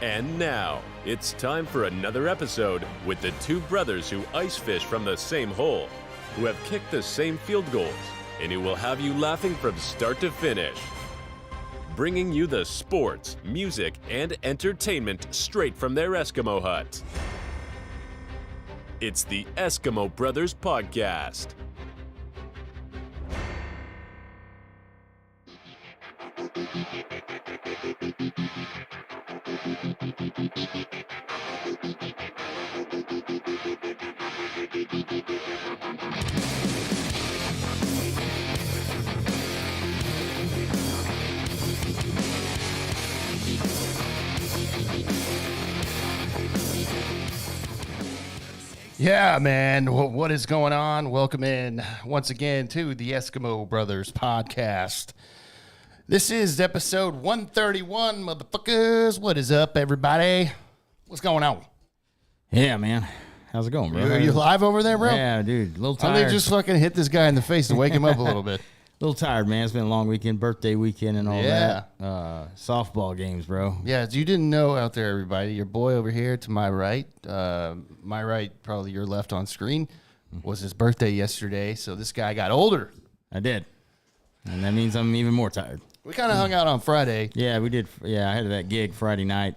And now, it's time for another episode with the two brothers who ice fish from the same hole, who have kicked the same field goals, and who will have you laughing from start to finish. Bringing you the sports, music, and entertainment straight from their Eskimo hut. It's the Eskimo Brothers Podcast. Yeah, man. What is going on? Welcome in once again to the Eskimo Brothers Podcast. This is episode 131, motherfuckers. What is up, everybody? What's going on? Yeah, man. How's it going, bro? Are you live over there, bro? Yeah, dude. A little I tired. think just fucking hit this guy in the face to wake him up a little bit. A little tired, man. It's been a long weekend, birthday weekend and all that. Softball games, bro. Yeah, you didn't know out there, everybody. Your boy over here to my right, probably your left on screen, was his birthday yesterday. So this guy got older. I did. And that means I'm even more tired. We kind of hung out on Friday. Yeah, we did. Yeah, I had that gig Friday night,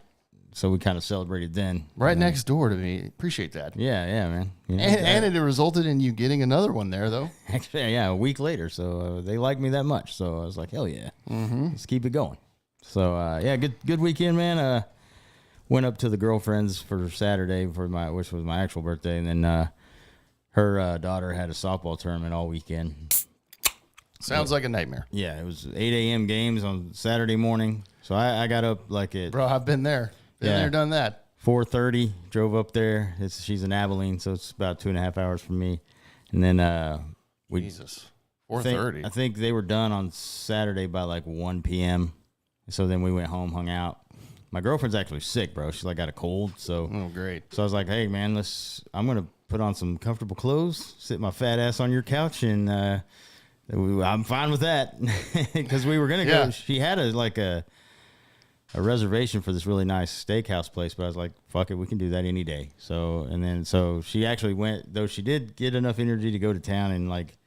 so we kind of celebrated then. Right next door to me. Appreciate that. Yeah, man. You know, And it resulted in you getting another one there, though. Actually, yeah, a week later. So they liked me that much. So I was like, hell yeah. Let's keep it going. So, yeah, good weekend, man. Went up to the girlfriend's for Saturday, which was my actual birthday. And then her daughter had a softball tournament all weekend. Sounds like a nightmare. Yeah, it was 8 a.m. games on Saturday morning. So I got up like at... Bro, I've been there. Been there, done that. 4:30, drove up there. She's in Abilene, so it's about 2.5 hours from me. And then Jesus. 4:30. I think they were done on Saturday by like 1 p.m. So then we went home, hung out. My girlfriend's actually sick, bro. She's like got a cold. So Oh, great. So I was like, hey, man, I'm going to put on some comfortable clothes, sit my fat ass on your couch, and I'm fine with that. Because we were going to go. She had a reservation for this really nice steakhouse place, but I was like, fuck it, we can do that any day. So she actually went, though she did get enough energy to go to town and like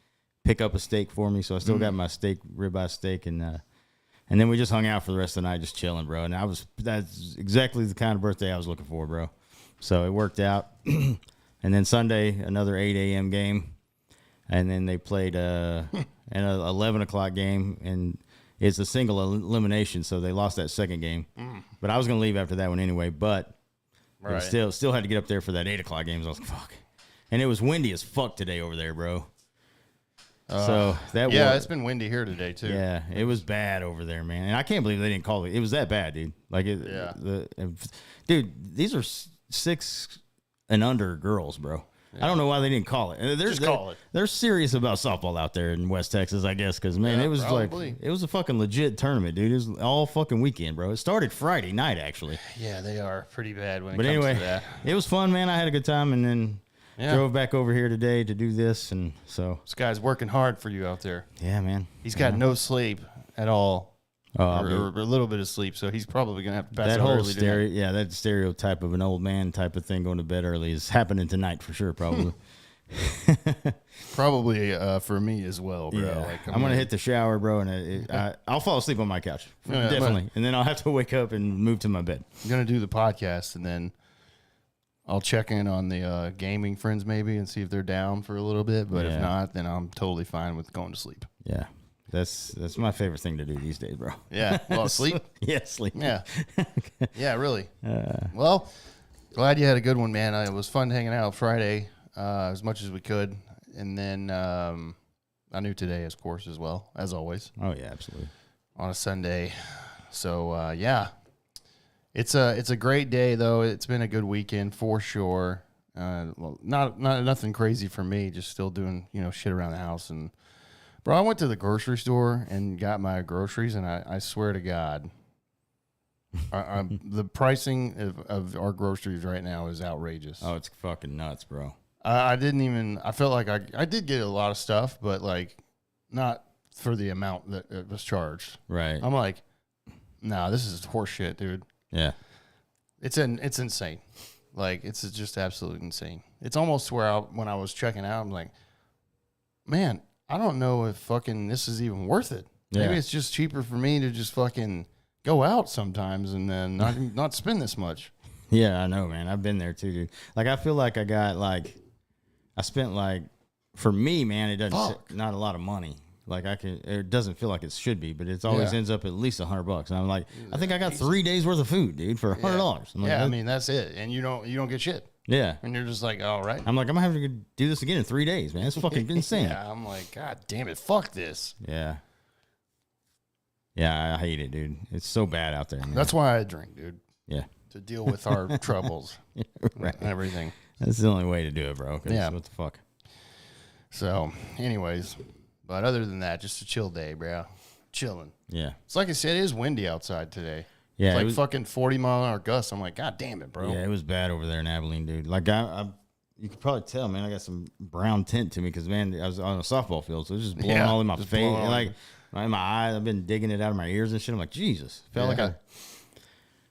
pick up a steak for me. So I still got my ribeye steak, and then we just hung out for the rest of the night, just chilling, bro. And that's exactly the kind of birthday I was looking for, bro. So it worked out. And then Sunday, another 8 a.m. game. And then they played an 11 o'clock game, and it's a single elimination, so they lost that second game. But I was going to leave after that one anyway, but still had to get up there for that 8 o'clock game. So I was like, fuck. And it was windy as fuck today over there, bro. It's been windy here today, too. Yeah, it was bad over there, man. And I can't believe they didn't call it. It was that bad, dude. Dude, these are 6 and under girls, bro. Yeah. I don't know why they didn't call it. Just call it. They're serious about softball out there in West Texas, I guess, because, man, it was probably. It was a fucking legit tournament, dude. It was all fucking weekend, bro. It started Friday night, actually. Yeah, they are pretty bad when it comes to that. It was fun, man. I had a good time, and then drove back over here today to do this, and so. This guy's working hard for you out there. Yeah, man. He's got no sleep at all. Or a little bit of sleep, so he's probably going to have to pass that out whole early tonight. Yeah, that stereotype of an old man type of thing going to bed early is happening tonight for sure, probably. Probably for me as well, bro. Yeah. Like, I'm going to hit the shower, bro, and I'll fall asleep on my couch. Definitely. And then I'll have to wake up and move to my bed. I'm going to do the podcast, and then I'll check in on the gaming friends maybe and see if they're down for a little bit. But if not, then I'm totally fine with going to sleep. Yeah. That's my favorite thing to do these days, bro. Yeah. Well, sleep? Yeah, sleep. Yeah. Yeah, really. Well, glad you had a good one, man. It was fun hanging out Friday as much as we could. And then I knew today, of course, as well, as always. Oh, yeah, absolutely. On a Sunday. So, yeah. It's a great day, though. It's been a good weekend for sure. Well, nothing crazy for me, just still doing, shit around the house. And bro, I went to the grocery store and got my groceries, and I swear to God, the pricing of our groceries right now is outrageous. Oh, it's fucking nuts, bro. I felt like I did get a lot of stuff, but like not for the amount that it was charged. Right. I'm like, nah, this is horse shit, dude. Yeah. it's insane. Like, it's just absolutely insane. It's almost where when I was checking out, I'm like, man, I don't know if fucking this is even worth it. Yeah. Maybe it's just cheaper for me to just fucking go out sometimes and then not spend this much. Yeah, I know, man. I've been there too, dude. Like, I feel like I spent like, for me, man, it doesn't, not a lot of money. Like, it doesn't feel like it should be, but it always ends up at least $100. And I'm like, I think I got 3 days worth of food, dude, for $100. I'm like, I mean, that's it. And you don't get shit. Yeah. And you're just like, all right. I'm like, I'm gonna have to do this again in 3 days, man. It's fucking insane. Yeah, I'm like, God damn it, fuck this. Yeah. Yeah, I hate it, dude. It's so bad out there, man. That's why I drink, dude. Yeah. To deal with our troubles. Right. And everything. That's the only way to do it, bro. Yeah. What the fuck? So, anyways, but other than that, just a chill day, bro. Chilling. Yeah. It's like I said, it is windy outside today. Yeah. It's like fucking 40-mile-an-hour gusts. I'm like, God damn it, bro. Yeah, it was bad over there in Abilene, dude. Like, you could probably tell, man, I got some brown tint to me because, man, I was on a softball field, so it was just blowing all in my face. And, like, in my eyes, I've been digging it out of my ears and shit. I'm like, Jesus. Felt like I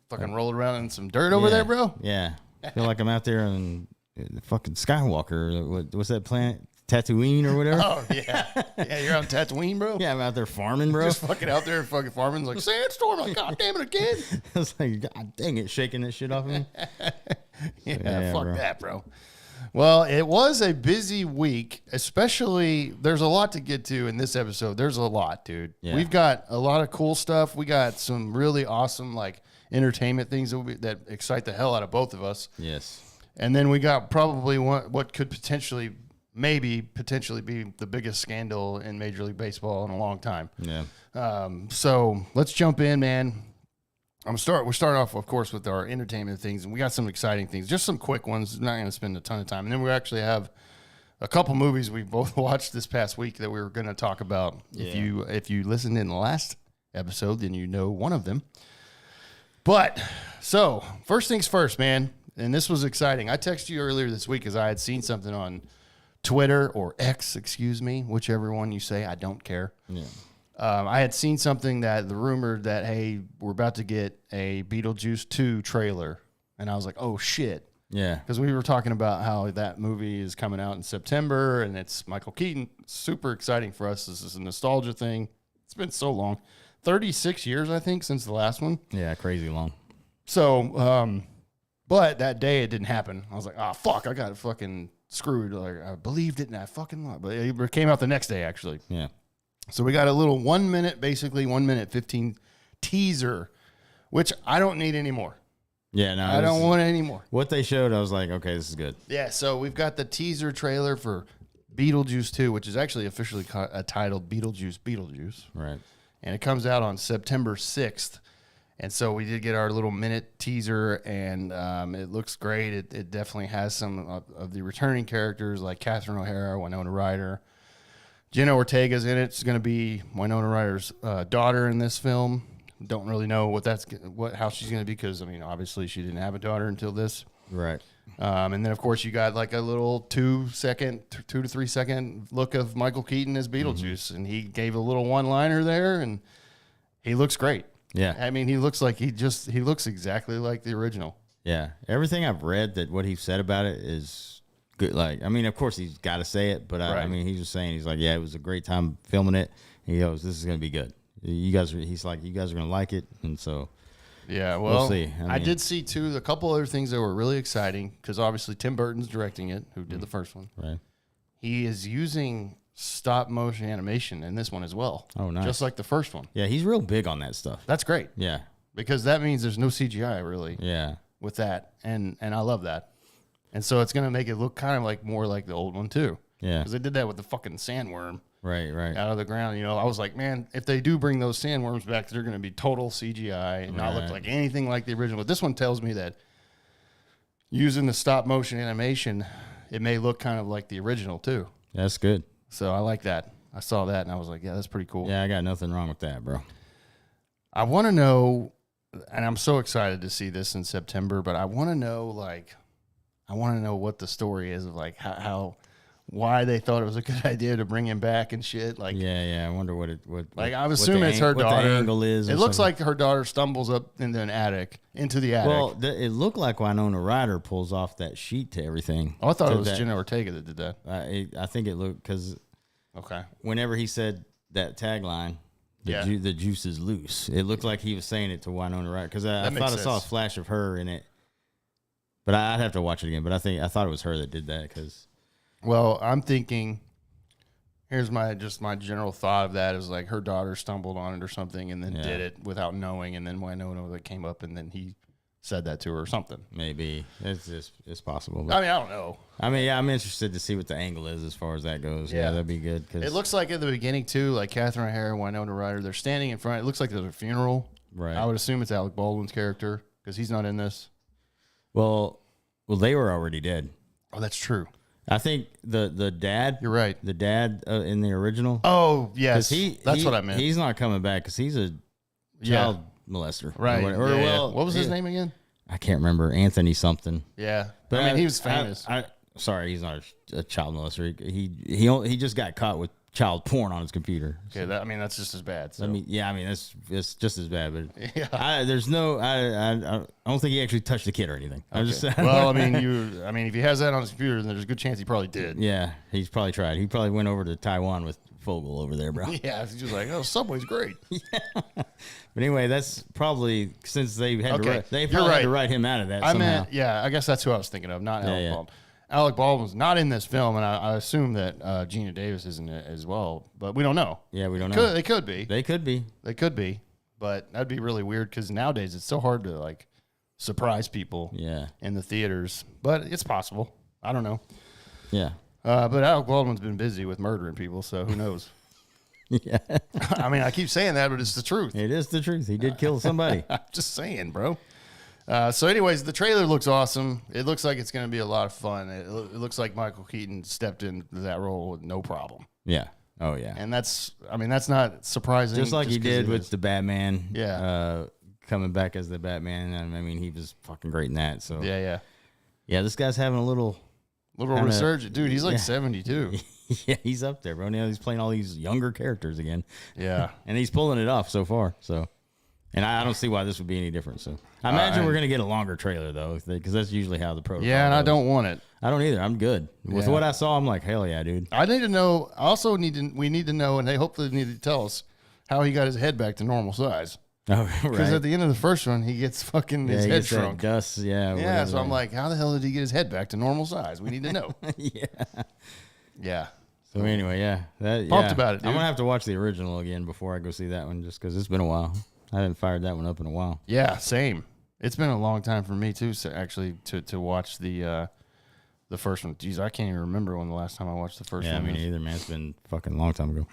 fucking rolled around in some dirt over there, bro. Yeah. I feel like I'm out there on the fucking Skywalker. What's that planet? Tatooine or whatever. Oh, yeah. Yeah, you're on Tatooine, bro. Yeah, I'm out there farming, bro. Just fucking out there fucking farming. Like, sandstorm. Like, God damn it again. I was like, God dang it, shaking that shit off of me. Fuck bro. That, bro. Well, it was a busy week, especially there's a lot to get to in this episode. There's a lot, dude. Yeah. We've got a lot of cool stuff. We got some really awesome, like, entertainment things that excite the hell out of both of us. Yes. And then we got probably what could potentially be the biggest scandal in Major League Baseball in a long time. Yeah. So let's jump in, man. We'll start off, of course, with our entertainment things, and we got some exciting things, just some quick ones. Not going to spend a ton of time, and then we actually have a couple movies we both watched this past week that we were going to talk about. Yeah. If you listened in the last episode, then you know one of them. But so first things first, man, and this was exciting. I texted you earlier this week because I had seen something on Twitter or X, excuse me, whichever one you say. I don't care. Yeah. I had seen something the rumor that, hey, we're about to get a Beetlejuice 2 trailer. And I was like, oh, shit. Yeah. Because we were talking about how that movie is coming out in September and it's Michael Keaton. Super exciting for us. This is a nostalgia thing. It's been so long. 36 years, I think, since the last one. Yeah, crazy long. So, but that day it didn't happen. I was like, oh, fuck, I got fucking screwed. Like, I believed it and I fucking lied. But it came out the next day, actually. Yeah. So we got a little 1 minute, basically 1 minute 15 teaser, which I don't need anymore. Yeah, no, I don't want it anymore. What they showed, I was like, okay, this is good. Yeah, so we've got the teaser trailer for Beetlejuice 2, which is actually officially titled Beetlejuice. Right. And it comes out on September 6th. And so we did get our little minute teaser, and it looks great. It definitely has some of the returning characters like Catherine O'Hara, Winona Ryder. Jenna Ortega's in it. It's going to be Winona Ryder's daughter in this film. Don't really know how she's going to be because, I mean, obviously she didn't have a daughter until this. Right. And then, of course, you got like a little 2 to 3 second look of Michael Keaton as Beetlejuice. And he gave a little one-liner there, and he looks great. Yeah. I mean, he looks like he looks exactly like the original. Yeah. Everything I've read that what he said about it is good. Like, I mean, of course he's got to say it, but I mean, he's just saying, he's like, yeah, it was a great time filming it. He goes, this is going to be good. He's like, you guys are going to like it. And so, yeah, well, we'll see. I did see too, a couple other things that were really exciting because obviously Tim Burton's directing it, who did the first one. Right. He is using stop motion animation in this one as well. Oh, nice. Just like the first one. Yeah, he's real big on that stuff. That's great. Yeah. Because that means there's no CGI really. Yeah. With that. And I love that. And so it's going to make it look kind of like more like the old one too. Yeah. Because they did that with the fucking sandworm. Right. Out of the ground. You know, I was like, man, if they do bring those sandworms back, they're going to be total CGI and not look like anything like the original. But this one tells me that using the stop motion animation, it may look kind of like the original too. That's good. So I like that. I saw that and I was like, yeah, that's pretty cool. Yeah, I got nothing wrong with that, bro. I want to know, and I'm so excited to see this in September, but I want to know what the story is of like how why they thought it was a good idea to bring him back and shit. Like, yeah. I wonder what I'm assuming it's her daughter. What the angle is. It looks like her daughter stumbles up into an attic, into the attic. Well, it looked like Winona Ryder pulls off that sheet to everything. Oh, I thought it was Jenna Ortega that did that. I think it looked because whenever he said that tagline, the juice is loose. It looked like he was saying it to Winona Ryder because I thought I saw a flash of her in it. But I'd have to watch it again. But I thought it was her that did that because. Well, I'm thinking. Here's my general thought of that is like her daughter stumbled on it or something and then did it without knowing, and then Winona came up and then he said that to her or something. Maybe it's possible. But, I mean, I don't know. I mean, I'm interested to see what the angle is as far as that goes. Yeah, that'd be good. Cause it looks like at the beginning too, like Catherine O'Hara, Winona Ryder, they're standing in front. It looks like there's a funeral. Right. I would assume it's Alec Baldwin's character because he's not in this. Well, they were already dead. Oh, that's true. I think the dad. You're right. The dad in the original. Oh yes, that's what I meant. He's not coming back because he's a child molester, right? What was his name again? I can't remember. Anthony something. Yeah, but I mean he was famous. Sorry, he's not a child molester. He just got caught with child porn on his computer. Okay, that's just as bad. So. It's just as bad. But yeah, I don't think he actually touched the kid or anything. Okay. Well, if he has that on his computer, then there's a good chance he probably did. Yeah, he's probably tried. He probably went over to Taiwan with Fogel over there, bro. Yeah, he's just like, oh, Subway's great. Yeah. But anyway, that's probably since they had to write him out of that. I guess that's who I was thinking of, not Alec Baldwin. Alec Baldwin's not in this film, and I assume that Geena Davis isn't it as well, but we don't know. Yeah, we don't know. They could be. They could be, but that'd be really weird because nowadays it's so hard to like surprise people. Yeah. In the theaters, but it's possible. I don't know. Yeah. But Alec Baldwin's been busy with murdering people, so who knows? Yeah. I mean, I keep saying that, but it's the truth. It is the truth. He did kill somebody. I'm just saying, bro. So anyways, the trailer looks awesome. It looks like it's going to be a lot of fun. It looks like Michael Keaton stepped into that role with no problem. Yeah. Oh, yeah. And that's not surprising. Just like he did with the Batman. Yeah. Coming back as the Batman. I mean, he was fucking great in that. So yeah. Yeah, this guy's having a little resurgence. Dude, he's like 72. Yeah, he's up there, bro. Now he's playing all these younger characters again. Yeah. And he's pulling it off so far. So. And I don't see why this would be any different. So I imagine we're going to get a longer trailer, though, because that's usually how the protocol Yeah, and goes. I don't want it. I don't either. I'm good. With what I saw, I'm like, hell yeah, dude. I need to know. We need to know, and they hopefully need to tell us how he got his head back to normal size. Oh, right. Because at the end of the first one, he gets fucking his head shrunk. Gus, yeah. Yeah, so I'm like, how the hell did he get his head back to normal size? We need to know. Yeah. Yeah. So anyway, yeah. Pumped about it, dude. I'm going to have to watch the original again before I go see that one, just because it's been a while. I haven't fired that one up in a while. Yeah, same. It's been a long time for me too. So actually, to watch the first one. Jeez, I can't even remember when the last time I watched the first one. Yeah, me neither, man. It's been fucking a long time ago.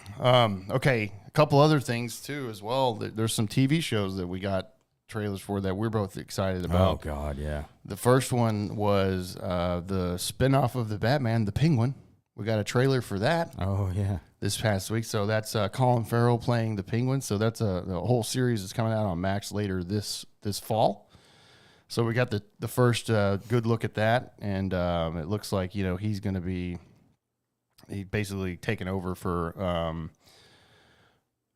Okay, a couple other things too as well. There's some TV shows that we got trailers for that we're both excited about. Oh God, yeah. The first one was the spinoff of the Batman, The Penguin. We got a trailer for that. Oh yeah. This past week. So that's Colin Farrell playing the Penguin. So that's the whole series is coming out on Max later this fall. So we got the first good look at that, and it looks like he's going to be basically taking over for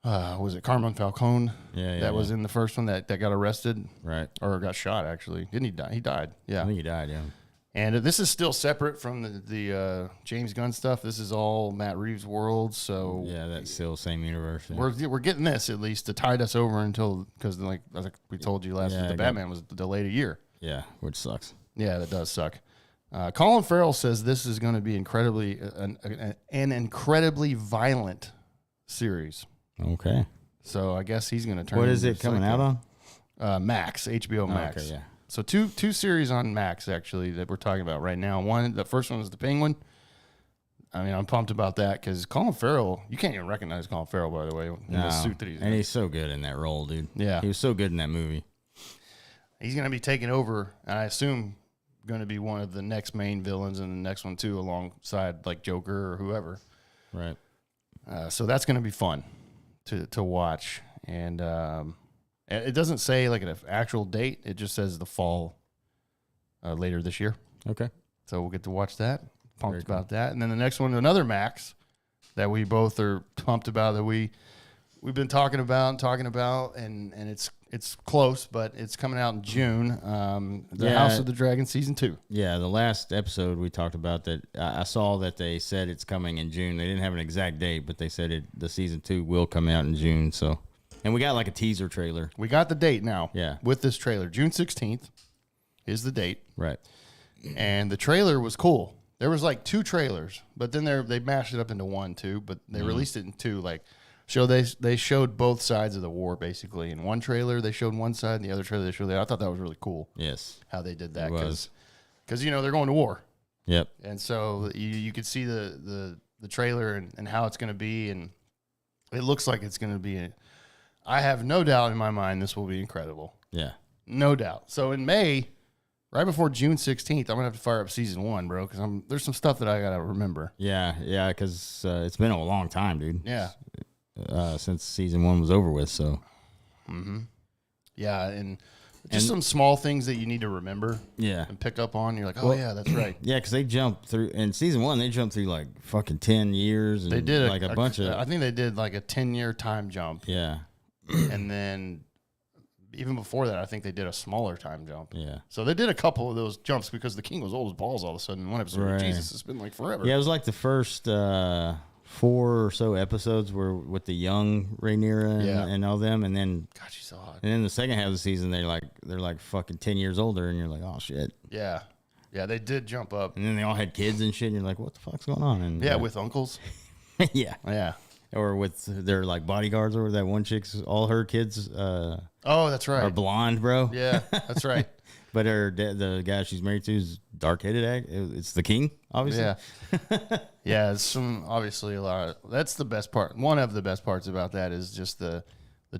was it Carmine Falcone? Yeah. Was in the first one that got arrested, right, or got shot actually. Didn't he die? He died. Yeah, I think he died. Yeah. And this is still separate from the James Gunn stuff. This is all Matt Reeves' world. So yeah, that's still same universe. Yeah. We're getting this at least to tide us over until, because like we told you last week, the Batman was delayed a year. Yeah, which sucks. Yeah, that does suck. Colin Farrell says this is going to be an incredibly violent series. Okay. So I guess he's going to turn. What is it coming out on? Max, HBO Max. Okay, yeah. So two series on Max actually that we're talking about right now. The first one is The Penguin. I mean, I'm pumped about that because Colin Farrell, you can't even recognize Colin Farrell, by the way, in the suit that he's in. And he's so good in that role, dude. Yeah. He was so good in that movie. He's going to be taking over, and I assume going to be one of the next main villains in the next one too, alongside like Joker or whoever. Right. So that's going to be fun to watch. And it doesn't say like an actual date. It just says the fall later this year. Okay. So we'll get to watch that. pumped about that. And then the next one, another Max that we both are pumped about that we've been talking about, and it's close, but it's coming out in June. The House of the Dragon season 2. Yeah, the last episode we talked about that. I saw that they said it's coming in June. They didn't have an exact date, but they said the season 2 will come out in June. So, and we got like a teaser trailer. We got the date now. Yeah, with this trailer, June 16th is the date. Right. And the trailer was cool. There was like 2 trailers, but then they mashed it up into one too. But they released it in 2. Like, they showed both sides of the war basically. In one trailer, they showed one side, and the other trailer they showed the other. I thought that was really cool. Yes, how they did that, because they're going to war. Yep. And so you could see the trailer and how it's going to be, and it looks like it's going to be. I have no doubt in my mind this will be incredible. Yeah, no doubt. So in May, right before June 16th, I'm gonna have to fire up season 1, bro, because there's some stuff that I gotta remember. Yeah, because it's been a long time, dude. Yeah. Since season 1 was over with, so. Yeah, and just some small things that you need to remember. Yeah. And pick up on. You're like, oh yeah, that's right. Yeah, because they jumped through in season 1. They jumped through like fucking 10 years. And they did like a bunch of. I think they did like a 10-year time jump. Yeah. And then even before that, I think they did a smaller time jump. Yeah. So they did a couple of those jumps because the king was old as balls all of a sudden in one episode. Right. Jesus, it's been like forever. Yeah, it was like the first 4 or so episodes were with the young Rhaenyra and all them, and then God, she's so hot. And then the second half of the season, they're like fucking 10 years older, and you're like, oh shit. Yeah, yeah, they did jump up, and then they all had kids and shit, and you're like, what the fuck's going on? And with uncles. yeah, or with their like bodyguards, or that one chick's all her kids. Oh, that's right. Are blonde, bro. Yeah, that's right. But the guy she's married to is dark-headed. It's the king, obviously. Yeah, yeah. It's obviously a lot. That's the best part. One of the best parts about that is just the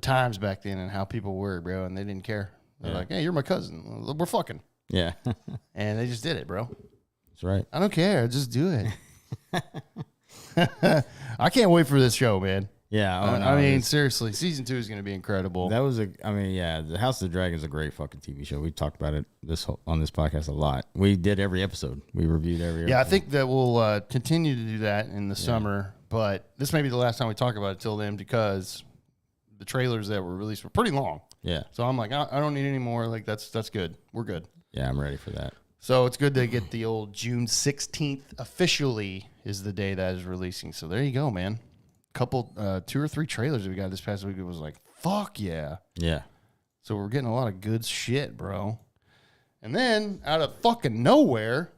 times back then and how people were, bro, and they didn't care. They're like, "Hey, you're my cousin. We're fucking." Yeah, and they just did it, bro. That's right. I don't care. Just do it. I can't wait for this show, man. Yeah, I mean, seriously, season 2 is going to be incredible. The House of the Dragon is a great fucking TV show. We talked about it on this podcast a lot. We did every episode. We reviewed every episode. I think that we'll continue to do that in the summer, but this may be the last time we talk about it till then because the trailers that were released were pretty long. Yeah. So I'm like, I don't need any more. Like, that's good. We're good. Yeah, I'm ready for that. So it's good to get the old June 16th officially is the day that is releasing. So there you go, man. Couple 2 or 3 trailers that we got this past week. It was like, fuck yeah. Yeah. So we're getting a lot of good shit, bro. And then out of fucking nowhere,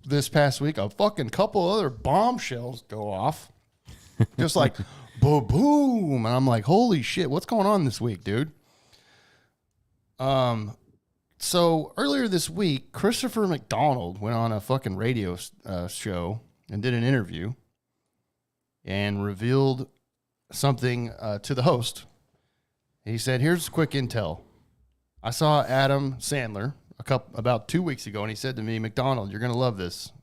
this past week, a fucking couple other bombshells go off. Just like boom, boom. And I'm like, holy shit, what's going on this week, dude? So earlier this week, Christopher McDonald went on a fucking radio show and did an interview and revealed something to the host. He said, here's quick intel. I saw Adam Sandler about 2 weeks ago, and he said to me, McDonald, you're going to love this.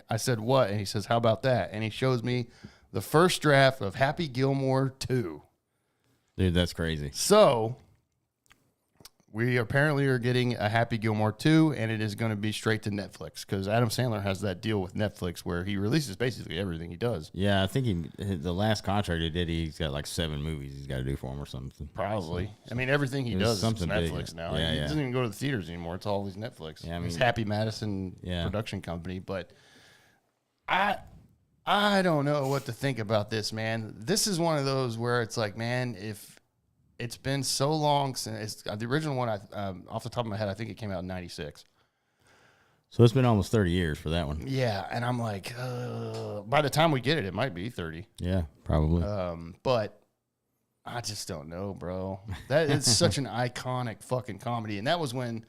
I said, what? And he says, how about that? And he shows me the first draft of Happy Gilmore 2. Dude, that's crazy. So we apparently are getting a Happy Gilmore 2, and it is going to be straight to Netflix because Adam Sandler has that deal with Netflix where he releases basically everything he does. Yeah, I think the last contract he did, he's got like 7 movies he's got to do for him or something. Probably. I mean, everything he does is Netflix big. now. Yeah, he doesn't even go to the theaters anymore. It's all these Netflix. Yeah, I mean, it's Happy Madison production company. But I don't know what to think about this, man. This is one of those where it's like, man, if it's been so long since the original one, off the top of my head, I think it came out in 96. So it's been almost 30 years for that one. Yeah, and I'm like, by the time we get it, it might be 30. Yeah, probably. But I just don't know, bro. That is such an iconic fucking comedy, and that was when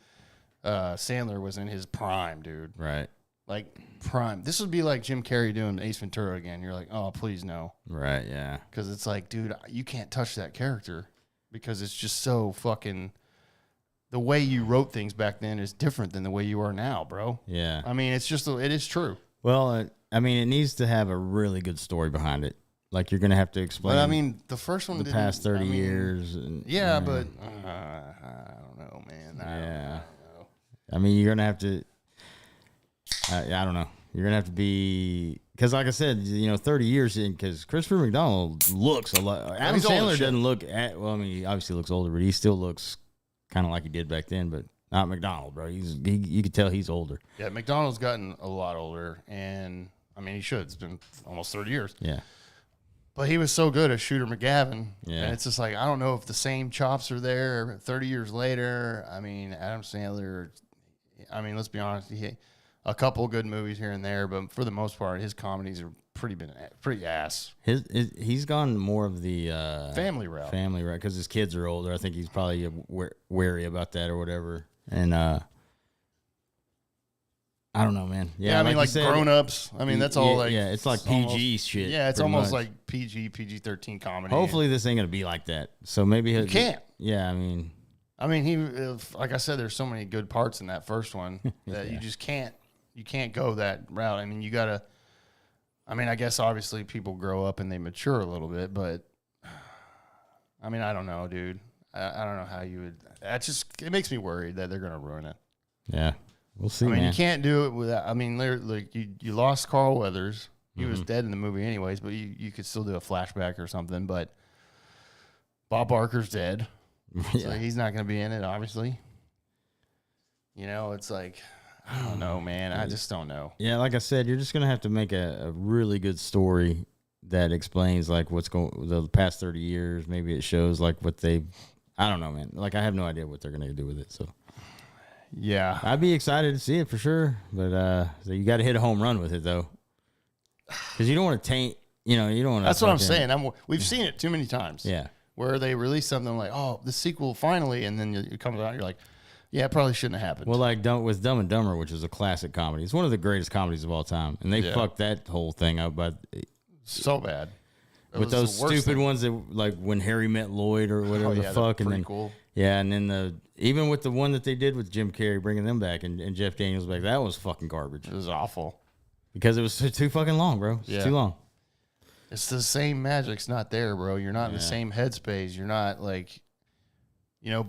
Sandler was in his prime, dude. Right. Like prime. This would be like Jim Carrey doing Ace Ventura again. You're like, oh, please no. Right. Yeah. Because it's like, dude, you can't touch that character because it's just so fucking. The way you wrote things back then is different than the way you are now, bro. Yeah. I mean, it's just, it is true. Well, I mean, it needs to have a really good story behind it. Like, you're going to have to explain. But I mean, the first one the past 30 years. And, yeah, but I don't know, man. I don't know. I mean, you're going to have to. I don't know. You're gonna have to be because, like I said, 30 years in. Because Christopher McDonald looks a lot. Adam Sandler doesn't look at. Well, I mean, he obviously looks older, but he still looks kind of like he did back then. But not McDonald, bro. You could tell he's older. Yeah, McDonald's gotten a lot older, and I mean, he should. It's been almost 30 years. Yeah. But he was so good at Shooter McGavin. Yeah. And it's just like, I don't know if the same chops are there 30 years later. I mean, Adam Sandler, let's be honest. A couple good movies here and there, but for the most part, his comedies are pretty ass. He's gone more of the family route. Family route because his kids are older. I think he's probably wary about that or whatever. And I don't know, man. Yeah, I mean, like Grown Ups. I mean, that's all like... Yeah, it's like PG shit. Yeah, it's almost like PG-13 comedy. Hopefully this ain't going to be like that. So maybe... You can't. Yeah, I mean, like I said, there's so many good parts in that first one that you just can't... You can't go that route. I mean, you got to... I mean, I guess obviously people grow up and they mature a little bit, but... I mean, I don't know, dude. I don't know how you would... It makes me worried that they're going to ruin it. Yeah. We'll see. I mean, man. You can't do it without. I mean, like you lost Carl Weathers. He was dead in the movie, anyways. But you could still do a flashback or something. But Bob Barker's dead, so he's not going to be in it. Obviously, it's like I don't know, man. I just don't know. Yeah, like I said, you're just going to have to make a really good story that explains like what's going the past 30 years. Maybe it shows like what they. I don't know, man. Like I have no idea what they're going to do with it. So. Yeah, I'd be excited to see it for sure, but so you got to hit a home run with it though, because you don't want to taint. You don't want to. That's what I'm saying. We've seen it too many times. Yeah, where they release something like, "Oh, the sequel finally," and then it comes out, you're like, "Yeah, it probably shouldn't have happened." Well, like with Dumb and Dumber, which is a classic comedy, it's one of the greatest comedies of all time, and they fucked that whole thing up, but so bad with those stupid ones that like When Harry Met Lloyd or whatever the fuck, and then cool. Yeah, and then even with the one that they did with Jim Carrey, bringing them back and Jeff Daniels back, that was fucking garbage. It was awful because it was too fucking long, bro. It's too long. It's the same magic's not there, bro. You're not in the same headspace. You're not like,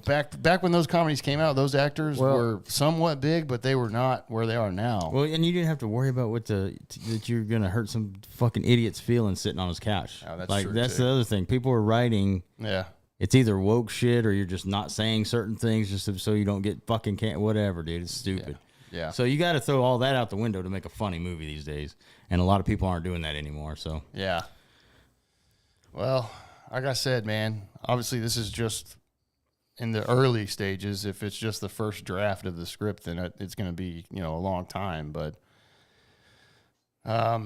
back when those comedies came out, those actors were somewhat big, but they were not where they are now. Well, and you didn't have to worry about that you're gonna hurt some fucking idiot's feelings sitting on his couch. Oh, that's like true that's too. the other thing. People are writing. Yeah. It's either woke shit or you're just not saying certain things just so you don't get fucking whatever, dude. It's stupid. Yeah. So you got to throw all that out the window to make a funny movie these days, and a lot of people aren't doing that anymore. So yeah. Well, like I said, man, obviously this is just in the early stages. If it's just the first draft of the script, then it's going to be a long time. But I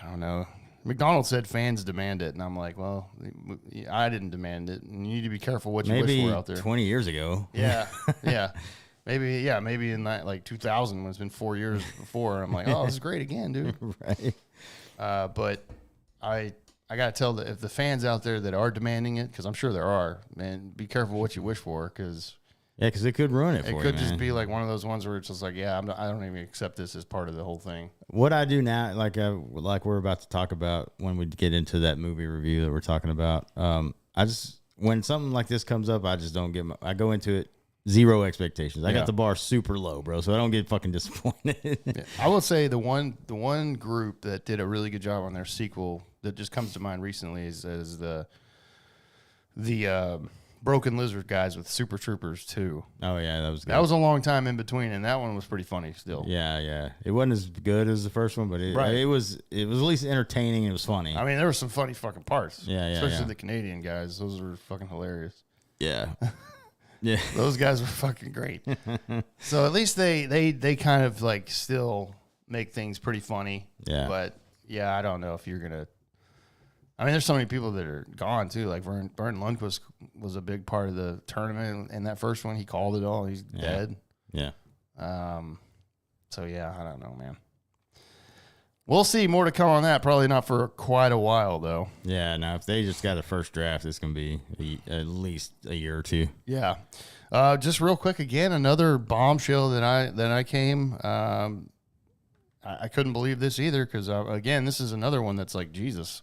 don't know. McDonald said fans demand it, and I'm like, well, I didn't demand it, and you need to be careful what you wish for out there. 20 years ago. Yeah, yeah. Maybe in that, like 2000, when it's been 4 years before, I'm like, oh, this is great again, dude. Right. But I got to tell if the fans out there that are demanding it, because I'm sure there are, man, be careful what you wish for, because... Yeah, because it could ruin it for you, It could just be like one of those ones where it's just like, I don't even accept this as part of the whole thing. What I do now, like we're about to talk about when we get into that movie review that we're talking about, when something like this comes up, I just don't I go into it zero expectations. I got the bar super low, bro, so I don't get fucking disappointed. Yeah. I will say the one group that did a really good job on their sequel that just comes to mind recently is the Broken Lizard guys with Super Troopers 2. Oh yeah, that was good. That was a long time in between, and that one was pretty funny still. Yeah. It wasn't as good as the first one, but it was at least entertaining and it was funny. I mean, there were some funny fucking parts. Yeah. Especially the Canadian guys. Those were fucking hilarious. Yeah. Yeah. Those guys were fucking great. So at least they kind of like still make things pretty funny. Yeah. But yeah, I don't know if you're gonna. I mean, there's so many people that are gone too. Like Vern Lundquist was a big part of the tournament in that first one. He called it all. He's dead. Yeah. So yeah, I don't know, man. We'll see. More to come on that. Probably not for quite a while though. Yeah. Now, if they just got a first draft, it's gonna be at least a year or two. Yeah. Just real quick again, another bombshell that I came. I couldn't believe this either because again, this is another one that's like Jesus.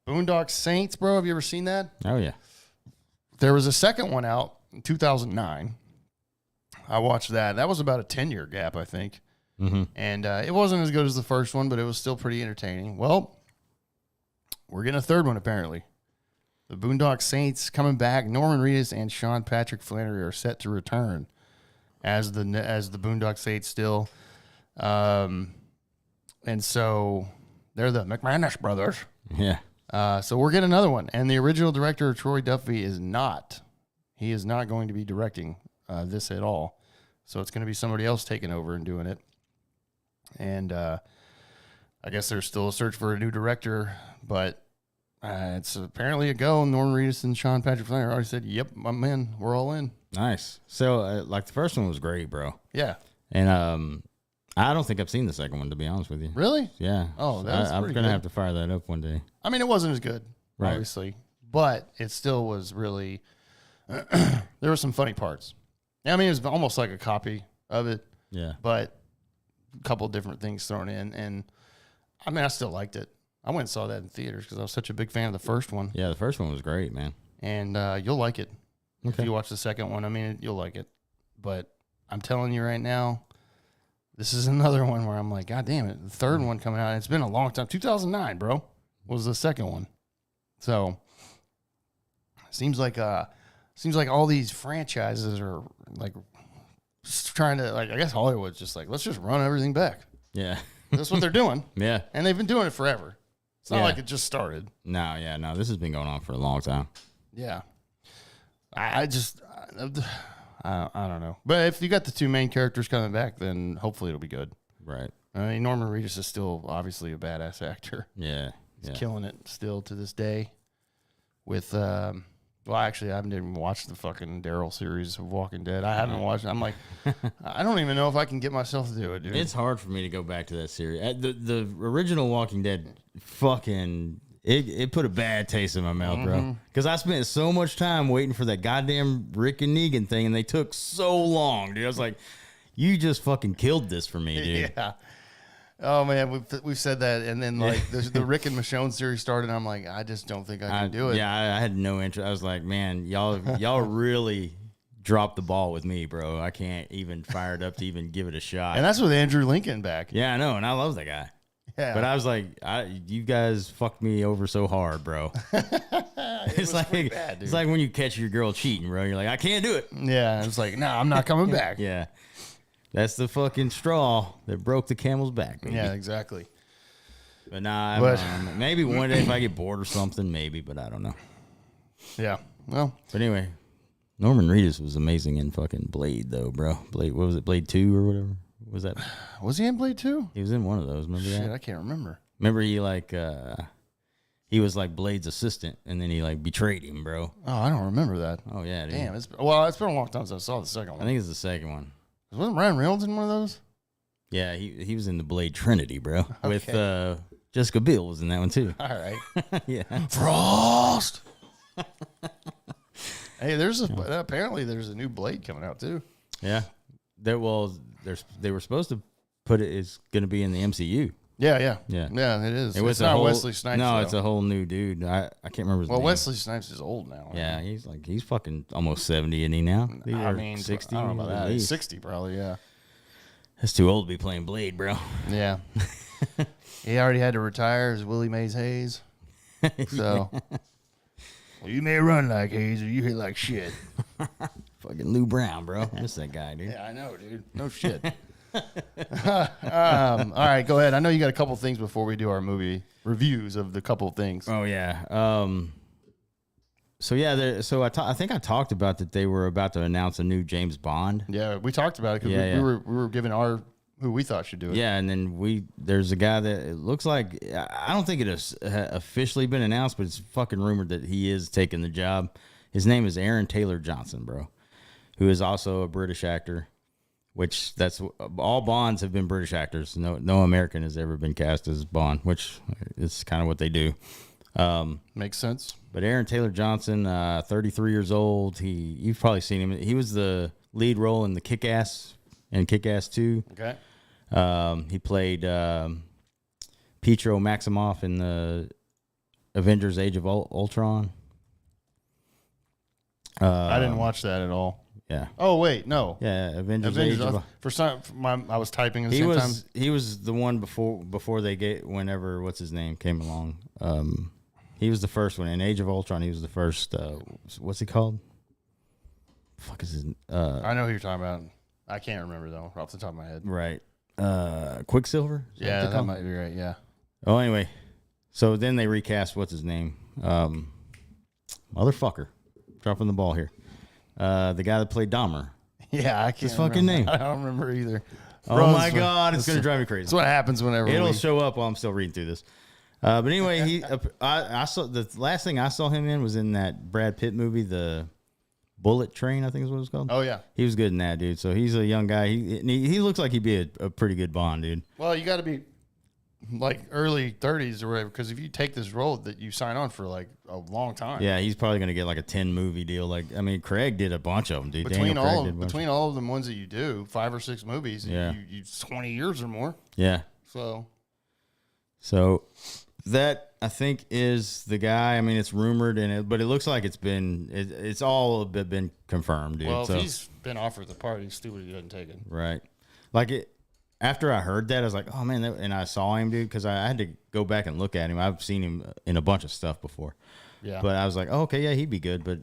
Boondock Saints, bro. Have you ever seen that? Oh, yeah. There was a second one out in 2009. I watched that. That was about a 10-year gap, I think. And it wasn't as good as the first one, but it was still pretty entertaining. Well, we're getting a third one apparently. The Boondock Saints coming back. Norman Reedus and Sean Patrick Flannery are set to return as the Boondock Saints still. And so they're the McManus brothers. Yeah. So we're getting another one. And the original director, Troy Duffy, is not. He is not going to be directing this at all. So it's going to be somebody else taking over and doing it. And I guess there's still a search for a new director, but it's apparently a go. Norman Reedus and Sean Patrick Flannery already said, yep, I'm in. We're all in. Nice. So, like, the first one was great, bro. Yeah. And I don't think I've seen the second one, to be honed with you. Really? Yeah. Oh, that's I'm pretty going to good. have to fire that up one day. I mean, it wasn't as good, Right. obviously, but it still was really, there were some funny parts. I mean, it was almost like a copy of it, Yeah. but a couple different things thrown in. And I mean, I still liked it. I went and saw that in theaters because I was such a big fan of the first one. Yeah, the first one was great, man. And you'll like it. Okay. If you watch the second one, I mean, you'll like it. But I'm telling you right now, this is another one where I'm like, God damn it. The third one coming out, it's been a long time. 2009, bro, was the second one. So seems like all these franchises are like trying to, like, I guess Hollywood's just like, let's just run everything back. Yeah. That's what they're doing. Yeah. And they've been doing it forever. It's not Yeah. like it just started. No, this has been going on for a long time. Yeah. I don't know. But if you got the two main characters coming back, then hopefully it'll be good. Right. I mean, Norman Reedus is still obviously a badass actor. Yeah. He's killing it still to this day. With, well, actually, I haven't even watched the fucking Daryl series of Walking Dead. I haven't watched it. I'm like, I don't even know if I can get myself to do it, dude. It's hard for me to go back to that series. The original Walking Dead fucking... It put a bad taste in my mouth, bro. Because I spent so much time waiting for that goddamn Rick and Negan thing, and they took so long, dude. I was like, you just fucking killed this for me, dude. Yeah. Oh, man, we've said that. And then, like, the Rick and Michonne series started, and I'm like, I just don't think I can do it. Yeah, I had no interest. I was like, man, y'all really dropped the ball with me, bro. I can't even fire it up to even give it a shot. And that's with Andrew Lincoln back. Yeah, I know, and I love that guy. Yeah. But I was like, you guys fucked me over so hard, bro. It's like bad, it's like when you catch your girl cheating, bro. You're like, I can't do it. Yeah, it's like, no, I'm not coming back. Yeah, that's the fucking straw that broke the camel's back. Baby. Yeah, exactly. But nah, maybe one day if I get bored or something, maybe. But I don't know. Yeah. Well. But anyway, Norman Reedus was amazing in fucking Blade, though, bro. Blade, what was it? Blade 2 or whatever. Was that? Was he in Blade 2? He was in one of those. Remember Shit, that? I can't remember. Remember he was like Blade's assistant, and then he like betrayed him, bro. Oh, I don't remember that. Oh yeah, dude. Damn. It's been a long time since I saw the second one. I think it's the second one. Wasn't Ryan Reynolds in one of those? Yeah, he was in the Blade Trinity, bro. With Jessica Biel was in that one too. All right. Yeah. Frost. Hey, apparently there's a new Blade coming out too. Yeah. They were supposed to put it. It's going to be in the MCU. Yeah. Yeah. Yeah, it is. It's not Wesley Snipes. No, though. it's a whole new dude. I can't remember his name. Wesley Snipes is old now. Yeah, he's fucking almost 70, isn't he now? I mean, 60. I don't know about at that. least. 60 probably. Yeah. That's too old to be playing Blade, bro. Yeah. He already had to retire as Willie Mays Hayes. So, well, you may run like Hayes or you hit like shit. Fucking Lou Brown, bro. Miss that guy, dude. Yeah, I know, dude. No shit. All right, go ahead. I know you got a couple things before we do our movie reviews of the couple things. Oh yeah. So yeah, I think I talked about that they were about to announce a new James Bond. Yeah, we talked about it because we were giving who we thought should do it. Yeah, and then there's a guy that it looks like, I don't think it has officially been announced, but it's fucking rumored that he is taking the job. His name is Aaron Taylor Johnson, bro, who is also a British actor. Which that's all Bonds have been British actors. No American has ever been cast as Bond, which is kind of what they do. Makes sense. But Aaron Taylor Johnson, 33 years old. You've probably seen him. He was the lead role in the Kick-Ass and Kick-Ass 2. Okay. He played Pietro Maximoff in the Avengers: Age of Ultron. I didn't watch that at all. Yeah. Oh wait, no. Yeah, Avengers Age of for some, I was typing at the same time. He was the one before they whenever what's his name came along. He was the first one in Age of Ultron. He was the first. What's he called? Fuck is his? I know who you're talking about. I can't remember though off the top of my head. Right. Quicksilver. Yeah, that might be right. Yeah. Oh, anyway, so then they recast what's his name? Motherfucker, dropping the ball here. The guy that played Dahmer. Yeah, I can't. His fucking name. I don't remember either. Oh my God, it's gonna drive me crazy. That's what happens whenever it'll show up while I'm still reading through this. But anyway, I saw the last thing I saw him in was in that Brad Pitt movie, The Bullet Train, I think is what it's called. Oh yeah, he was good in that, dude. So he's a young guy. He looks like he'd be a pretty good Bond, dude. Well, you got to be like early 30s or whatever, because if you take this role, that you sign on for like a long time. Yeah, he's probably gonna get like a 10 movie deal. Like, I mean, Craig did a bunch of them, dude. Between all of them ones that you do, 5 or 6 movies, yeah, you 20 years or more. Yeah. So that I think is the guy. I mean, it's rumored but it looks like it's all been confirmed, dude. Well, if he's been offered the part, he's stupid he doesn't take it. Right. Like after I heard that, I was like, oh man, and I saw him, dude, because I had to go back and look at him. I've seen him in a bunch of stuff before. Yeah. But I was like, oh, okay, yeah, he'd be good. But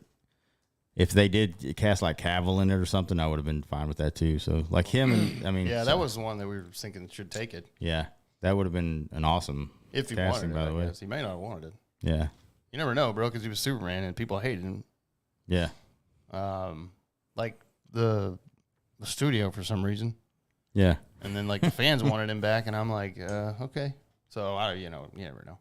if they did cast like Cavill in it or something, I would have been fine with that too. So like him, and I mean, yeah, that was the one that we were thinking should take it. Yeah, that would have been an awesome. If he casting, wanted it, by the way. I guess. He may not have wanted it. Yeah. You never know, bro, because he was Superman and people hated him. Yeah. Like the studio for some reason. Yeah. And then like the fans wanted him back, and I'm like, okay. So you never know.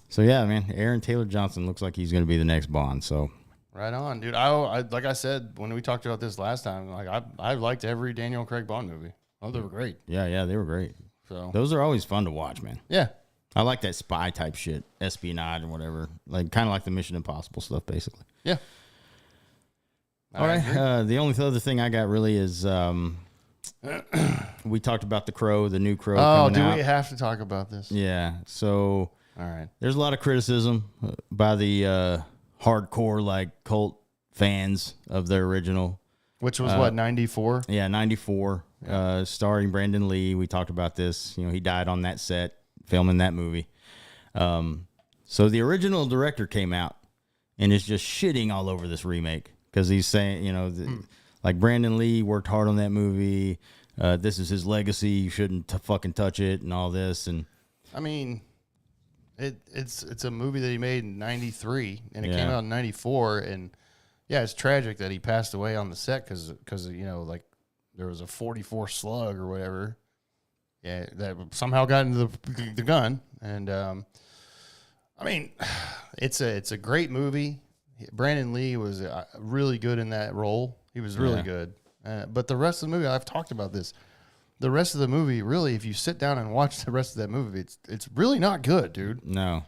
So yeah, man, Aaron Taylor Johnson looks like he's going to be the next Bond. So right on, dude. I like I said when we talked about this last time, like I liked every Daniel Craig Bond movie. Oh, they were great. Yeah, they were great. So those are always fun to watch, man. Yeah. I like that spy type shit, espionage and whatever, like kind of like the Mission Impossible stuff, basically. Yeah. All right. The only other thing I got really is we talked about the new Crow. Oh, coming out. we have to talk about this? Yeah. So, all right. There's a lot of criticism by the hardcore like cult fans of their original, which was what, 94? Yeah, 94. Yeah. Starring Brandon Lee. We talked about this. You know, he died on that set filming that movie. So the original director came out and is just shitting all over this remake because he's saying, you know, like Brandon Lee worked hard on that movie. This is his legacy. You shouldn't fucking touch it and all this. And I mean, it's a movie that he made in 93 and it came out in 94. And yeah, it's tragic that he passed away on the set because you know, like there was a 44 slug or whatever. Yeah, that somehow got into the gun, and I mean, it's a great movie. Brandon Lee was really good in that role. He was really good. But the rest of the movie, I've talked about this. The rest of the movie, really, if you sit down and watch the rest of that movie, it's really not good, dude. No,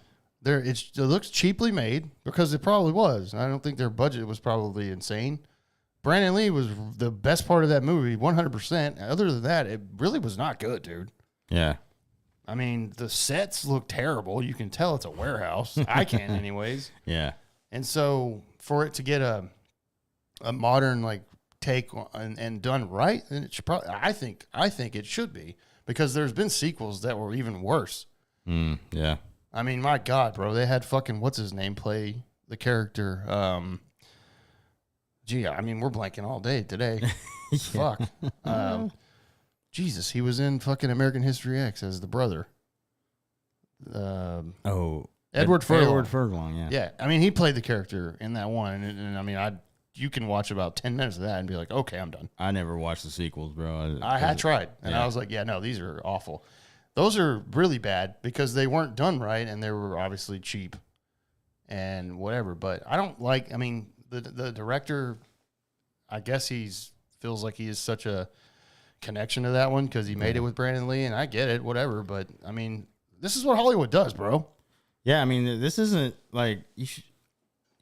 it looks cheaply made because it probably was. I don't think their budget was probably insane. Brandon Lee was the best part of that movie, 100%. Other than that, it really was not good, dude. Yeah. I mean, the sets look terrible. You can tell it's a warehouse. I can anyways. Yeah. And so for it to get a modern like take and done right, then it should probably I think it should be, because there's been sequels that were even worse. Yeah. I mean, my God, bro, they had fucking what's his name play the character. Gee, I mean, we're blanking all day today. Fuck. Jesus, he was in fucking American History X as the brother. Edward Furlong. Edward Furlong, yeah. Yeah, I mean, he played the character in that one, and I mean, you can watch about 10 minutes of that and be like, okay, I'm done. I never watched the sequels, bro. I had tried, and I was like, yeah, no, these are awful. Those are really bad because they weren't done right, and they were obviously cheap and whatever. But I don't like, I mean, the director, I guess feels like he is such a connection to that one because he made it with Brandon Lee, and I get it, whatever. But I mean, this is what Hollywood does, bro. Yeah, I mean, this isn't like you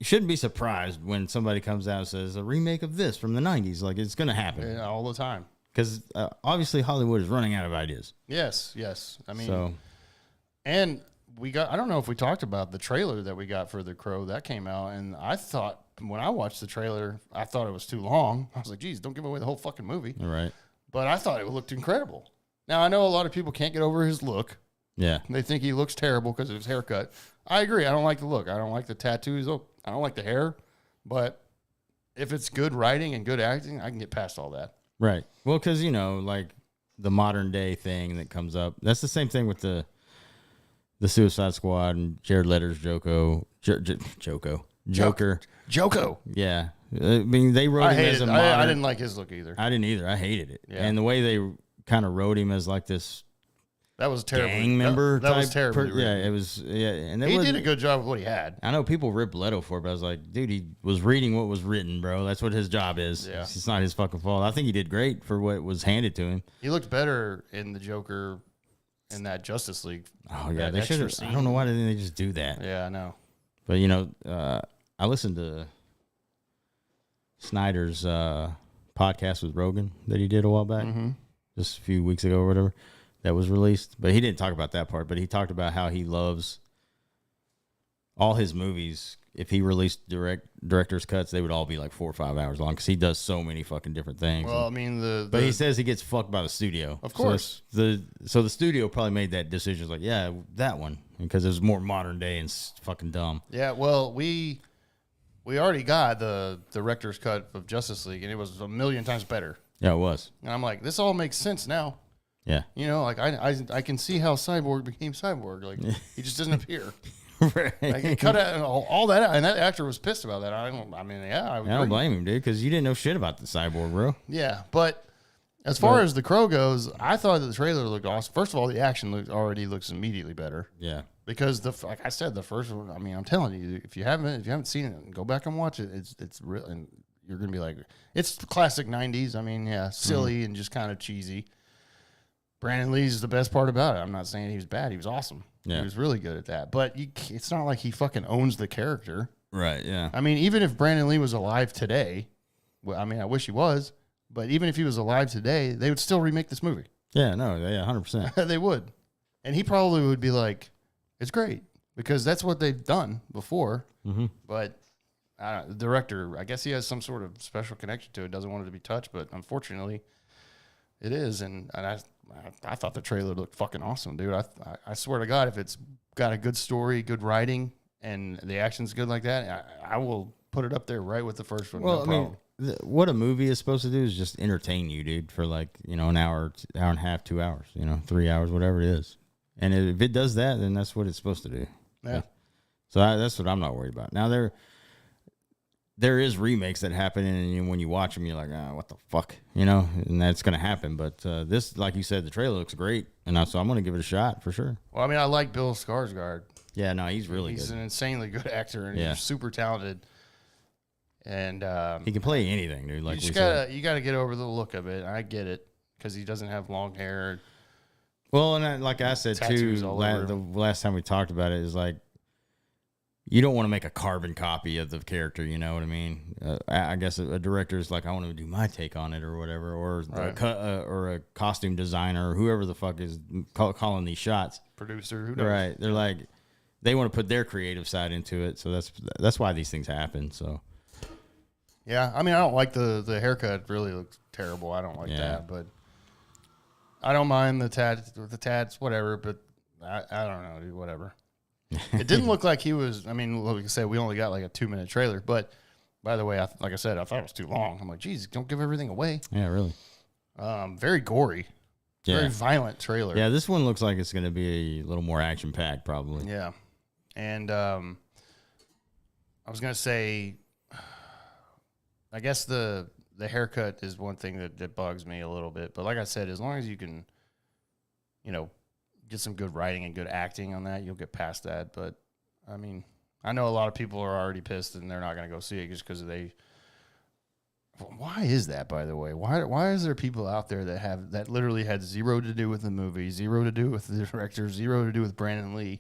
shouldn't be surprised when somebody comes out and says a remake of this from the 90s. Like, it's going to happen all the time because obviously Hollywood is running out of ideas. Yes. I mean, and we got, I don't know if we talked about the trailer that we got for The Crow that came out, and I thought when I watched the trailer, I thought it was too long. I was like, geez, don't give away the whole fucking movie. All right. But I thought it looked incredible. Now, I know a lot of people can't get over his look. Yeah. They think he looks terrible because of his haircut. I agree. I don't like the look. I don't like the tattoos. I don't like the hair. But if it's good writing and good acting, I can get past all that. Right. Well, because, like the modern day thing that comes up, that's the same thing with the Suicide Squad and Jared Leto's Joker. Joko. Yeah. I mean, they wrote him as a modern. I didn't like his look either. I didn't either. I hated it. Yeah. And the way they kind of wrote him as like this that was terrible. Gang member. That was terrible. Yeah, it was. Yeah, and he did a good job with what he had. I know people rip Leto for it, but I was like, dude, he was reading what was written, bro. That's what his job is. Yeah. It's not his fucking fault. I think he did great for what was handed to him. He looked better in the Joker in that Justice League. Oh yeah, they should have. I don't know why didn't they just do that. Yeah, I know. But I listened to Snyder's podcast with Rogan that he did a while back, just a few weeks ago or whatever. That was released, but he didn't talk about that part. But he talked about how he loves all his movies. If he released director's cuts, they would all be like 4 or 5 hours long because he does so many fucking different things. Well, I mean, but he says he gets fucked by the studio. Of course, so the studio probably made that decision. Like, yeah, that one because it was more modern day and fucking dumb. Yeah, well, we already got the director's cut of Justice League, and it was a million times better. Yeah, it was. And I'm like, this all makes sense now. Yeah. Like I can see how Cyborg became Cyborg. Like he just doesn't appear. Right. Like he cut out all that, and that actor was pissed about that. I don't blame him, dude, because you didn't know shit about the Cyborg, bro. Yeah, but as far as the Crow goes, I thought that the trailer looked awesome. First of all, the action looks immediately better. Yeah. Because like I said, the first one. I mean, I'm telling you, if you haven't seen it, go back and watch it. It's real, and you're gonna be like, it's classic '90s. I mean, yeah, silly and just kind of cheesy. Brandon Lee's the best part about it. I'm not saying he was bad. He was awesome. Yeah. He was really good at that. But it's not like he fucking owns the character. Right, yeah. I mean, even if Brandon Lee was alive today, well, I mean, I wish he was, but even if he was alive today, they would still remake this movie. Yeah, no, yeah, 100%. They would. And he probably would be like, it's great, because that's what they've done before. Mm-hmm. But the director, I guess he has some sort of special connection to it, doesn't want it to be touched, but unfortunately, it is. And I thought the trailer looked fucking awesome, dude. I swear to God, if it's got a good story, good writing, and the action's good like that, I will put it up there right with the first one. Well, no what a movie is supposed to do is just entertain you, dude, for like, an hour, hour and a half, 2 hours, 3 hours, whatever it is. And if it does that, then that's what it's supposed to do. Yeah. So that's what I'm not worried about. Now, there is remakes that happen, and when you watch them, you're like, what the fuck, and that's going to happen. But this, like you said, the trailer looks great, and so I'm going to give it a shot for sure. Well, I mean, I like Bill Skarsgård. Yeah, no, he's really good. He's an insanely good actor, and he's super talented. And he can play anything, dude. Like you gotta get over the look of it. I get it because he doesn't have long hair. Well, and like I said too, the last time we talked about it is like, you don't want to make a carbon copy of the character, you know what I mean? I guess a director is like, I want to do my take on it or whatever, or or a costume designer or whoever the fuck is calling these shots. Producer, who knows? Right? They're like, they want to put their creative side into it, so that's why these things happen. So, yeah, I mean, I don't like the haircut. It really looks terrible. I don't like that, but I don't mind the tats, whatever. But I don't know, dude, whatever. It didn't look like he was. I mean, like I said, we only got like a 2-minute trailer. But by the way, like I said, I thought it was too long. I'm like, geez, don't give everything away. Yeah, really. Very gory. Yeah. Very violent trailer. Yeah, this one looks like it's going to be a little more action packed, probably. Yeah, and I was going to say, I guess the haircut is one thing that bugs me a little bit. But like I said, as long as you can, get some good writing and good acting on that, you'll get past that. But I mean, I know a lot of people are already pissed and they're not going to go see it just because why is that, by the way? Why is there people out there that literally had zero to do with the movie, zero to do with the director, zero to do with Brandon Lee,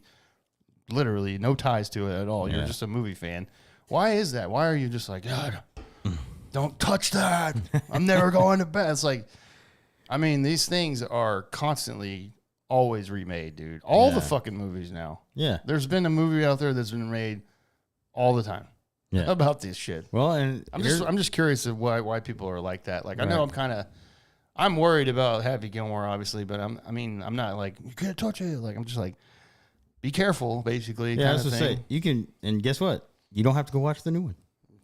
literally no ties to it at all? You're just a movie fan. Why is that? Why are you just like, God, don't touch that. I'm never going to bed. It's like, I mean, these things are constantly always remade, dude. All the fucking movies now. Yeah. There's been a movie out there that's been made all the time. about this shit. Well, and I'm just curious of why people are like that. Like, I know I'm worried about Happy Gilmore, obviously, but I'm not like, you can't touch it. Like, I'm just like, be careful, basically. Yeah, I was gonna say, you can, and guess what? You don't have to go watch the new one.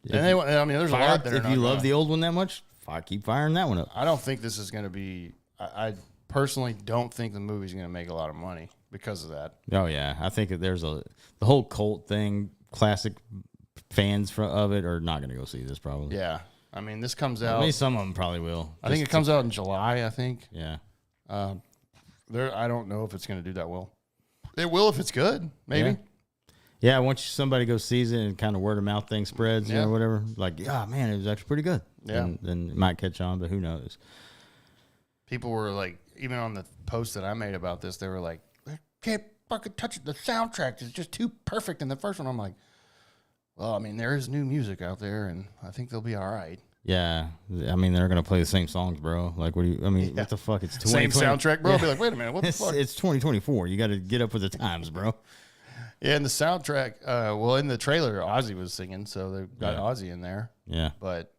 And there's a lot that if you love the old one that much, keep firing that one up. I don't think this is going to be. I personally don't think the movie's going to make a lot of money because of that. Oh yeah, I think that the whole cult thing. Classic fans of it are not going to go see this probably. Yeah, I mean, this comes out. Maybe some of them probably will. I think it comes out in July. I think. Yeah. I don't know if it's going to do that well. It will if it's good, maybe. Yeah, once somebody goes sees it and kind of word of mouth thing spreads, or whatever, like, man, it was actually pretty good. Yeah. Then it might catch on, but who knows? People were like, even on the post that I made about this, they were like, I can't fucking touch it. The soundtrack is just too perfect in the first one. I'm like, well, I mean, there is new music out there, and I think they'll be all right. Yeah. I mean, they're going to play the same songs, bro. Like, what the fuck? It's same soundtrack, bro. I'll be like, wait a minute, what the fuck? It's 2024. You got to get up with the times, bro. Yeah, and the soundtrack, in the trailer, Ozzy was singing, so they got Ozzy in there. Yeah. But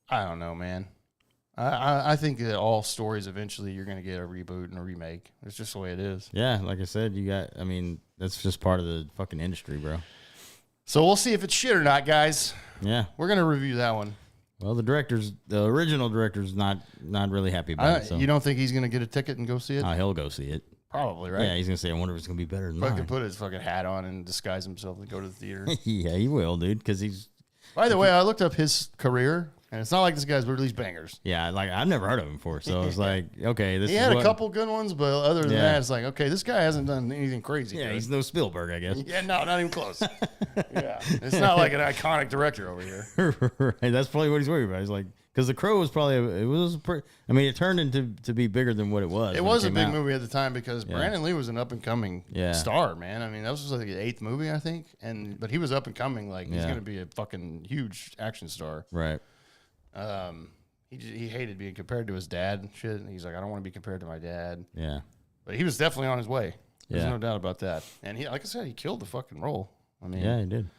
I don't know, man. I think that all stories eventually you're going to get a reboot and a remake. It's just the way it is. Yeah, like I said, that's just part of the fucking industry, bro. So we'll see if it's shit or not, guys. Yeah. We're going to review that one. Well, the original director's not really happy about it. So. You don't think he's going to get a ticket and go see it? He'll go see it. Probably, right? Yeah, he's going to say, I wonder if it's going to be better than Fucking mine. put his fucking hat on and disguise himself and go to the theater. Yeah, he will, dude, because he's... By the way, I looked up his career, and it's not like this guy's released bangers. Yeah, like, I've never heard of him before, so I was like, okay, he had a couple good ones, but other than that, it's like, okay, this guy hasn't done anything crazy. Yeah, he's no Spielberg, I guess. Yeah, no, not even close. Yeah, it's not like an iconic director over here. Right, that's probably what he's worried about. He's like, because The Crow was probably, it turned into to be bigger than what it was. It was a big movie at the time because Brandon Lee was an up-and-coming star, man. I mean, that was like the 8th movie, I think. But he was up-and-coming. Like, he's going to be a fucking huge action star. Right. He hated being compared to his dad and shit. And he's like, I don't want to be compared to my dad. Yeah. But he was definitely on his way. There's no doubt about that. And he, like I said, he killed the fucking role. I mean, yeah, he did.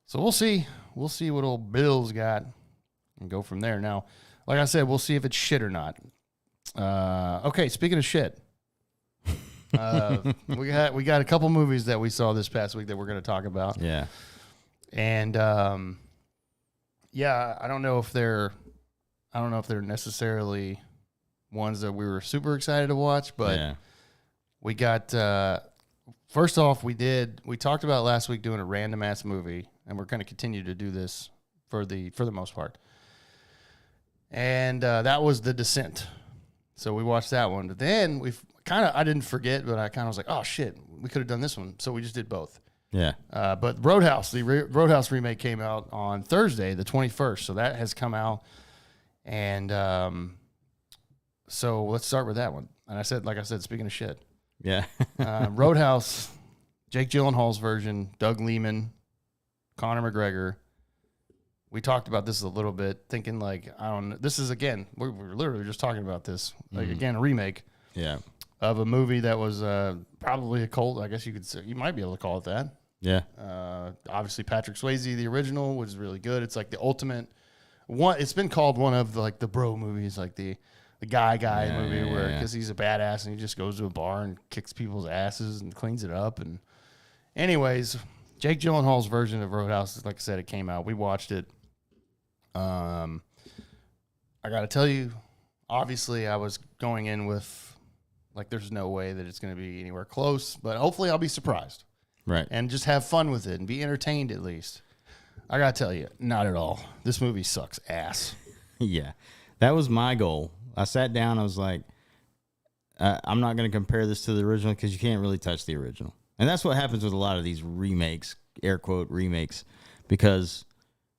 So we'll see. We'll see what old Bill's got and go from there. Now, like I said, we'll see if it's shit or not. Okay, speaking of shit, we got a couple movies that we saw this past week that we're going to talk about. Yeah. And I don't know if they're necessarily ones that we were super excited to watch, but we got first off, we talked about last week doing a random ass movie, and we're going to continue to do this for the most part. And that was The Descent. So we watched that one. But then I didn't forget, but I kind of was like, oh shit, we could have done this one. So we just did both. Yeah. But Roadhouse, the Roadhouse remake came out on Thursday, the 21st. So that has come out. And so let's start with that one. And like I said, speaking of shit. Yeah. Roadhouse, Jake Gyllenhaal's version, Doug Liman, Conor McGregor. We talked about this a little bit, thinking like, I don't know. This is, again, we're literally just talking about this. Like, again, a remake of a movie that was probably a cult. I guess you could say, you might be able to call it that. Yeah. Obviously, Patrick Swayze, the original, was really good. It's like the ultimate one. It's been called one of like the bro movies, like the guy movie where because he's a badass and he just goes to a bar and kicks people's asses and cleans it up. And anyways, Jake Gyllenhaal's version of Roadhouse, like I said, it came out. We watched it. I got to tell you, obviously, I was going in with like, there's no way that it's going to be anywhere close, but hopefully I'll be surprised. Right. And just have fun with it and be entertained at least. I got to tell you, not at all. This movie sucks ass. Yeah. That was my goal. I sat down. I was like, I'm not going to compare this to the original because you can't really touch the original. And that's what happens with a lot of these remakes, air quote remakes, because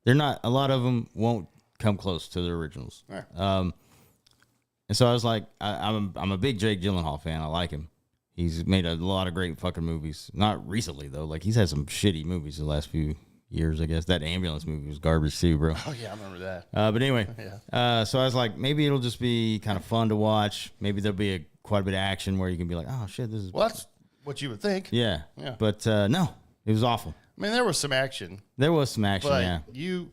they're not, a lot of them won't come close to the originals. Right. And so I was like, I'm a big Jake Gyllenhaal fan. I like him. He's made a lot of great fucking movies. Not recently, though. Like, he's had some shitty movies the last few years, I guess. That ambulance movie was garbage, too, bro. Oh, yeah, I remember that. But anyway, so I was like, maybe it'll just be kind of fun to watch. Maybe there'll be quite a bit of action where you can be like, oh, shit, this is... Well, that's what you would think. Yeah. Yeah. But no, It was awful. I mean, there was some action. There was some action,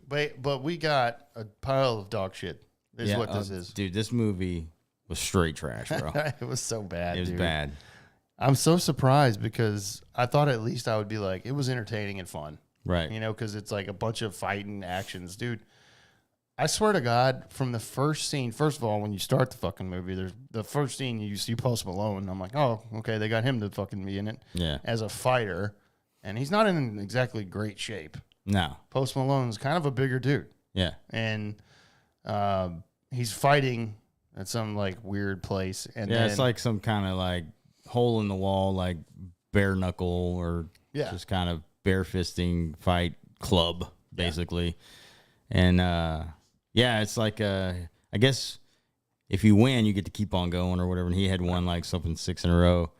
But we got a pile of dog shit. Is what this is, dude. This movie was straight trash, bro. It was so bad. It was dude. bad. I'm so surprised because I thought at least I would be like, it was entertaining and fun, Right. you know, because it's like a bunch of fighting actions, dude. I swear to God, from the first scene, first of all, when you start the fucking movie, there's the first scene you see Post Malone. I'm like, oh, okay, they got him to fucking be in it as a fighter, and he's not in exactly great shape. No. Post Malone's kind of a bigger dude. Yeah. And he's fighting at some like weird place. And yeah, then, it's like some kind of like hole in the wall, like bare knuckle or just kind of bare fisting fight club, basically. And it's like I guess if you win, you get to keep on going or whatever. And he had won like something 6 in a row.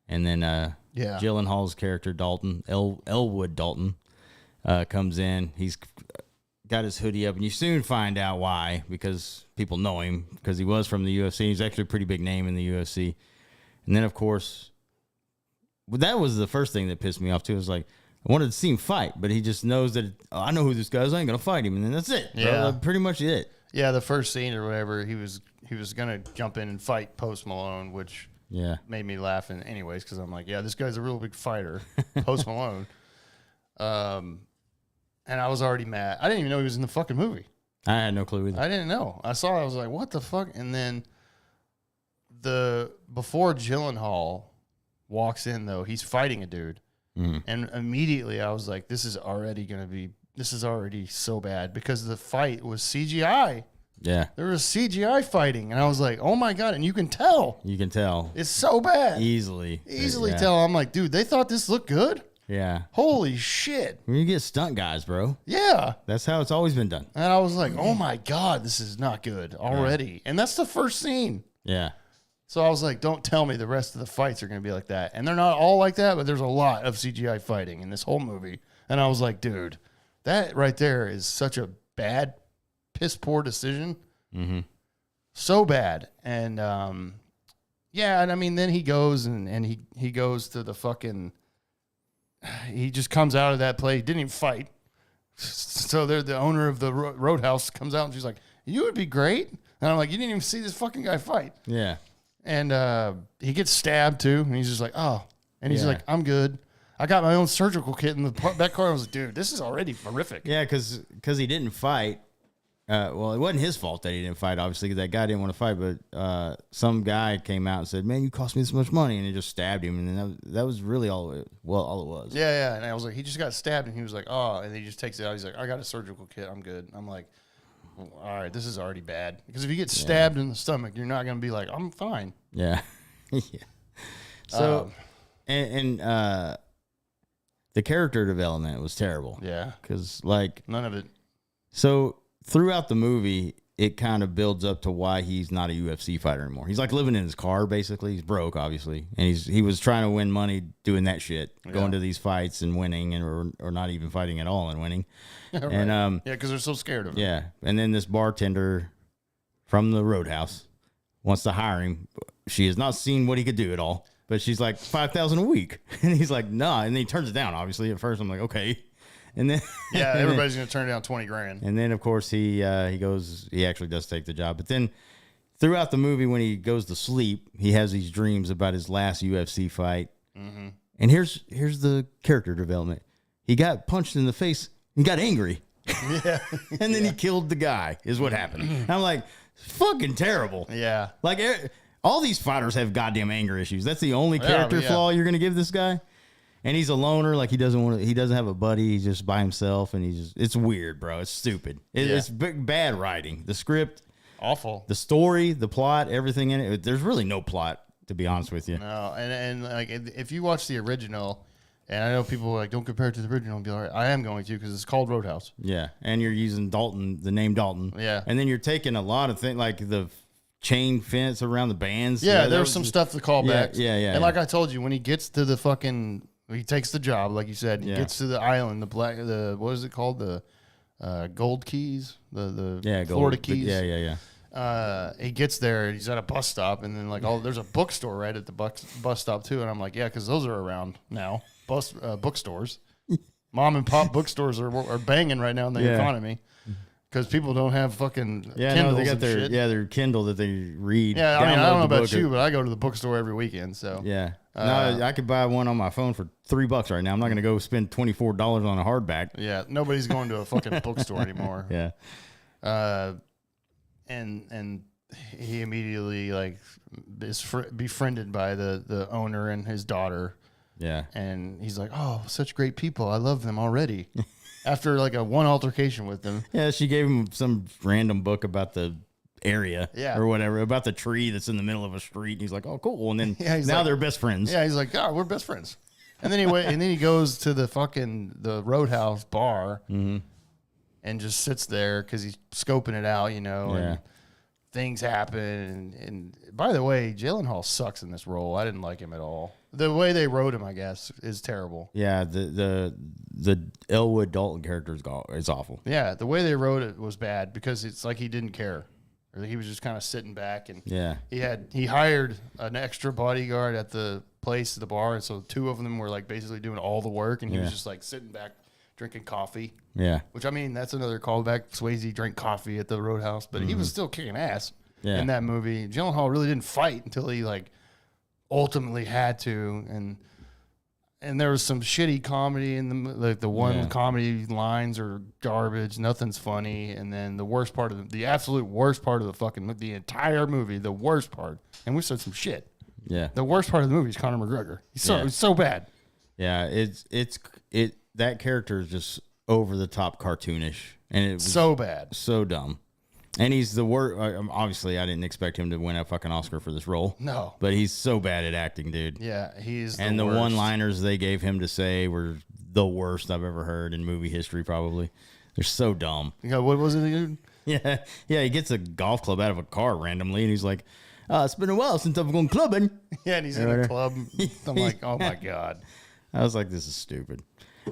And then Gyllenhaal's character Dalton, Elwood Dalton, comes in. He's got his hoodie up, and you soon find out why, because people know him, because he was from the UFC. He's actually a pretty big name in the UFC. And then, of course, that was the first thing that pissed me off, too. It was like, I wanted to see him fight, but he just knows that, I know who this guy is, I ain't going to fight him. And then that's it. Yeah. Bro. Pretty much it. Yeah, the first scene or whatever, he was going to jump in and fight Post Malone, which made me laugh anyways, because I'm like, yeah, this guy's a real big fighter, Post Malone. And I was already mad. I didn't even know he was in the fucking movie. I had no clue either. I didn't know. I was like, what the fuck? And then before Gyllenhaal walks in, though, he's fighting a dude. Mm-hmm. And immediately I was like, this is already so bad, because the fight was CGI. Yeah. There was CGI fighting. And I was like, oh my God. And you can tell. It's so bad. Easily tell. I'm like, dude, they thought this looked good? Yeah. Holy shit. When you get stunt guys, bro. Yeah. That's how it's always been done. And I was like, oh my God, this is not good already. Yeah. And that's the first scene. Yeah. So I was like, don't tell me the rest of the fights are going to be like that. And they're not all like that, but there's a lot of CGI fighting in this whole movie. And I was like, dude, that right there is such a bad, piss poor decision. Mm-hmm. So bad. And and I mean, then he goes and he goes to the fucking... He just comes out of that play. He didn't even fight. So the owner of the Roadhouse comes out and she's like, you would be great. And I'm like, you didn't even see this fucking guy fight. Yeah. And he gets stabbed too. And he's just like, oh. And he's like, I'm good. I got my own surgical kit in the back car. I was like, dude, this is already horrific. Yeah, because he didn't fight. Well, it wasn't his fault that he didn't fight, obviously, because that guy didn't want to fight. But some guy came out and said, man, you cost me this much money. And he just stabbed him. And then that was really all it was. Yeah. And I was like, he just got stabbed. And he was like, oh. And he just takes it out. He's like, I got a surgical kit. I'm good. I'm like, all right, this is already bad. Because if you get stabbed in the stomach, you're not going to be like, I'm fine. Yeah. Yeah. So, and the character development was terrible. Yeah. Because, like, none of it. So, throughout the movie, it kind of builds up to why he's not a UFC fighter anymore. He's like living in his car, basically. He's broke, obviously. And he was trying to win money doing that shit, going to these fights and winning, or not even fighting at all and winning. Right. And because they're so scared of him. Yeah. And then this bartender from the Roadhouse wants to hire him. She has not seen what he could do at all. But she's like, $5,000 a week. And he's like, nah. And then he turns it down, obviously. At first, I'm like, okay. And then everybody's going to turn down $20,000. And then, of course, he actually does take the job. But then throughout the movie, when he goes to sleep, he has these dreams about his last UFC fight. Mm-hmm. And here's the character development. He got punched in the face. He got angry. Yeah. And then he killed the guy, is what happened. And I'm like, fucking terrible. Yeah. Like, all these fighters have goddamn anger issues. That's the only character flaw you're going to give this guy. And he's a loner. Like, he doesn't have a buddy. He's just by himself. And it's weird, bro. It's stupid. It's bad writing. The script. Awful. The story, the plot, everything in it. There's really no plot, to be honest with you. No. And like, if you watch the original, and I know people are like, don't compare it to the original, and be like, I am going to, because it's called Roadhouse. Yeah. And you're using Dalton, the name Dalton. Yeah. And then you're taking a lot of things, like the chain fence around the bands. Yeah, there was some stuff to call back. Yeah. And like I told you, when he gets to the fucking... He takes the job, like you said. He gets to the island, what is it called? The Gold Keys, the Florida Keys. He gets there. He's at a bus stop, and then there's a bookstore right at the bus stop too. And I'm like, yeah, because those are around now. bookstores. Mom and pop bookstores are banging right now in the economy because people don't have fucking Kindles they got and their shit. their Kindle that they read. Yeah, I mean, I don't know about you, or, but I go to the bookstore every weekend. So yeah, no, I could buy one on my phone for $3 right now. I'm not going to go spend $24 on a hardback. yeah, nobody's going to a fucking bookstore anymore. Yeah, And he immediately like is befriended by the owner and his daughter. yeah, And he's like, "Oh, such great people! I love them already." After like a one altercation with them, yeah. She gave him some random book about the area, Yeah. or whatever, about the tree that's in the middle of a street. And he's like, "Oh, cool." And then Yeah, he's now like- they're best friends. yeah, he's like, "Oh, we're best friends." And then he goes to the Roadhouse bar and just sits there because he's scoping it out, Yeah. and things happen. And by the way, Gyllenhaal sucks in this role. I didn't like him at all. The way they wrote him, I guess, is terrible. Yeah, the Elwood Dalton character is awful. Yeah, the way they wrote it was bad because it's like he didn't care. Or he was just kind of sitting back, and Yeah, he hired an extra bodyguard at the place, the bar, and so two of them were like basically doing all the work, and he was Yeah. just like sitting back drinking coffee. yeah, Which, I mean, that's another callback. Swayze drank coffee at the Roadhouse, but he was still kicking ass Yeah. in that movie. Gyllenhaal really didn't fight until he like ultimately had to, and there was some shitty comedy in the one Yeah. comedy lines are garbage. Nothing's funny, and then the absolute worst part of the entire movie, the worst part, and we said some shit. yeah. The worst part of the movie is Conor McGregor. He's so bad. Yeah, that character is just over the top cartoonish, and it was So bad. so dumb. And he's the worst. Obviously, I didn't expect him to win a fucking Oscar for this role. No. But he's so bad at acting, dude. Yeah, he's And the worst. one-liners they gave him to say were the worst I've ever heard in movie history, probably. They're so dumb. You know, what was it again? Yeah, yeah. He gets a golf club out of a car randomly, and he's like, it's been a while since I've gone clubbing. Yeah, and he's in a club. I'm like, oh my God. I was like, this is stupid.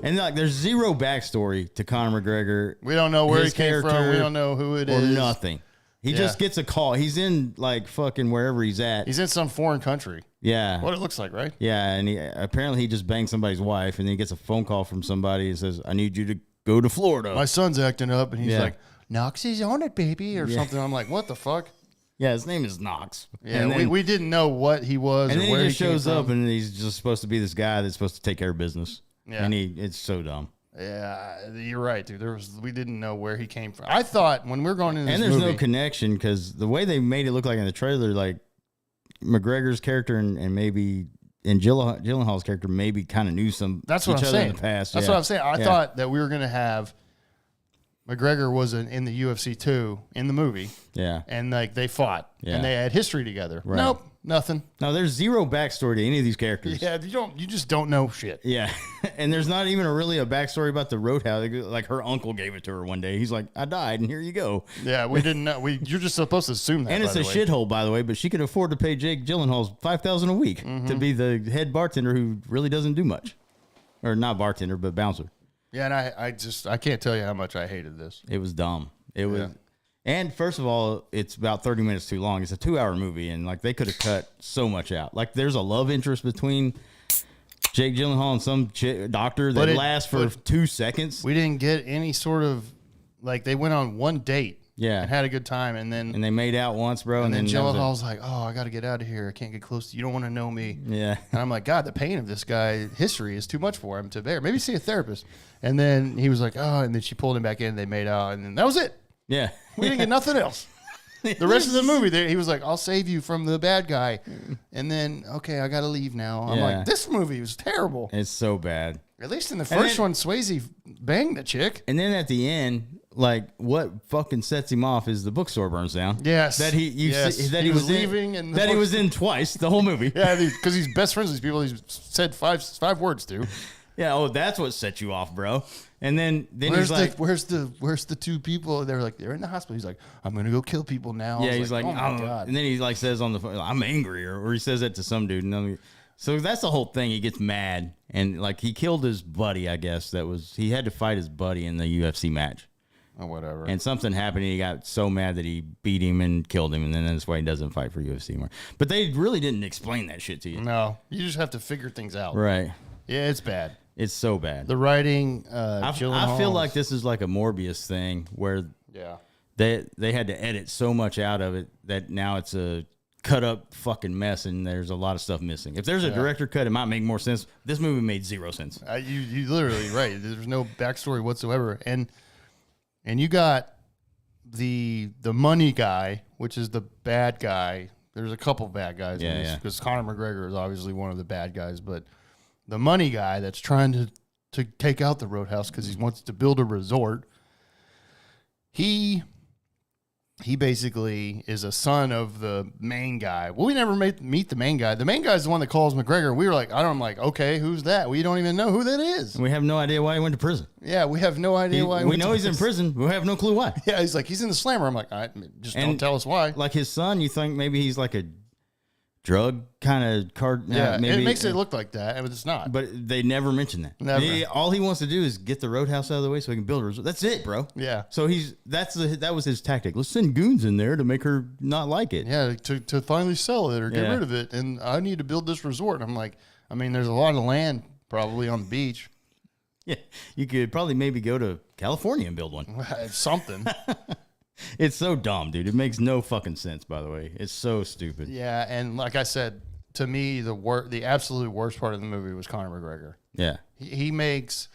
And like, there's zero backstory to Conor McGregor. We don't know where he his came from. character, We don't know who it or is. nothing. He Yeah. just gets a call. He's in like fucking wherever he's at. He's in some foreign country. Yeah. What it looks like, right? Yeah, and apparently he just banged somebody's wife, and then he gets a phone call from somebody and says, "I need you to go to Florida." My son's acting up, and he's Yeah. like, "Knox is on it, baby," or something. I'm like, what the fuck? Yeah, his name is Knox. Yeah, and then, we didn't know what he was. and or then where he just came shows up, from. and he's just supposed to be this guy that's supposed to take care of business. Yeah. And it's so dumb. Yeah, you're right, dude. We didn't know where he came from. I thought when we were going in this And there's movie, no connection because the way they made it look like in the trailer, like McGregor's character and maybe Gyllenhaal's character maybe kind of knew that's what each I'm other saying. in the past. That's Yeah. what I'm saying. I Yeah. thought that we were going to have McGregor was in the UFC 2 in the movie, Yeah. and like they fought Yeah. and they had history together. Right. Nope, nothing. No, there's zero backstory to any of these characters. Yeah, you just don't know shit. Yeah. And there's not even really a backstory about the Roadhouse. Like her uncle gave it to her one day. He's like, "I died, and here you go." Yeah, we didn't know. You're just supposed to assume that. And it's by a the way. shithole, by the way. But she could afford to pay Jake Gyllenhaal's $5,000 a week Mm-hmm. to be the head bartender who really doesn't do much, or not bartender, but bouncer. Yeah, and I can't tell you how much I hated this. It was dumb. It was. Yeah. And first of all, it's about 30 minutes too long. It's a 2-hour movie, and like they could have cut so much out. Like there's a love interest between Jake Gyllenhaal and some doctor that But it- lasts for but- 2 seconds. We didn't get any sort of like they went on one date, Yeah. and had a good time, and then And they made out once, bro. and then that was it. Gyllenhaal's like, "Oh, I got to get out of here. I can't get close to you. You don't want to know me." Yeah. And I'm like, God, the pain of this guy history is too much for him to bear. Maybe see a therapist. And then he was like, "Oh," and then she pulled him back in. They made out, and then that was it. Yeah. We didn't get nothing else. The rest of the movie, he was like, "I'll save you from the bad guy," and then okay, I got to leave now. I'm Yeah. like, this movie was terrible. It's so bad. At least in the And first then- one, Swayze banged the chick. And then at the end, like what fucking sets him off is the bookstore burns down. Yes. That he Yes. that He was in- leaving and the that he book- was in twice the whole movie. Yeah, because he's best friends with these people. He's said five words to. Yeah, oh, that's what set you off, bro. And then Where's he's like, where's the two people? They're like, they're in the hospital. He's like, I'm gonna go kill people now. I yeah, was he's like, oh my oh. God. And then he like says on the phone, I'm angry, or he says that to some dude. So that's the whole thing. He gets mad, and like he killed his buddy. I guess he had to fight his buddy in the UFC match, or whatever. and something happened. And he got so mad that he beat him and killed him, and then that's why he doesn't fight for UFC anymore. But they really didn't explain that shit to you, no, you just have to figure things out. right? Yeah, it's bad. It's so bad. The writing, I feel like this is like a Morbius thing where they had to edit so much out of it that now it's a cut up fucking mess and there's a lot of stuff missing. If there's a director cut, it might make more sense. This movie made zero sense. You literally right. There's no backstory whatsoever, and you got the money guy, which is the bad guy. There's a couple bad guys because Conor McGregor is obviously one of the bad guys, but the money guy that's trying to take out the Roadhouse because he wants to build a resort. He basically is a son of the main guy. Well, we never meet the main guy. The main guy is the one that calls McGregor. We were like, I'm like, okay, who's that? We don't even know who that is. We have no idea why he went to prison. Yeah, we have no idea why. We know he's in prison. We have no clue why. Yeah, he's like, he's in the slammer. I'm like, don't tell us why. Like his son, you think maybe he's like a drug kind of card. Yeah, maybe it makes it look like that, but it's not. But they never mention that. Never. All he wants to do is get the Roadhouse out of the way so he can build a resort. That's it, bro. Yeah. So that was his tactic. Let's send goons in there to make her not like it. Yeah, to finally sell it or get rid of it. And I need to build this resort. And I'm like, there's a lot of land probably on the beach. Yeah, you could probably maybe go to California and build one. Something. It's so dumb, dude. It makes no fucking sense, by the way. It's so stupid. Yeah, and like I said, to me, the absolute worst part of the movie was Conor McGregor. Yeah. He makes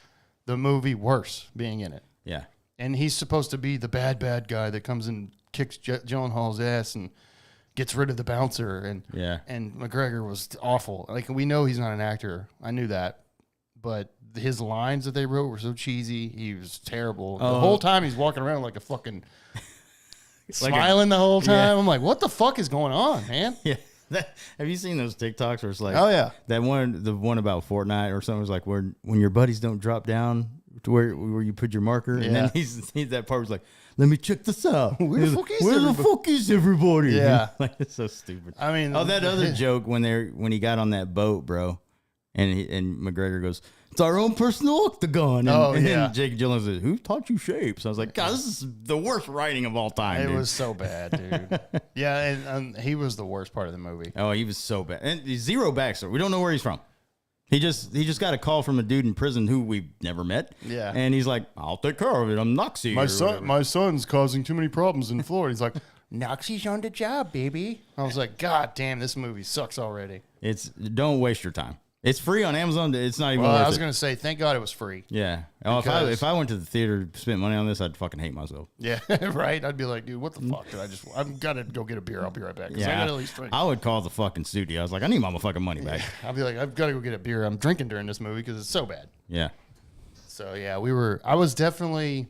the movie worse being in it. Yeah. And he's supposed to be the bad guy that comes and kicks Gyllenhaal's ass and gets rid of the bouncer. And McGregor was awful. Like, we know he's not an actor. I knew that. But his lines that they wrote were so cheesy. He was terrible. The whole time he's walking around like a fucking... smiling the whole time. Yeah. I'm like, what the fuck is going on, man? Yeah. Have you seen those TikToks where it's like, oh yeah, the one about Fortnite or something was like when your buddies don't drop down to where you put your marker, and then he's that part was like, let me check this out. Where the fuck is everybody? Yeah, like it's so stupid. I mean, that other joke when he got on that boat, bro, and McGregor goes, it's our own personal octagon. And then Jake Gyllenhaal said, who taught you shapes? I was like, God, this is the worst writing of all time. It was so bad, dude. Yeah, and he was the worst part of the movie. Oh, he was so bad. And zero backstory. We don't know where he's from. He just got a call from a dude in prison who we've never met. Yeah. And he's like, I'll take care of it. I'm Noxie. My son's causing too many problems in Florida. He's like, Noxie's on the job, baby. I was like, God damn, this movie sucks already. Don't waste your time. It's free on Amazon. It's not even worth it. I was going to say, thank God it was free. Yeah. If I went to the theater, spent money on this, I'd fucking hate myself. Yeah, right? I'd be like, dude, what the fuck? I've got to go get a beer. I'll be right back. Yeah, I got at least drink. I would call the fucking studio. I was like, I need my fucking money back. I'll be like, I've got to go get a beer. I'm drinking during this movie because it's so bad. Yeah. So, yeah, I was definitely,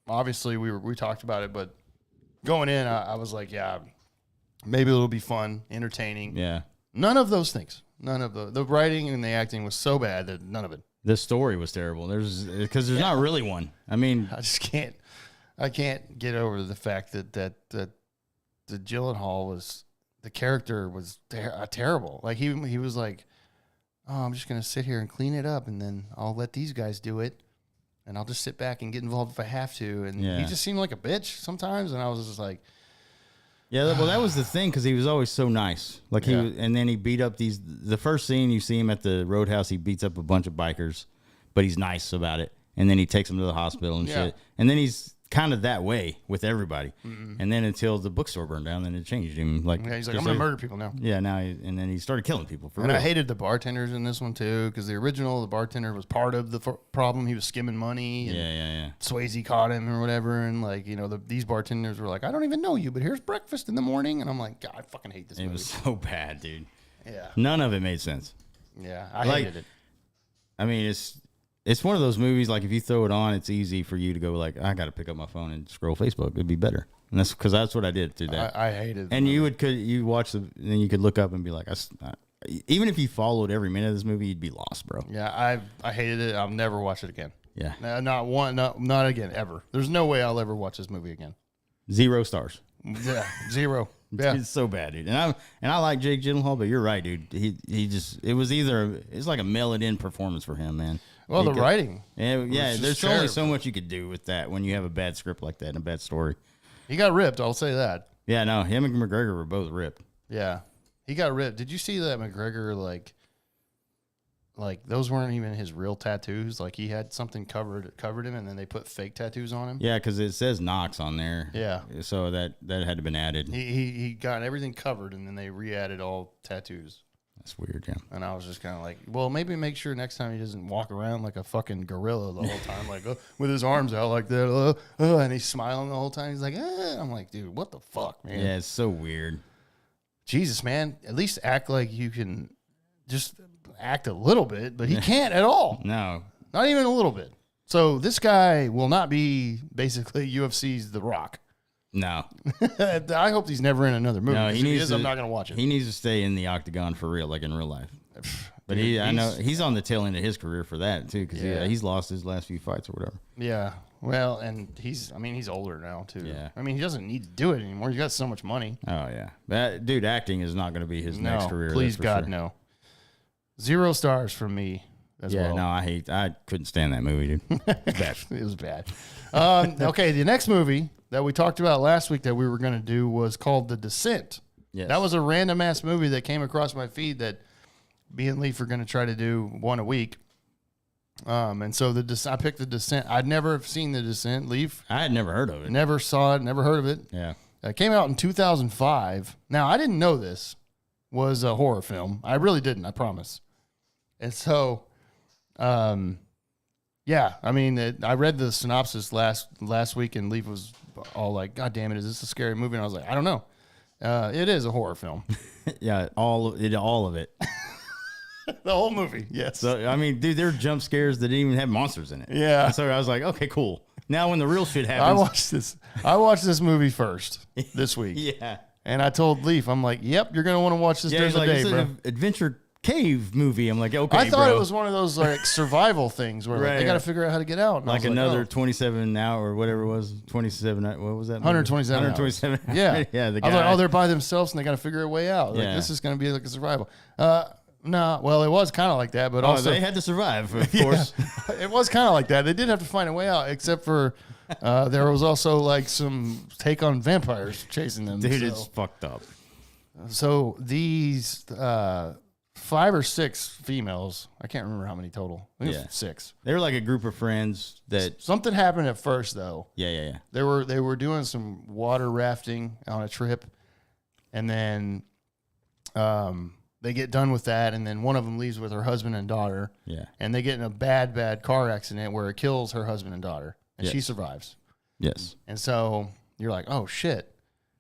obviously, we talked about it, but going in, I was like, yeah, maybe it'll be fun, entertaining. Yeah. None of those things. None of the writing and the acting was so bad that none of it. The story was terrible. Because there's not really one. I mean, I can't get over the fact that the Gyllenhaal the character was terrible. Like he was like, oh, I'm just gonna sit here and clean it up, and then I'll let these guys do it, and I'll just sit back and get involved if I have to. And he just seemed like a bitch sometimes, and I was just like. Yeah, well, that was the thing because he was always so nice. Like and then he beat up the first scene you see him at the Roadhouse, he beats up a bunch of bikers, but he's nice about it. And then he takes them to the hospital and shit. And then he's kind of that way with everybody. Mm-hmm. And then until the bookstore burned down, then it changed him. Like he's like, I'm gonna murder people now. Yeah, and then he started killing people for real. I hated the bartenders in this one too because the bartender was part of the problem. He was skimming money. And yeah. Swayze caught him or whatever, and these bartenders were like, I don't even know you, but here's breakfast in the morning, and I'm like, God, I fucking hate this movie. It was so bad, dude. Yeah, none of it made sense. Yeah, I hated it. I mean, it's one of those movies, like, if you throw it on, it's easy for you to go, like, I got to pick up my phone and scroll Facebook. It'd be better. And that's because that's what I did through that. I hated it. And you watch and then you could look up and be like, even if you followed every minute of this movie, you'd be lost, bro. Yeah, I hated it. I'll never watch it again. Yeah. Not again, ever. There's no way I'll ever watch this movie again. 0 stars. Yeah, 0. Yeah. It's so bad, dude. And I like Jake Gyllenhaal, but you're right, dude. It's like a mail-it-in performance for him, man. Well, the writing. Yeah, there's only so much you could do with that when you have a bad script like that and a bad story. He got ripped, I'll say that. Yeah, no, him and McGregor were both ripped. Yeah, he got ripped. Did you see that McGregor, like those weren't even his real tattoos. Like he had something covered him, and then they put fake tattoos on him. Yeah, because it says Knox on there. Yeah. So that had to been added. He got everything covered, and then they re-added all tattoos. That's weird, yeah. And I was just kind of like, well, maybe make sure next time he doesn't walk around like a fucking gorilla the whole time, like with his arms out like that, and he's smiling the whole time. He's like, I'm like, dude, what the fuck, man? Yeah, it's so weird. Jesus, man, at least act like you can just act a little bit, but he can't at all. No. Not even a little bit. So this guy will not be basically UFC's The Rock. No. I hope he's never in another movie. No, If he is, I'm not going to watch it. He needs to stay in the octagon for real, like in real life. But I know he's on the tail end of his career for that too, because he's lost his last few fights or whatever. Yeah. Well, and he's older now too. Yeah. I mean, he doesn't need to do it anymore. He's got so much money. Oh yeah, that dude, acting is not going to be his next career. Please, that's for God, sure. no. 0 stars from me as well. No, I couldn't stand that movie, dude. It's bad. It was bad. Okay, the next movie that we talked about last week that we were going to do was called The Descent. Yes. That was a random ass movie that came across my feed that me and Leaf are going to try to do one a week. And so I picked The Descent. I'd never seen The Descent. Leaf, I had never heard of it. never saw it, never heard of it. Yeah. It came out in 2005. Now, I didn't know this was a horror film. I really didn't, I promise. And so, yeah, I mean, I read the synopsis last week, and Leaf was all like, God damn it, is this a scary movie? And I was like, I don't know. It is a horror film. Yeah, all of it. The whole movie, yes. So I mean, dude, there are jump scares that didn't even have monsters in it. Yeah. So I was like, okay, cool. Now when the real shit I happens, watched this movie first this week. yeah, And I told Leaf, I'm like, yep, you're going to want to watch this during he's the like, day, it's bro. an adventure cave movie. I'm like, okay, I thought bro. it was one of those like survival things where like, Right. they got to figure out how to get out. And I like was another oh. 27 hour or whatever it was, 27. What was that? 127 127. Yeah. yeah. The I was like, guy. oh, they're by themselves and they got to figure a way out. Like, Yeah. this is going to be like a survival. No, well, it was kind of like that, but Oh, also they had to survive, of course. it was kind of like that. They did have to find a way out, except for there was also like some take on vampires chasing them. Dude, so. it's fucked up. So these 5 or 6 females, I can't remember how many total. I think it was 6. They were like a group of friends that. Something happened at first though. Yeah. They were doing some water rafting on a trip, and then they get done with that, and then one of them leaves with her husband and daughter. Yeah. And they get in a bad car accident where it kills her husband and daughter, and she survives. Yes. And so you're like, oh shit.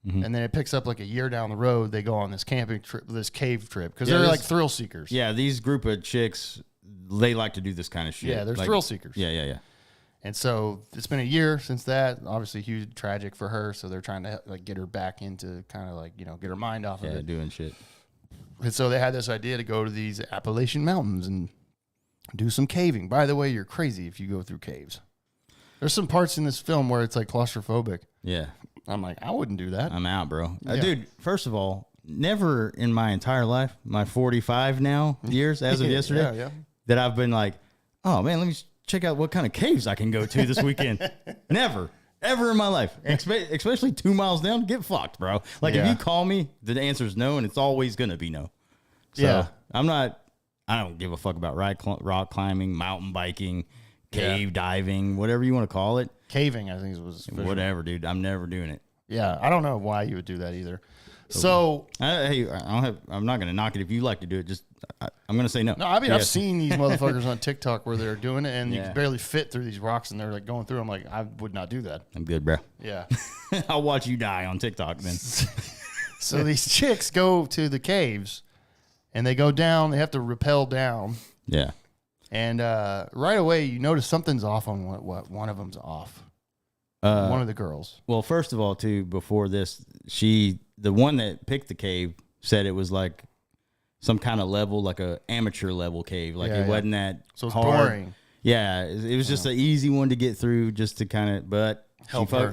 Mm-hmm. And then it picks up like a year down the road. They go on this camping trip, this cave trip, because they're like thrill seekers. Yeah, these group of chicks, they like to do this kind of shit. Yeah, they're like, thrill seekers. Yeah. And so it's been a year since that. Obviously, huge tragic for her. So they're trying to like get her back into kind of like get her mind off of it. Doing shit. And so they had this idea to go to these Appalachian mountains and do some caving. By the way, you're crazy if you go through caves. There's some parts in this film where it's like claustrophobic. Yeah. I'm like, I wouldn't do that. I'm out, bro. Yeah. Dude, first of all, never in my entire life, my 45 now years as of yesterday, yeah. that I've been like, oh man, let me check out what kind of caves I can go to this weekend. Never. Ever in my life, especially 2 miles down, get fucked, bro. Like if you call me, the answer is no, and it's always gonna be no. So I don't give a fuck about rock climbing, mountain biking, cave diving, whatever you want to call it. Caving, I think it was. Whatever, dude. I'm never doing it. Yeah, I don't know why you would do that either. So, I'm not gonna knock it if you like to do it. Just I'm gonna say no. no, I mean I've seen these motherfuckers on TikTok where they're doing it and you can barely fit through these rocks and they're like going through. I'm like, I would not do that. I'm good, bro. Yeah. I'll watch you die on TikTok then. So these chicks go to the caves and they go down. They have to rappel down. Yeah. And right away you notice something's off on what one of them's off. One of the girls. Well, first of all, too, before this, the one that picked the cave said it was like some kind of level, like a amateur level cave. Like it wasn't that so it's hard. boring. Yeah, it was just an easy one to get through, just to kind of. But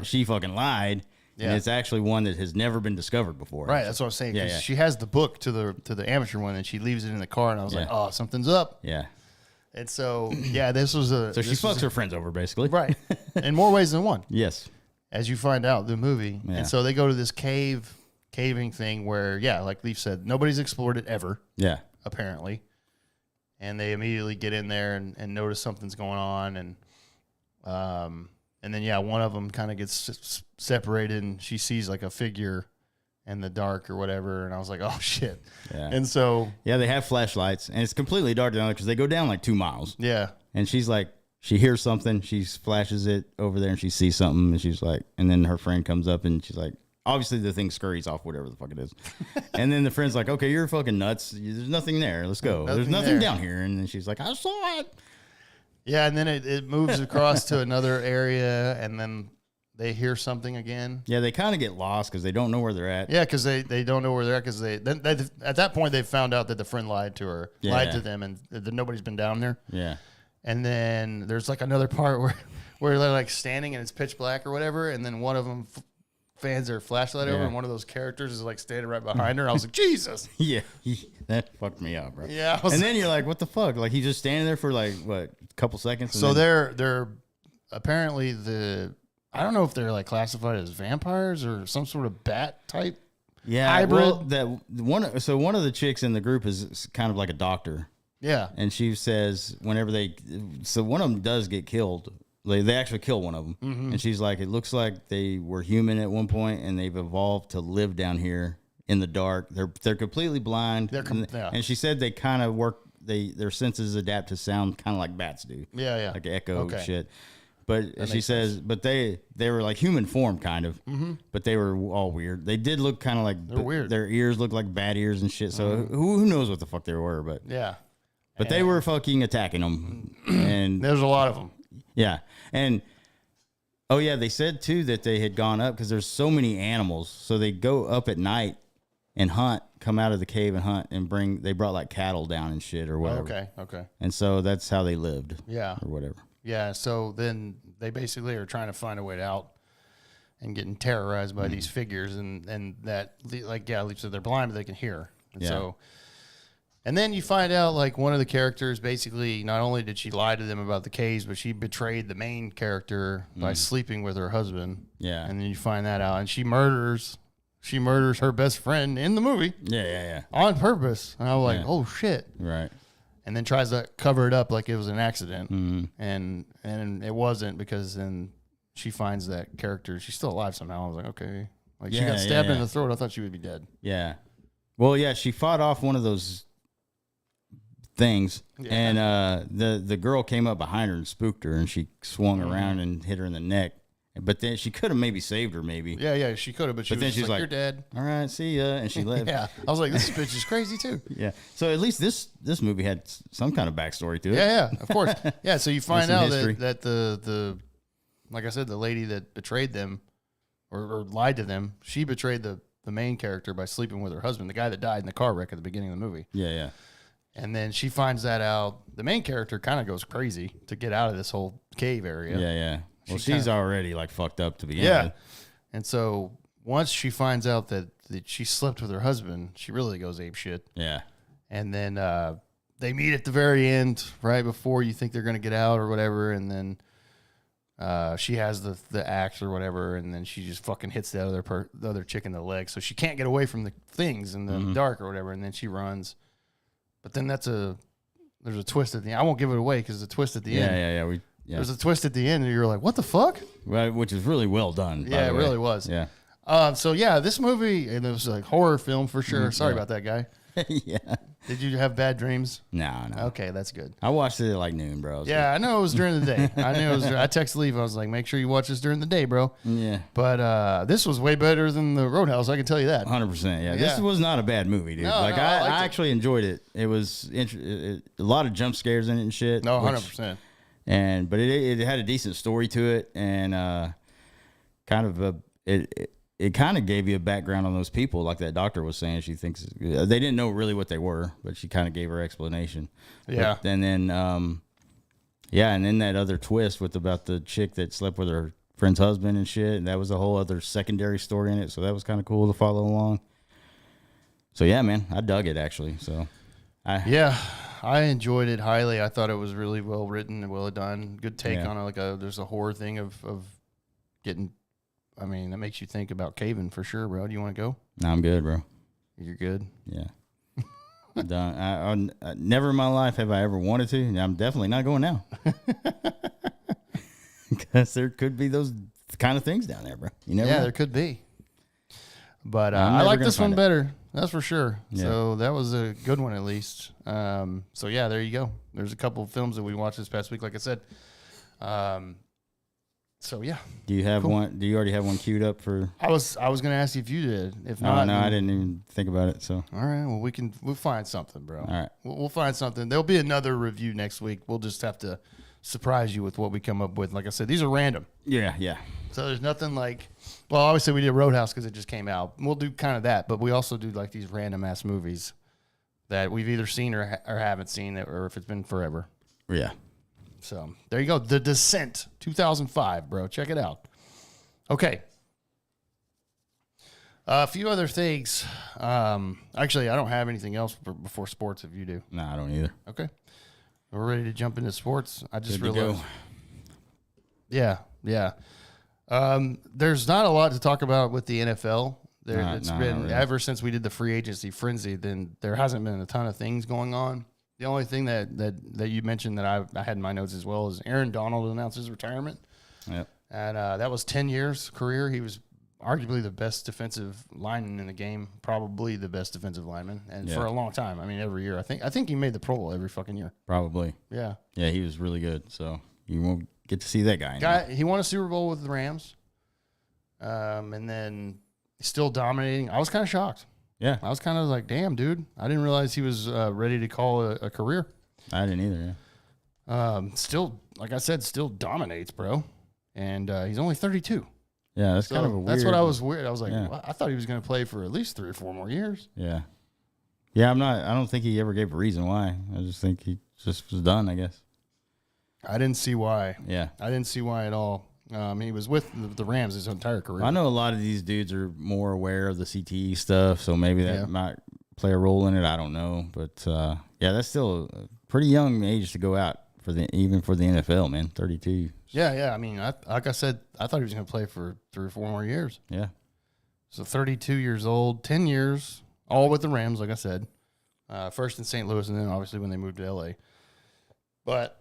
she fucking lied, and it's actually one that has never been discovered before. Right, that's what I'm saying. Yeah. She has the book to the amateur one, and she leaves it in the car, and I was like, oh, something's up. Yeah. And so, this was a. So she fucks her friends over, basically. Right. In more ways than one. Yes. As you find out the movie. Yeah. And so they go to this caving thing where, like Leaf said, nobody's explored it ever. Yeah. Apparently. and they immediately get in there and notice something's going on, and then yeah, one of them kind of gets separated, and she sees like a figure in the dark or whatever, and I was like, oh shit. Yeah. And so yeah, they have flashlights, and it's completely dark down there because they go down like 2 miles. yeah, And she's like, she hears something, she flashes it over there, and she sees something, and she's like, and then her friend comes up, and she's like, obviously the thing scurries off, whatever the fuck it is. And then the friend's like, okay, you're fucking nuts. There's nothing there. Let's go. There's nothing down here. And then she's like, I saw it. yeah, and then it moves across to another area, and then they hear something again. Yeah, they kind of get lost because they don't know where they're at. Yeah, because they don't know where they're at, because they at that point they found out that the friend lied to them, and that nobody's been down there. Yeah. And then there's like another part where they're like standing and it's pitch black or whatever, and then one of them fans their flashlight over, and one of those characters is like standing right behind her. I was like, Jesus. Yeah, that fucked me up, bro. Yeah, and then you're like, what the fuck? Like he's just standing there for like what, a couple seconds. And so then... they're apparently I don't know if they're like classified as vampires or some sort of bat type. Yeah, hybrid. Well, one of the chicks in the group is kind of like a doctor. Yeah, and she says whenever one of them does get killed. They actually kill one of them, and she's like, it looks like they were human at one point, and they've evolved to live down here in the dark. They're completely blind, and she said they kind of work. Their senses adapt to sound kind of like bats do. Yeah, like echo shit. But she says, but they were like human form kind of, but they were all weird. They did look kind of like they're weird. Their ears looked like bat ears and shit. So who knows what the fuck they were? But yeah, but they were fucking attacking them, and there's a lot of them. Yeah. And, oh, yeah, they said, too, that they had gone up because there's so many animals. So they go up at night and hunt, come out of the cave and hunt, and they brought, like, cattle down and shit or whatever. Okay. And so that's how they lived. Yeah. Or whatever. Yeah, so then they basically are trying to find a way out and getting terrorized by these figures, and that, like, yeah, so they're blind, but they can hear. And so... And then you find out, like, one of the characters, basically, not only did she lie to them about the caves, but she betrayed the main character by sleeping with her husband. Yeah. And then you find that out. And she murders her best friend in the movie. Yeah. On purpose. And I was like, oh, shit. Right. And then tries to cover it up like it was an accident. And it wasn't, because then she finds that character. She's still alive somehow. I was like, okay. Like, she got stabbed in the throat. I thought she would be dead. Yeah. Well, yeah, she fought off one of those things, and the girl came up behind her and spooked her, and she swung around and hit her in the neck. But then she could have maybe saved her, maybe. Yeah, she could have, but then she's like, you're dead. All right, see ya, and she left. Yeah, I was like, this bitch is crazy too. Yeah, so at least this movie had some kind of backstory to it. Yeah, of course. Yeah, so you find out history. that the like I said, the lady that betrayed them or lied to them, she betrayed the main character by sleeping with her husband, the guy that died in the car wreck at the beginning of the movie. Yeah. And then she finds that out. The main character kind of goes crazy to get out of this whole cave area. Yeah. Well, she's already like fucked up to begin with. And so once she finds out that she slept with her husband, she really goes ape shit. Yeah. And then they meet at the very end, right before you think they're going to get out or whatever. And then she has the axe or whatever, and then she just fucking hits the other chick in the leg. So she can't get away from the things in the dark or whatever. And then she runs. But then there's a twist at the end. I won't give it away because the twist at the end. Yeah. There's a twist at the end, and you're like, what the fuck? Right, which is really well done. Yeah, it really was. Yeah. So yeah, this movie, and it was a horror film for sure. Sorry about that, guy. Yeah. Did you have bad dreams? No. Okay, that's good. I watched it at like noon, bro. Yeah, I know it was during the day. I knew it was. I texted Leave. I was like, make sure you watch this during the day, bro. Yeah. But this was way better than the Roadhouse. I can tell you that. 100%. Yeah. This was not a bad movie, dude. I actually enjoyed it. It was a lot of jump scares in it and shit. No, 100%. But it had a decent story to it, and it kind of gave you a background on those people, like that doctor was saying. She thinks they didn't know really what they were, but she kind of gave her explanation. Yeah. And then that other twist about the chick that slept with her friend's husband and shit, and that was a whole other secondary story in it. So that was kind of cool to follow along. So yeah, man, I dug it actually. So I enjoyed it highly. I thought it was really well written and well done. Good take on it. There's a horror thing of getting. I mean, that makes you think about caving for sure, bro. Do you want to go? No, I'm good, bro. You're good. Yeah. Done. Never in my life have I ever wanted to, and I'm definitely not going now. Because there could be those kind of things down there, bro. You never know. There could be. But I like this one better. That's for sure. Yeah. So that was a good one, at least. So yeah, there you go. There's a couple of films that we watched this past week, like I said. So yeah. Do you have one? Do you already have one queued up for? I was going to ask you if you did. If not, no, I didn't even think about it. So all right, well we'll find something, bro. All right, we'll find something. There'll be another review next week. We'll just have to surprise you with what we come up with. Like I said, these are random. Yeah. So there's nothing like, well, obviously we did Roadhouse because it just came out. We'll do kind of that, but we also do like these random ass movies that we've either seen or haven't seen, or if it's been forever. Yeah. So there you go. The Descent, 2005, bro. Check it out. Okay. A few other things. Actually, I don't have anything else before sports if you do. No, I don't either. Okay. We're ready to jump into sports. I just Good realized. Yeah. There's not a lot to talk about with the NFL. It's been really. Ever since we did the free agency frenzy, then there hasn't been a ton of things going on. The only thing that you mentioned that I had in my notes as well is Aaron Donald announced his retirement. Yep. And that was 10 years career. He was arguably the best defensive lineman in the game, probably the best defensive lineman, and for a long time. I mean, every year. I think he made the Pro Bowl every fucking year. Probably. Yeah. Yeah, he was really good. So you won't get to see that guy anymore. He won a Super Bowl with the Rams, and then still dominating. I was kind of shocked. Yeah. I was kind of like, damn, dude. I didn't realize he was ready to call a career. I didn't either, yeah. Still, like I said, still dominates, bro. And he's only 32. Yeah, that's kind of a weird. That's what I was weird. I was like, well, I thought he was going to play for at least 3 or 4 more years. Yeah. Yeah, I don't think he ever gave a reason why. I just think he just was done, I guess. I didn't see why. Yeah. I didn't see why at all. He was with the Rams his entire career. I know a lot of these dudes are more aware of the CTE stuff, so maybe that might play a role in it. I don't know. But, yeah, that's still a pretty young age to go out even for the NFL, man, 32. Yeah. I mean, like I said, I thought he was going to play for 3 or 4 more years. Yeah. So 32 years old, 10 years, all with the Rams, like I said. First in St. Louis, and then obviously when they moved to L.A. But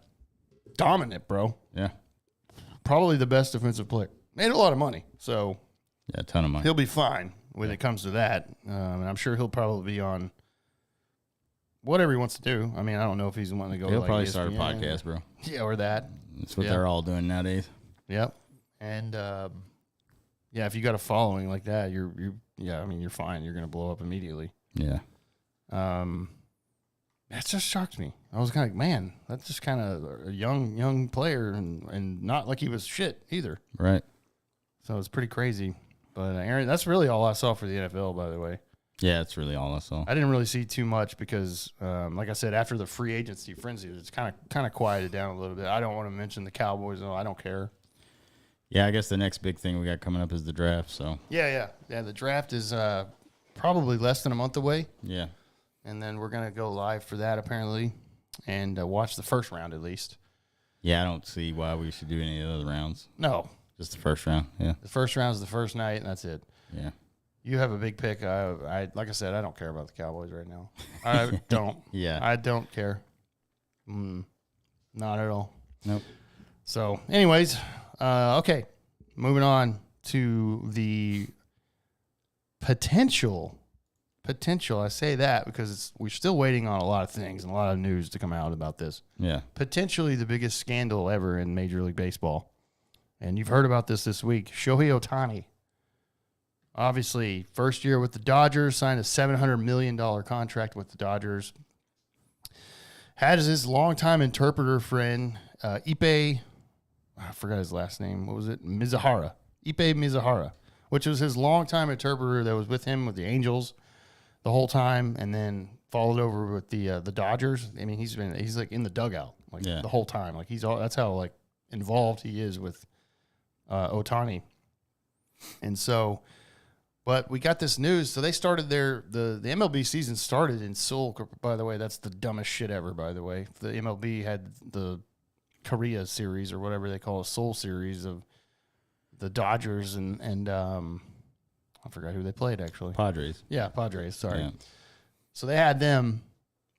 dominant, bro. Yeah. Probably the best defensive player. Made a lot of money. So yeah, a ton of money. He'll be fine when it comes to that. And I'm sure he'll probably be on whatever he wants to do. I mean, I don't know if he's wanting to go. He'll probably ESPN start a podcast, bro. Yeah, or that. That's what they're all doing nowadays. Yep. And yeah, if you got a following like that, you're fine. You're gonna blow up immediately. Yeah. That just shocked me. I was kind of like, man, that's just kind of a young player, and not like he was shit either. Right. So it's pretty crazy. But Aaron, that's really all I saw for the NFL, by the way. Yeah, that's really all I saw. I didn't really see too much because, like I said, after the free agency frenzy, it's kind of quieted down a little bit. I don't want to mention the Cowboys. No, I don't care. Yeah, I guess the next big thing we got coming up is the draft. So yeah. The draft is probably less than a month away. Yeah. And then we're going to go live for that, apparently, and watch the first round at least. Yeah, I don't see why we should do any of the other rounds. No. Just the first round, yeah. The first round is the first night, and that's it. Yeah. You have a big pick. I like I said, I don't care about the Cowboys right now. I don't. Yeah. I don't care. Not at all. Nope. So, anyways, okay. Moving on to the potential. I say that because we're still waiting on a lot of things and a lot of news to come out about this. Yeah. Potentially the biggest scandal ever in Major League Baseball. And you've heard about this week. Shohei Ohtani. Obviously, first year with the Dodgers, signed a $700 million contract with the Dodgers. Had his longtime interpreter friend, Ippei, I forgot his last name. What was it? Mizuhara. Ippei Mizuhara, which was his longtime interpreter that was with him with the Angels the whole time, and then followed over with the Dodgers. I mean, he's like in the dugout the whole time. Like that's how like involved he is with Ohtani. And so, but we got this news. So they started the MLB season started in Seoul. By the way, that's the dumbest shit ever. By the way, the MLB had the Korea series or whatever they call a Seoul series of the Dodgers and I forgot who they played actually. Padres. Yeah, Padres. Sorry. Yeah. So they had them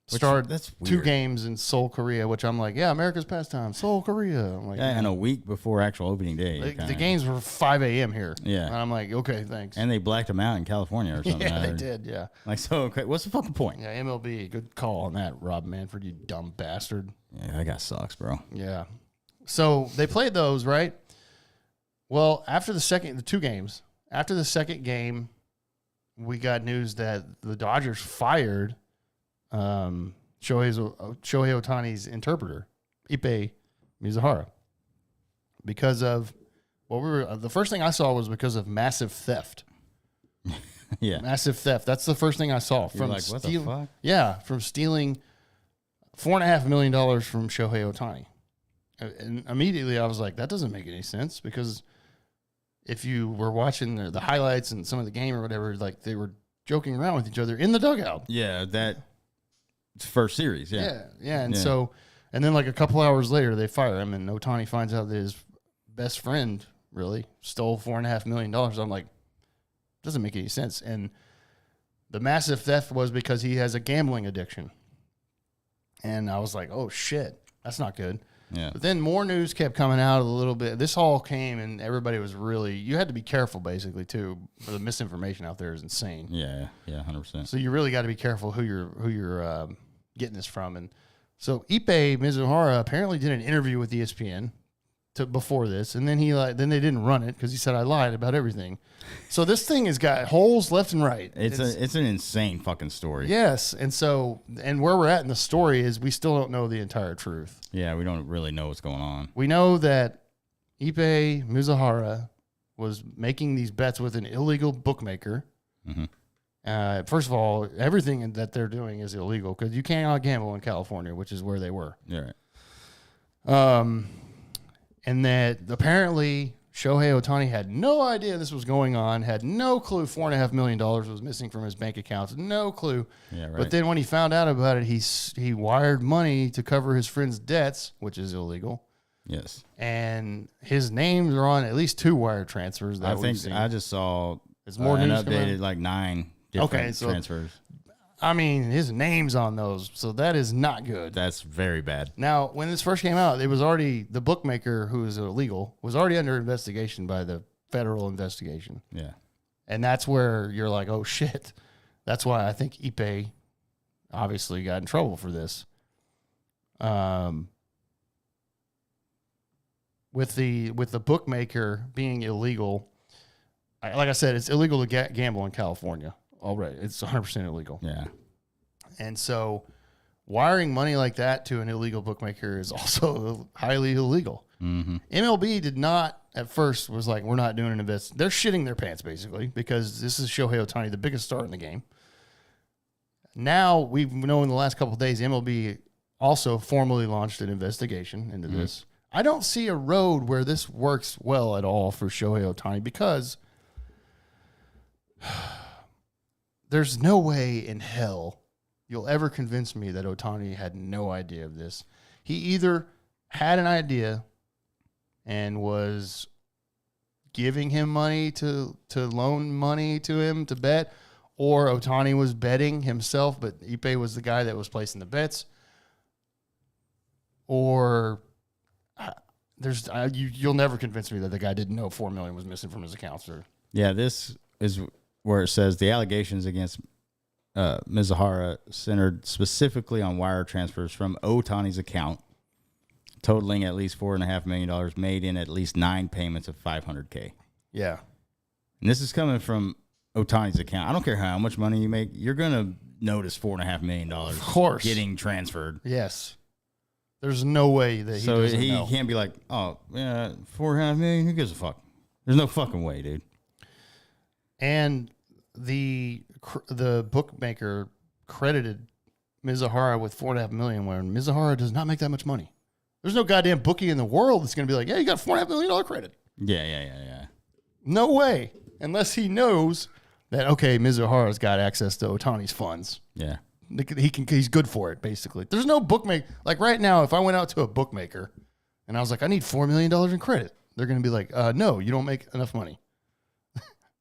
start that's 2 weird. games in Seoul, Korea, which I'm like, yeah, America's pastime, Seoul, Korea. I'm like, Yeah, and a week before actual opening day. the games were 5 a.m. here. Yeah. And I'm like, okay, thanks. And they blacked them out in California or something. yeah, I they heard. did, yeah. Like, so, okay, what's the fucking point? Yeah, MLB, good call on that, Rob Manfred, you dumb bastard. Yeah, that guy sucks, bro. Yeah. So they played those, right? Well, after the 2 games, after the second game, we got news that the Dodgers fired Shohei Ohtani's interpreter, Ippei Mizuhara, because of the first thing I saw was because of massive theft. Yeah. Massive theft. That's the first thing I saw. You're like, what the fuck? Yeah, from stealing $4.5 million from Shohei Ohtani. And immediately I was like, that doesn't make any sense, because if you were watching the highlights and some of the game or whatever, like they were joking around with each other in the dugout. Yeah, that first series. Yeah. Yeah. And so, and then like a couple hours later, they fire him, and Ohtani finds out that his best friend really stole $4.5 million. I'm like, doesn't make any sense. And the massive theft was because he has a gambling addiction. And I was like, oh shit, that's not good. Yeah. But then more news kept coming out a little bit. This all came, and everybody was really, you had to be careful basically too. The misinformation out there is insane. Yeah. 100%. So you really got to be careful who you're getting this from. And so Ippei Mizuhara apparently did an interview with ESPN before this, and then then they didn't run it because he said I lied about everything. So this thing has got holes left and right. It's an insane fucking story. Yes, and where we're at in the story is we still don't know the entire truth. Yeah, we don't really know what's going on. We know that Ippei Mizuhara was making these bets with an illegal bookmaker. Mm-hmm. First of all, everything that they're doing is illegal because you cannot gamble in California, which is where they were. Yeah. Right. And that apparently Shohei Ohtani had no idea this was going on, had no clue $4.5 million was missing from his bank accounts, no clue. Yeah, right. But then when he found out about it, he wired money to cover his friend's debts, which is illegal. Yes. And his names are on at least 2 wire transfers that I we've think seen. I just saw There's more an news coming updated out? like 9 different transfers. I mean, his name's on those, so that is not good. That's very bad. Now, when this first came out, it was already the bookmaker who is illegal was already under investigation by the federal investigation. Yeah. And that's where you're like, oh shit. That's why I think Ippei obviously got in trouble for this. With the bookmaker being illegal, like I said, it's illegal to gamble in California. Already, it's 100% illegal. Yeah. And so wiring money like that to an illegal bookmaker is also highly illegal. Mm-hmm. MLB did not, at first, was like, we're not doing an invest. They're shitting their pants, basically, because this is Shohei Ohtani, the biggest star in the game. Now, we've known in the last couple of days, MLB also formally launched an investigation into this. I don't see a road where this works well at all for Shohei Ohtani because there's no way in hell you'll ever convince me that Ohtani had no idea of this. He either had an idea and was giving him money to loan money to him to bet, or Ohtani was betting himself, but Ippei was the guy that was placing the bets. Or you'll never convince me that the guy didn't know $4 million was missing from his accounts. Yeah, this is where it says the allegations against Mizuhara centered specifically on wire transfers from Ohtani's account, totaling at least $4.5 million made in at least 9 payments of $500K. Yeah. And this is coming from Ohtani's account. I don't care how much money you make, you're going to notice $4.5 million Of course. getting transferred. Yes. There's no way that he doesn't know. Can't be like, oh, yeah, $4.5 million, who gives a fuck? There's no fucking way, dude. And the bookmaker credited Mizuhara with $4.5 million when Mizuhara does not make that much money. There's no goddamn bookie in the world that's going to be like, yeah, you got $4.5 million credit. Yeah. No way. Unless he knows that, okay, Mizuhara's got access to Ohtani's funds. Yeah. He's good for it, basically. There's no bookmaker. Like right now, if I went out to a bookmaker and I was like, I need $4 million in credit, they're going to be like, no, you don't make enough money.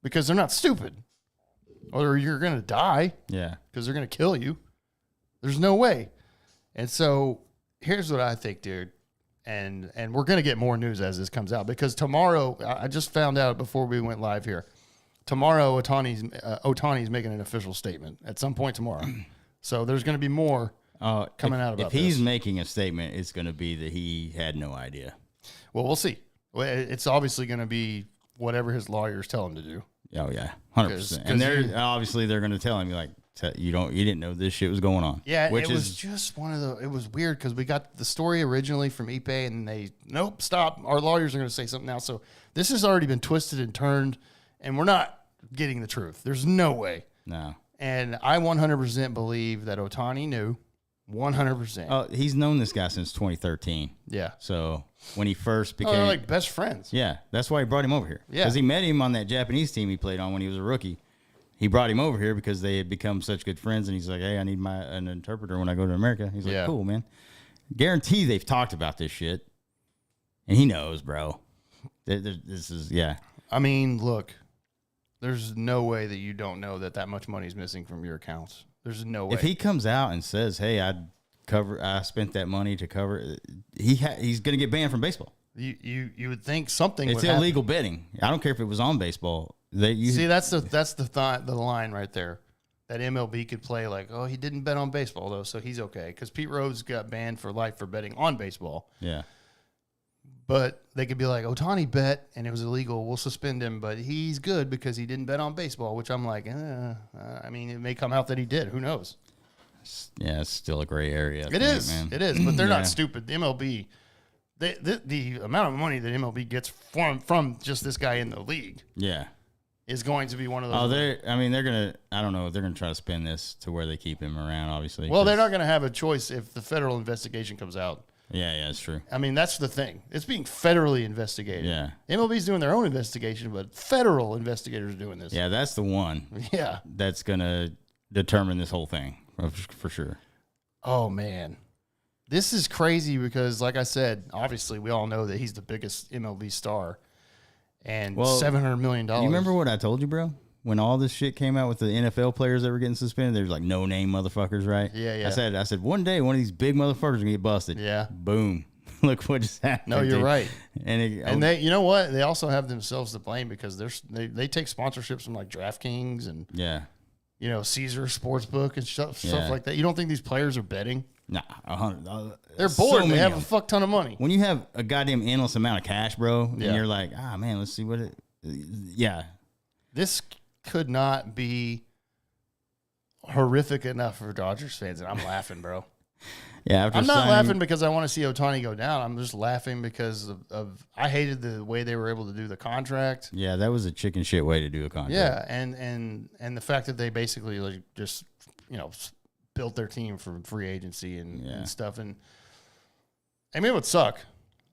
Because they're not stupid. Or you're going to die. Yeah. Because they're going to kill you. There's no way. And so here's what I think, dude. And we're going to get more news as this comes out, because tomorrow, I just found out before we went live here, tomorrow Ohtani's making an official statement at some point tomorrow. So there's going to be more coming out about this. If he's making a statement, it's going to be that he had no idea. Well, we'll see. It's obviously going to be whatever his lawyers tell him to do. Oh yeah, 100%. And they're going to tell him, like, you didn't know this shit was going on. Yeah, it was just it was weird because we got the story originally from Ipe, and nope, stop. Our lawyers are going to say something now. So this has already been twisted and turned, and we're not getting the truth. There's no way. No. And I 100% believe that Ohtani knew. 100%. He's known this guy since 2013. Yeah. So when he first became they're like best friends. Yeah, that's why he brought him over here. Yeah. Because he met him on that Japanese team he played on when he was a rookie. He brought him over here because they had become such good friends, and he's like, hey, I need an interpreter when I go to America. He's like, cool, man. Guarantee they've talked about this shit. And he knows, bro. This is, yeah. I mean, look, there's no way that you don't know that much money is missing from your accounts. There's no way. If he comes out and says, hey, I spent that money to cover, he's going to get banned from baseball. You would think something it's would illegal happen. betting. I don't care if it was on baseball. See, that's the line right there. That MLB could play like, oh, he didn't bet on baseball though, so he's okay. Because Pete Rose got banned for life for betting on baseball. Yeah. But they could be like, Ohtani bet and it was illegal. We'll suspend him, but he's good because he didn't bet on baseball. Which I'm like, I mean, it may come out that he did. Who knows? Yeah, it's still a gray area. It is, man. it is. But they're not stupid. The MLB, the amount of money that MLB gets from just this guy in the league, is going to be one of those. They're gonna. I don't know. They're gonna try to spin this to where they keep him around. Obviously. Well, they're not going to have a choice if the federal investigation comes out. Yeah, that's true. I mean, that's the thing. It's being federally investigated. Yeah. MLB's doing their own investigation, but federal investigators are doing this. Yeah, that's the one. Yeah. That's gonna determine this whole thing for sure. Oh man. This is crazy because, like I said, obviously we all know that he's the biggest MLB star, and $700 million. You remember what I told you, bro? When all this shit came out with the NFL players that were getting suspended, there's like no name motherfuckers, right? Yeah. I said one day one of these big motherfuckers are gonna get busted. Yeah. Boom. Look what just happened. No, you're right. And they, you know what? They also have themselves to blame because they take sponsorships from like DraftKings and Caesar Sportsbook and stuff like that. You don't think these players are betting? Nah, 100. They're bored. They have a fuck ton of money. When you have a goddamn endless amount of cash, bro, and you're like, man, let's see what it. Yeah, this could not be horrific enough for Dodgers fans, and I'm laughing, bro. Yeah, I'm not laughing because I want to see Ohtani go down. I'm just laughing because of I hated the way they were able to do the contract. Yeah, that was a chicken shit way to do a contract. Yeah, and the fact that they basically like just built their team for free agency and stuff. And I mean, it would suck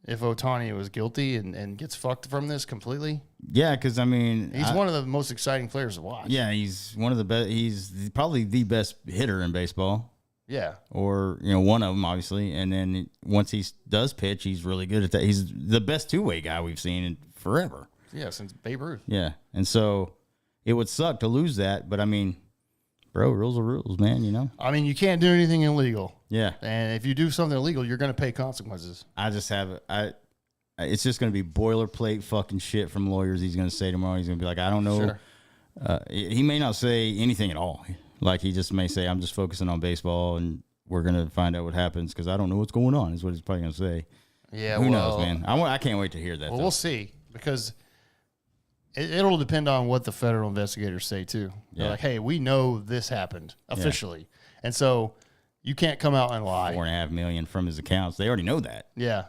if Ohtani was guilty and gets fucked from this completely. Yeah, because I mean, he's one of the most exciting players to watch. Yeah, he's one of the best. He's probably the best hitter in baseball. Yeah. Or, one of them, obviously. And then once he does pitch, he's really good at that. He's the best two-way guy we've seen in forever. Yeah, since Babe Ruth. Yeah. And so it would suck to lose that. But, I mean, bro, rules are rules, man, I mean, you can't do anything illegal. Yeah. And if you do something illegal, you're going to pay consequences. I just have it's just going to be boilerplate fucking shit from lawyers he's going to say tomorrow. He's going to be like, I don't know. Sure. He may not say anything at all. Like, he just may say, I'm just focusing on baseball, and we're going to find out what happens because I don't know what's going on, is what he's probably going to say. Yeah, Who knows, man? I can't wait to hear that. Well, we'll see because it'll depend on what the federal investigators say, too. They're like, hey, we know this happened officially. Yeah. And so you can't come out and lie. $4.5 million from his accounts. They already know that. Yeah.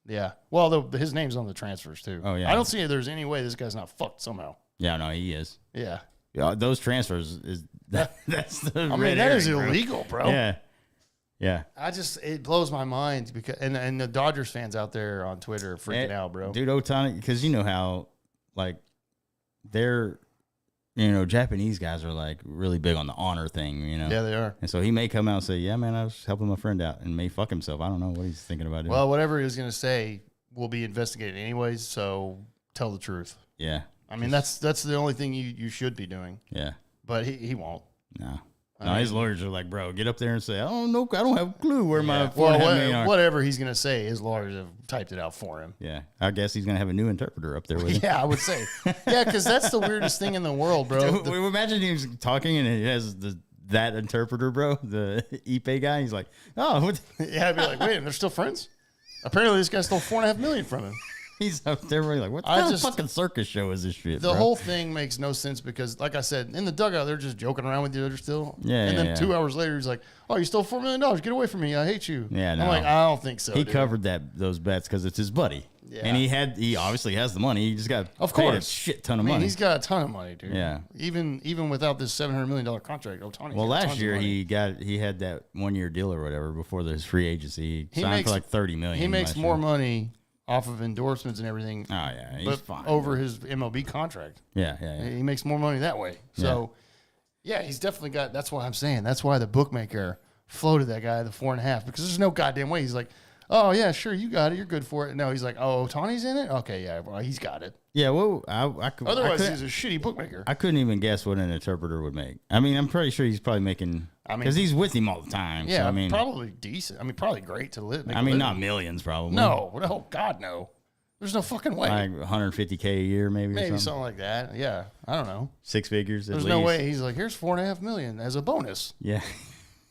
Yeah. Well, his name's on the transfers, too. Oh, yeah. I don't see there's any way this guy's not fucked somehow. Yeah, no, he is. Yeah. Yeah, those transfers that's the I mean, that is illegal, bro. Yeah. Yeah. It blows my mind because and the Dodgers fans out there on Twitter are freaking out, bro. Dude, Ohtani, because you know how like they're Japanese guys are like really big on the honor thing, Yeah, they are. And so he may come out and say, yeah, man, I was helping my friend out, and may fuck himself. I don't know what he's thinking about doing. Well, whatever he was going to say will be investigated anyways, so tell the truth. Yeah. I mean, that's the only thing you should be doing. Yeah. But he won't. No. No, his lawyers are like, bro, get up there and say, oh, no, I don't have a clue where my $4.5 million are. Whatever he's going to say, his lawyers have typed it out for him. Yeah, I guess he's going to have a new interpreter up there with him. Yeah, I would say. Yeah, because that's the weirdest thing in the world, bro. Dude, imagine he's talking and he has that interpreter, bro, the Ipe guy. He's like, oh. What? Yeah, I'd be like, wait, they're still friends? Apparently this guy stole $4.5 million from him. He's up there really like, what kind of fucking circus show is this shit, The bro? whole thing makes no sense because, like I said, in the dugout, they're just joking around with each other still. Yeah, and then yeah. 2 hours later, he's like, oh, you stole $4 million. Get away from me. I hate you. Yeah, no. I'm like, I don't think so, He dude. covered those bets because it's his buddy. Yeah. And he obviously has the money. He just got Of paid course. a shit ton of I mean, money. he's got a ton of money, dude. Yeah. Even without this $700 million contract, Ohtani. Well, last year he had that 1 year deal or whatever before his free agency. He signed for like $30 million. He makes last more year. money off of endorsements and everything. Oh yeah, he's but fine. over his MLB contract. Yeah. He makes more money that way. So, yeah, he's definitely got. That's why I'm saying. That's why the bookmaker floated that guy the 4.5 because there's no goddamn way. He's like, oh yeah, sure, you got it. You're good for it. No, he's like, oh, Ohtani's in it. Okay, yeah, well, he's got it. Yeah, well, Otherwise, he's a shitty bookmaker. I couldn't even guess what an interpreter would make. I mean, I'm pretty sure he's probably making. Because he's with him all the time. Yeah, so, I mean, probably decent. I mean, probably great to live. I mean, not millions, probably. No, God, no. There's no fucking way. Like 150K a year, maybe. Maybe or something like that. Yeah, I don't know. 6 figures. There's no way. He's like, here's $4.5 million as a bonus. Yeah.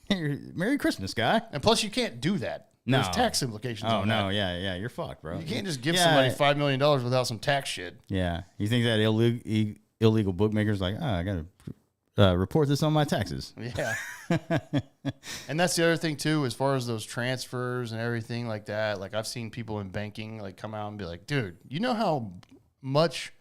Merry Christmas, guy. And plus, you can't do that. No. There's tax implications. Oh on no, that. yeah, you're fucked, bro. You can't just give somebody $5 million without some tax shit. Yeah, you think that illegal bookmaker's like, I gotta report this on my taxes. Yeah. And that's the other thing too, as far as those transfers and everything like that. Like I've seen people in banking like come out and be like, dude, you know how much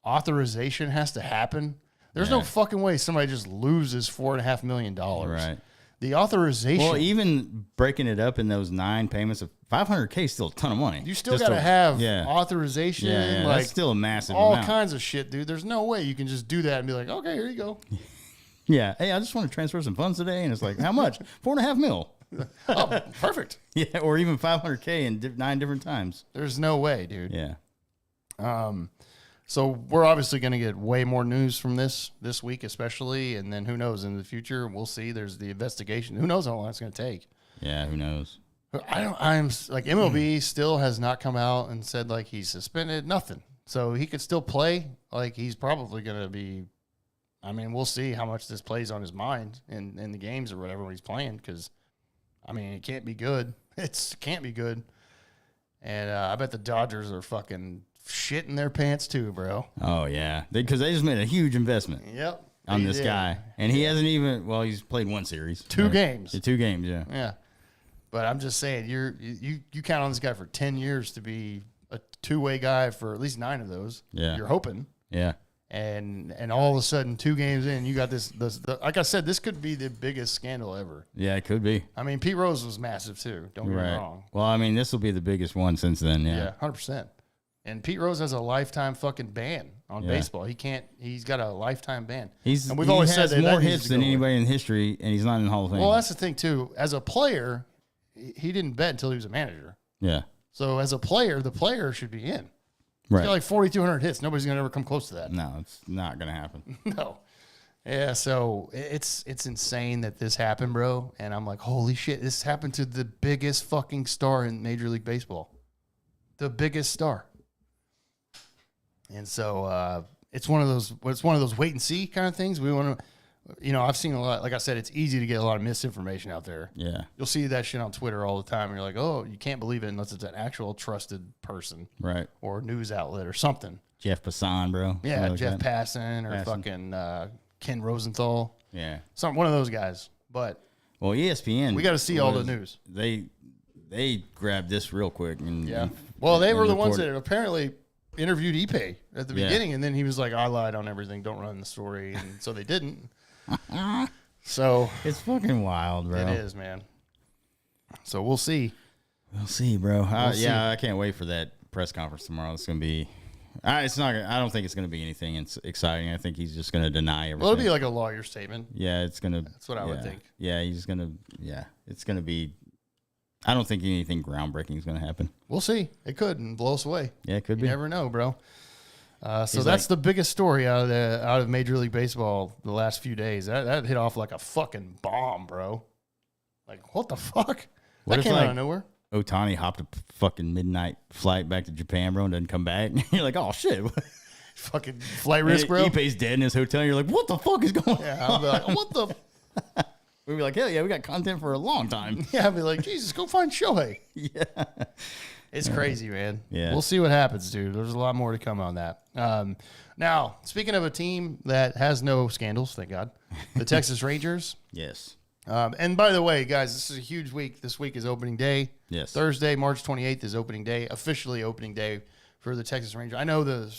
authorization has to happen? There's no fucking way somebody just loses $4.5 million. Right. The authorization. Well, even breaking it up in those 9 payments of $500K is still a ton of money. You still got to have authorization. Yeah, like that's still a massive all amount. kinds of shit, dude. There's no way you can just do that and be like, okay, here you go. Yeah. Hey, I just want to transfer some funds today. And it's like, how much? $4.5 million. Oh, perfect. Yeah. Or even $500K in 9 different times. There's no way, dude. Yeah. So we're obviously going to get way more news from this week, especially, and then who knows in the future? We'll see. There's the investigation. Who knows how long it's going to take? Yeah, who knows? I'm like MLB still has not come out and said like he's suspended. Nothing. So he could still play. Like he's probably going to be. I mean, we'll see how much this plays on his mind in the games or whatever when he's playing. Because I mean, it can't be good. It can't be good. And I bet the Dodgers are fucking shitting their pants too, bro. Oh, yeah. Because they just made a huge investment on this guy. And he hasn't even, well, he's played 1 series. 2 games. Yeah, 2 games, yeah. Yeah. But I'm just saying, you count on this guy for 10 years to be a two-way guy for at least 9 of those. Yeah. You're hoping. Yeah. And all of a sudden, 2 games in, you got this like I said, this could be the biggest scandal ever. Yeah, it could be. I mean, Pete Rose was massive too. Don't get me wrong. Well, I mean, this will be the biggest one since then, Yeah, 100%. And Pete Rose has a lifetime fucking ban on baseball. He's got a lifetime ban. And we've always said that more hits than anybody in history, and he's not in the Hall of Fame. Well, that's the thing too. As a player, he didn't bet until he was a manager. Yeah. So as a player, the player should be in. Right. He's got like 4,200 hits. Nobody's going to ever come close to that. No, it's not going to happen. No. Yeah, so it's insane that this happened, bro. And I'm like, holy shit, this happened to the biggest fucking star in Major League Baseball. The biggest star. And so it's one of those wait and see kind of things. We want to, I've seen a lot. Like I said, it's easy to get a lot of misinformation out there. Yeah. You'll see that shit on Twitter all the time. And you're like, oh, you can't believe it unless it's an actual trusted person. Right. Or news outlet or something. Jeff Passan, bro. Yeah, like Jeff Passan or fucking Ken Rosenthal. Yeah. One of those guys. But well, ESPN. We got to see all the news. They grabbed this real quick. Well, they were the ones that apparently interviewed Ipe at the beginning, and then he was like, I lied on everything, don't run the story, and so they didn't. So it's fucking wild, bro. It is, man. So we'll see. We'll see, bro. I can't wait for that press conference tomorrow. It's gonna be it's not I don't think it's gonna be anything exciting. I think he's just gonna deny everything. Well, it'll be like a lawyer statement. Yeah, it's gonna. That's what I would think. Yeah, he's gonna. Yeah, it's gonna be. I don't think anything groundbreaking is going to happen. We'll see. It could and blow us away. Yeah, it could be. You never know, bro. So that's the biggest story out of Major League Baseball the last few days. That hit off like a fucking bomb, bro. Like, what the fuck? That came out of nowhere. Ohtani hopped a fucking midnight flight back to Japan, bro, and doesn't come back. You're like, oh shit. Fucking flight risk, bro. Ippei's dead in his hotel. You're like, what the fuck is going on? Yeah, I'll be like, what the? We'd be like, hell yeah, we got content for a long time. Yeah, I'd be like, Jesus, go find Shohei. Yeah. It's crazy, man. Yeah. We'll see what happens, dude. There's a lot more to come on that. Now, speaking of a team that has no scandals, thank God, the Texas Rangers. Yes. And by the way, guys, this is a huge week. This week is opening day. Yes. Thursday, March 28th is opening day, officially opening day for the Texas Rangers. I know the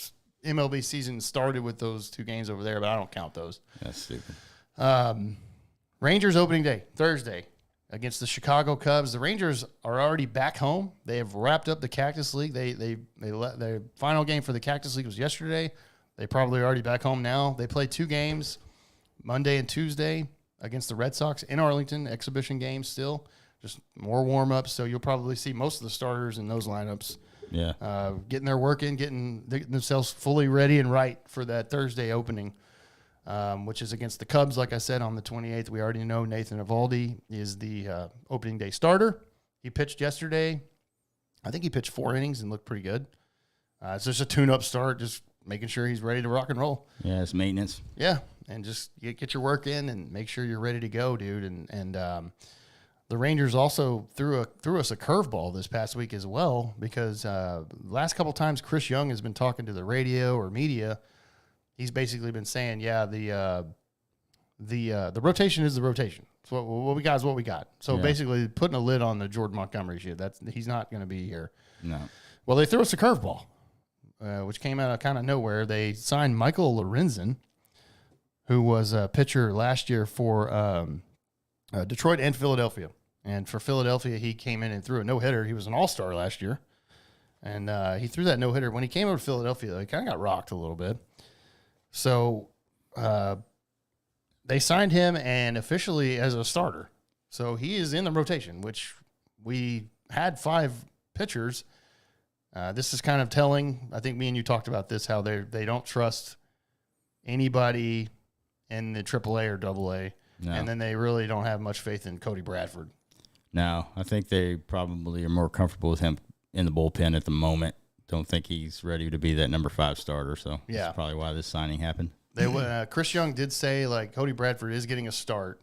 MLB season started with those 2 games over there, but I don't count those. That's stupid. Rangers opening day, Thursday, against the Chicago Cubs. The Rangers are already back home. They have wrapped up the Cactus League. Their final game for the Cactus League was yesterday. They probably are already back home now. They play 2 games, Monday and Tuesday, against the Red Sox in Arlington, exhibition games still. Just more warm-ups, so you'll probably see most of the starters in those lineups. Yeah. Getting their work in, getting themselves fully ready and right for that Thursday opening, which is against the Cubs, like I said, on the 28th. We already know Nathan Eovaldi is the opening day starter. He pitched yesterday. I think he pitched 4 innings and looked pretty good. It's just a tune-up start, just making sure he's ready to rock and roll. Yeah, it's maintenance. Yeah, and just get your work in and make sure you're ready to go, dude. And the Rangers also threw us a curveball this past week as well, because last couple times Chris Young has been talking to the radio or media, he's basically been saying, yeah, the rotation is the rotation. So what we got is what we got. So basically putting a lid on the Jordan Montgomery shit. He's not going to be here. No. Well, they threw us a curveball, which came out of kind of nowhere. They signed Michael Lorenzen, who was a pitcher last year for Detroit and Philadelphia. And for Philadelphia, he came in and threw a no-hitter. He was an all-star last year. And he threw that no-hitter. When he came over to Philadelphia, though, he kind of got rocked a little bit. So they signed him and officially as a starter. So he is in the rotation, which we had 5 pitchers. This is kind of telling. I think me and you talked about this, how they don't trust anybody in the AAA or AA. No. And then they really don't have much faith in Cody Bradford. No, I think they probably are more comfortable with him in the bullpen at the moment. Don't think he's ready to be that number 5 starter. So that's probably why this signing happened. Chris Young did say, like, Cody Bradford is getting a start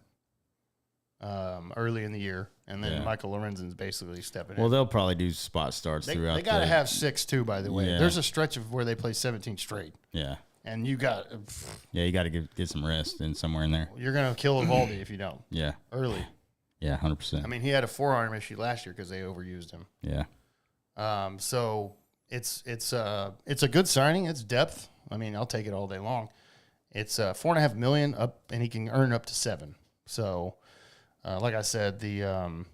early in the year, and then Michael Lorenzen's basically stepping in. Well, they'll probably do spot starts throughout. They got to have 6 too, by the way. Yeah. There's a stretch of where they play 17 straight. Yeah. And you got you got to get some rest in somewhere in there. You're gonna kill Eovaldi if you don't. Yeah. Early. Yeah, 100%. I mean, he had a forearm issue last year because they overused him. Yeah. So it's a good signing. It's depth. I mean, I'll take it all day long. It's $4.5 million up, and he can earn up to $7 million. So, like I said, the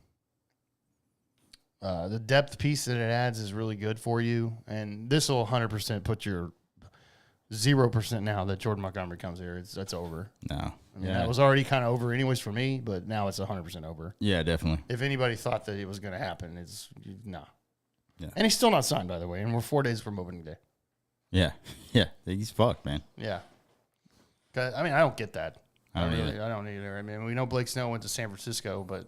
depth piece that it adds is really good for you, and this will 100% put your 0% now that Jordan Montgomery comes here. That's over. No. I mean, that was already kind of over anyways for me, but now it's 100% over. Yeah, definitely. If anybody thought that it was going to happen, it's no. Yeah. And he's still not signed, by the way, and we're 4 days from opening day. Yeah. Yeah. He's fucked, man. Yeah. I mean, I don't get that. I don't either. I mean, we know Blake Snell went to San Francisco, but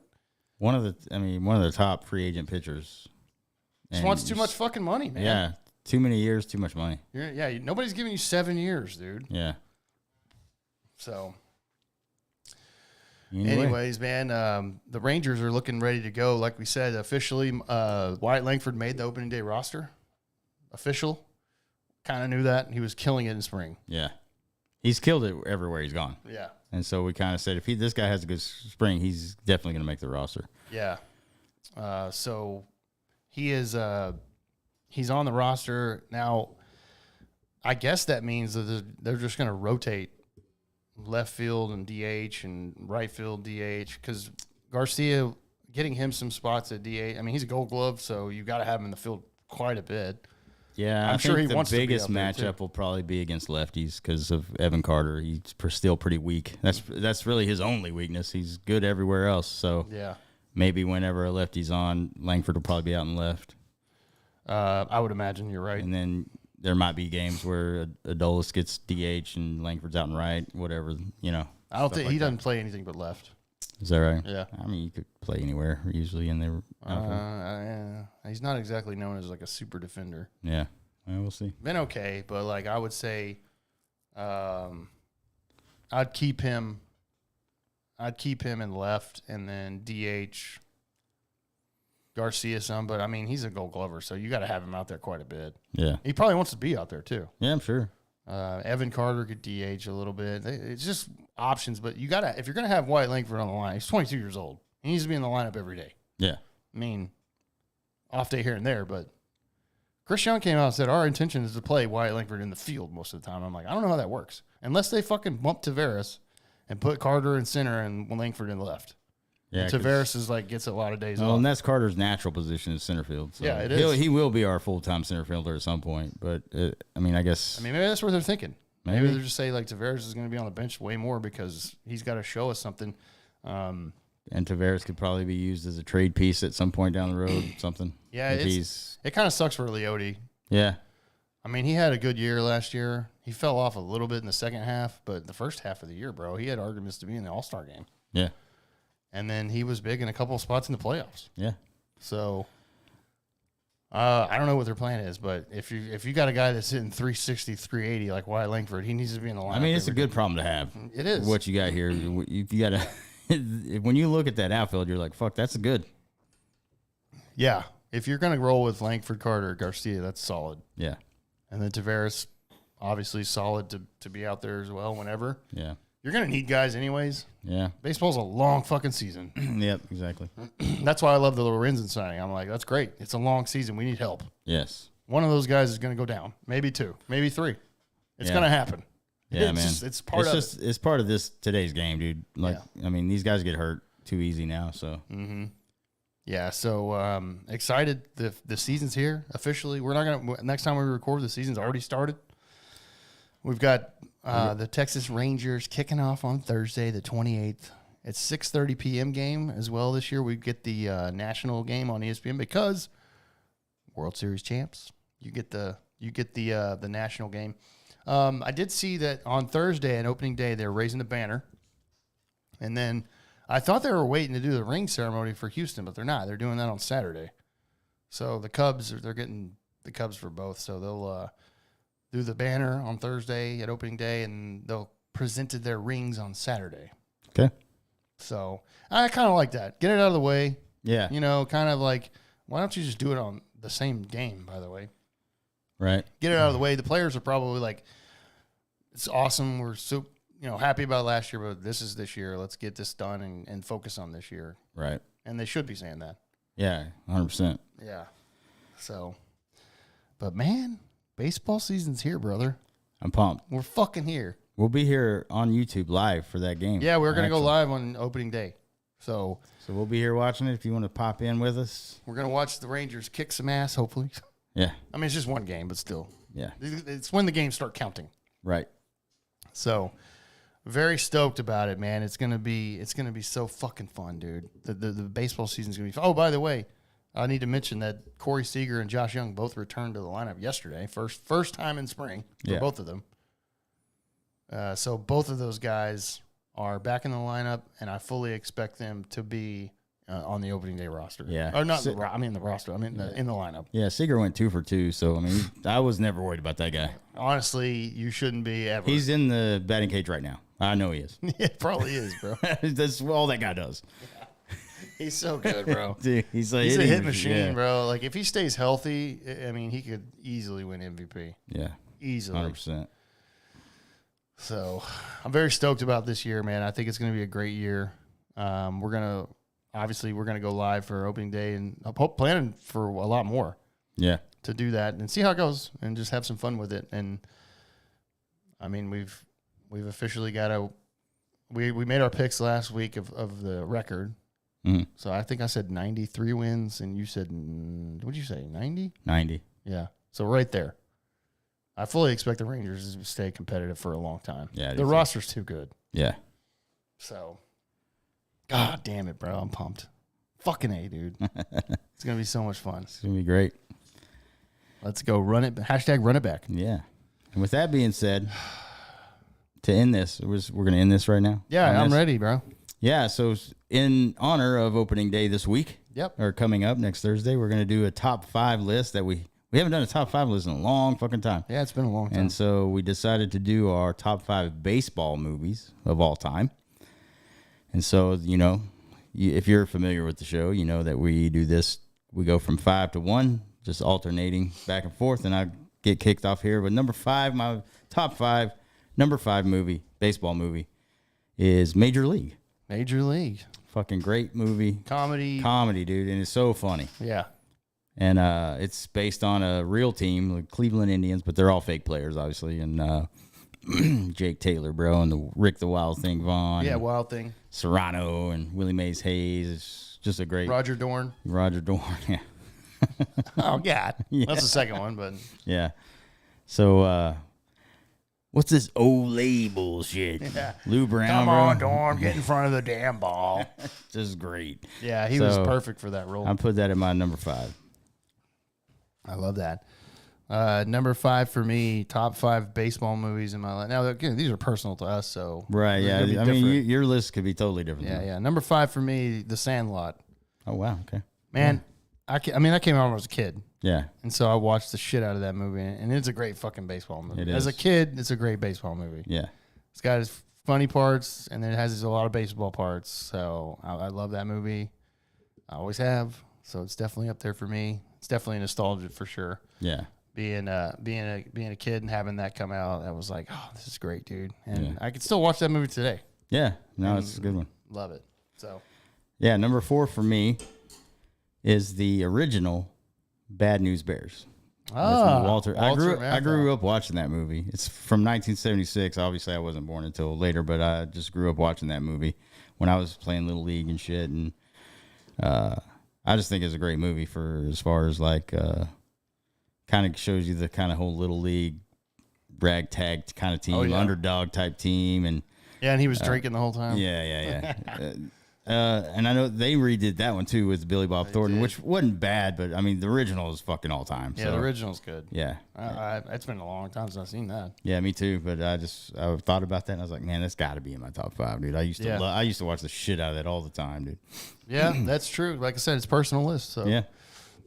one of the top free agent pitchers. Just wants too much fucking money, man. Yeah. Too many years, too much money. Nobody's giving you 7 years, dude. Yeah. So, anyways, man, the Rangers are looking ready to go. Like we said, officially, Wyatt Langford made the opening day roster. Official. Kind of knew that. He was killing it in spring. Yeah. He's killed it everywhere he's gone. Yeah. And so we kind of said, if this guy has a good spring, he's definitely going to make the roster. Yeah. So he is. He's on the roster now. I guess that means that they're just going to rotate left field and DH and right field DH, because Garcia, getting him some spots at DH. I mean, he's a Gold Glove, so you got to have him in the field quite a bit. Yeah, I'm sure he the wants to be biggest up there, matchup too. will probably be against lefties because of Evan Carter. He's still pretty weak. That's really his only weakness. He's good everywhere else. So Yeah. maybe whenever a lefty's on, Langford will probably be out in left. I would imagine you're right. And then there might be games where Adolis gets DH and Langford's out and right, whatever, you know. I don't think he doesn't play anything but left. Is that right? Yeah. I mean, you could play anywhere usually in there. Yeah. He's not exactly known as like a super defender. Yeah. Well, we'll see. Been okay, but like I would say, I'd keep him in left and then DH Garcia some, but I mean he's a Gold Glover, so you got to have him out there quite a bit. Yeah. He probably wants to be out there too. Yeah, I'm sure. Evan Carter could DH a little bit. It's just options, but you got to, if you're going to have Wyatt Langford on the line, he's 22 years old. He needs to be in the lineup every day. Yeah. I mean, off day here and there, but Chris Young came out and said, our intention is to play Wyatt Langford in the field most of the time. I'm like, I don't know how that works. Unless they fucking bump Tavares and put Carter in center and Langford in left. Yeah. Tavares is like, gets a lot of days off. And that's Carter's natural position is center field. So yeah, it is. He will be our full-time center fielder at some point, but I mean, I guess. I mean, maybe that's what they're thinking. Maybe they're just saying like Tavares is going to be on the bench way more because he's got to show us something. And Tavares could probably be used as a trade piece at some point down the road, something. Yeah, it kind of sucks for Leote. Yeah. I mean, he had a good year last year. He fell off a little bit in the second half, but the first half of the year, bro, he had arguments to be in the All-Star game. Yeah. And then he was big in a couple of spots in the playoffs. Yeah. So I don't know what their plan is, but if you got a guy that's hitting 360, 380 like Wyatt Langford, he needs to be in the lineup. I mean, it's a good problem to have. It is. What you got here. You got to when you look at that outfield, you're like, fuck, that's good. Yeah. If you're going to roll with Langford, Carter, Garcia, that's solid. Yeah. And then Tavares, obviously solid to be out there as well whenever. Yeah. You're going to need guys anyways. Yeah. Baseball's a long fucking season. Yep, exactly. That's why I love the Lorenzen signing. I'm like, that's great. It's a long season. We need help. Yes. One of those guys is going to go down. Maybe two. Maybe three. It's going to happen. Yeah, It's part of it. It's part of today's game, dude. Like, Yeah. I mean, these guys get hurt too easy now, so. Mm-hmm. Yeah, so excited. The season's here officially. We're not going to – next time we record, the season's already started. We've got the Texas Rangers kicking off on Thursday, the 28th. It's 6:30 p.m. game as well this year. We get the national game on ESPN because World Series champs. You get the national game. I did see that on Thursday and opening day they're raising the banner, and then I thought they were waiting to do the ring ceremony for Houston, but they're not. They're doing that on Saturday. So the Cubs they're getting the Cubs for both. So they'll do the banner on Thursday at opening day, and they'll presented their rings on Saturday. Okay. So I kind of like that. Get it out of the way. Yeah. You know, kind of like, why don't you just do it on the same game, by the way? Right. Get it out of the way. The players are probably like, it's awesome. We're so, happy about last year, but this is this year. Let's get this done and focus on this year. Right. And they should be saying that. Yeah, 100%. Yeah. So, but man, baseball season's here, brother. I'm pumped. We're fucking here. We'll be here on YouTube live for that game. Yeah, we're going to go live on opening day. So we'll be here watching it if you want to pop in with us. We're going to watch the Rangers kick some ass, hopefully. Yeah. I mean, it's just one game, but still. Yeah. It's when the games start counting. Right. So, very stoked about it, man. It's gonna be so fucking fun, dude. The baseball season's gonna be fun. Oh, by the way, I need to mention that Corey Seager and Josh Young both returned to the lineup yesterday. First time in spring for both of them. So both of those guys are back in the lineup, and I fully expect them to be on the opening day roster. Yeah. Or not. I mean the roster. I mean in the lineup. Yeah, Seager went 2 for 2, so I mean, I was never worried about that guy. Honestly, you shouldn't be ever. He's in the batting cage right now. I know he is. It probably is, bro. That's all that guy does. Yeah. He's so good, bro. Dude, he's a hit machine, bro. Like if he stays healthy, I mean, he could easily win MVP. Yeah, easily, 100%. So, I'm very stoked about this year, man. I think it's going to be a great year. We're gonna go live for opening day and planning for a lot more. Yeah, to do that and see how it goes and just have some fun with it. And I mean, we've officially got we made our picks last week of the record. Mm-hmm. So I think I said 93 wins, and you said, what did you say, 90? 90. Yeah. So right there. I fully expect the Rangers to stay competitive for a long time. Yeah, the roster's too good. Yeah. So, God damn it, bro. I'm pumped. Fucking A, dude. It's going to be so much fun. It's going to be great. Let's go run it. Hashtag run it back. Yeah. And with that being said, to end this, we're going to end this right now. Yeah, I'm ready, bro. Yeah. So in honor of opening day this week, or coming up next Thursday, we're going to do a top 5 list that we haven't done a top 5 list in a long fucking time. Yeah, it's been a long time. And so we decided to do our top 5 baseball movies of all time. And so, if you're familiar with the show, you know that we do this. We go from 5 to 1, just alternating back and forth, and I get kicked off here. But number 5, my top 5, number 5 movie, baseball movie, is Major League. Major League. Fucking great movie. Comedy, dude, and it's so funny. Yeah. And it's based on a real team, the Cleveland Indians, but they're all fake players, obviously. And Jake Taylor, bro, and the Rick the Wild Thing Vaughn. Yeah, Wild Thing. Serrano and Willie Mays Hayes. It's just a great. Roger Dorn. Yeah. Oh, God. Yeah. That's the second one, but. Yeah. So, what's this Olay bullshit? Yeah. Lou Brown. Come on, Dorn, get in front of the damn ball. Just great. Yeah, he was perfect for that role. I put that in my number 5. I love that. Number 5 for me, top 5 baseball movies in my life. Now, again, these are personal to us, so. Right, yeah. I mean, your list could be totally different. Yeah. Number 5 for me, The Sandlot. Oh, wow. Okay. Man, I came out when I was a kid. Yeah. And so I watched the shit out of that movie, and it's a great fucking baseball movie. It As is. a kid, it's a great baseball movie. Yeah. It's got its funny parts, and then it has a lot of baseball parts. So I love that movie. I always have. So it's definitely up there for me. It's definitely nostalgia for sure. Yeah. Being a kid and having that come out, I was like, oh, this is great, dude. And I could still watch that movie today. Yeah. No, it's a good one. Love it. So. Yeah. Number 4 for me is the original Bad News Bears. Walter. I grew up watching that movie. It's from 1976. Obviously, I wasn't born until later, but I just grew up watching that movie when I was playing Little League and shit. And I just think it's a great movie for as far as like kind of shows you the kind of whole Little League ragtag kind of team, underdog type team. And yeah, and he was drinking the whole time. Yeah. And I know they redid that one too with Billy Bob Thornton, which wasn't bad, but I mean the original is fucking all time. Yeah, the original's good. Yeah, it's been a long time since I've seen that. Yeah, me too. But I thought about that and I was like, man, that's got to be in my top 5, dude. I used to watch the shit out of that all the time, dude. Yeah, that's true. Like I said, it's personal list. So yeah.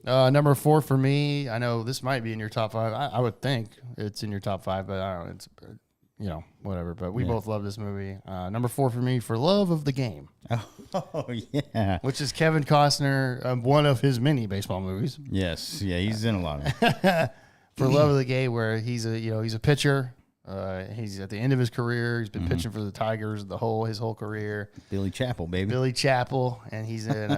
Number 4 for me. I know this might be in your top 5. I would think it's in your top 5, but I don't know. It's whatever. But we both love this movie. Number 4 for me, For Love of the Game. Oh yeah, which is Kevin Costner, one of his many baseball movies. Yes, yeah, he's in a lot of them. For Love of the Game, where he's a pitcher. He's at the end of his career. He's been pitching for the Tigers his whole career. Billy Chapel, baby. Billy Chapel, and he's in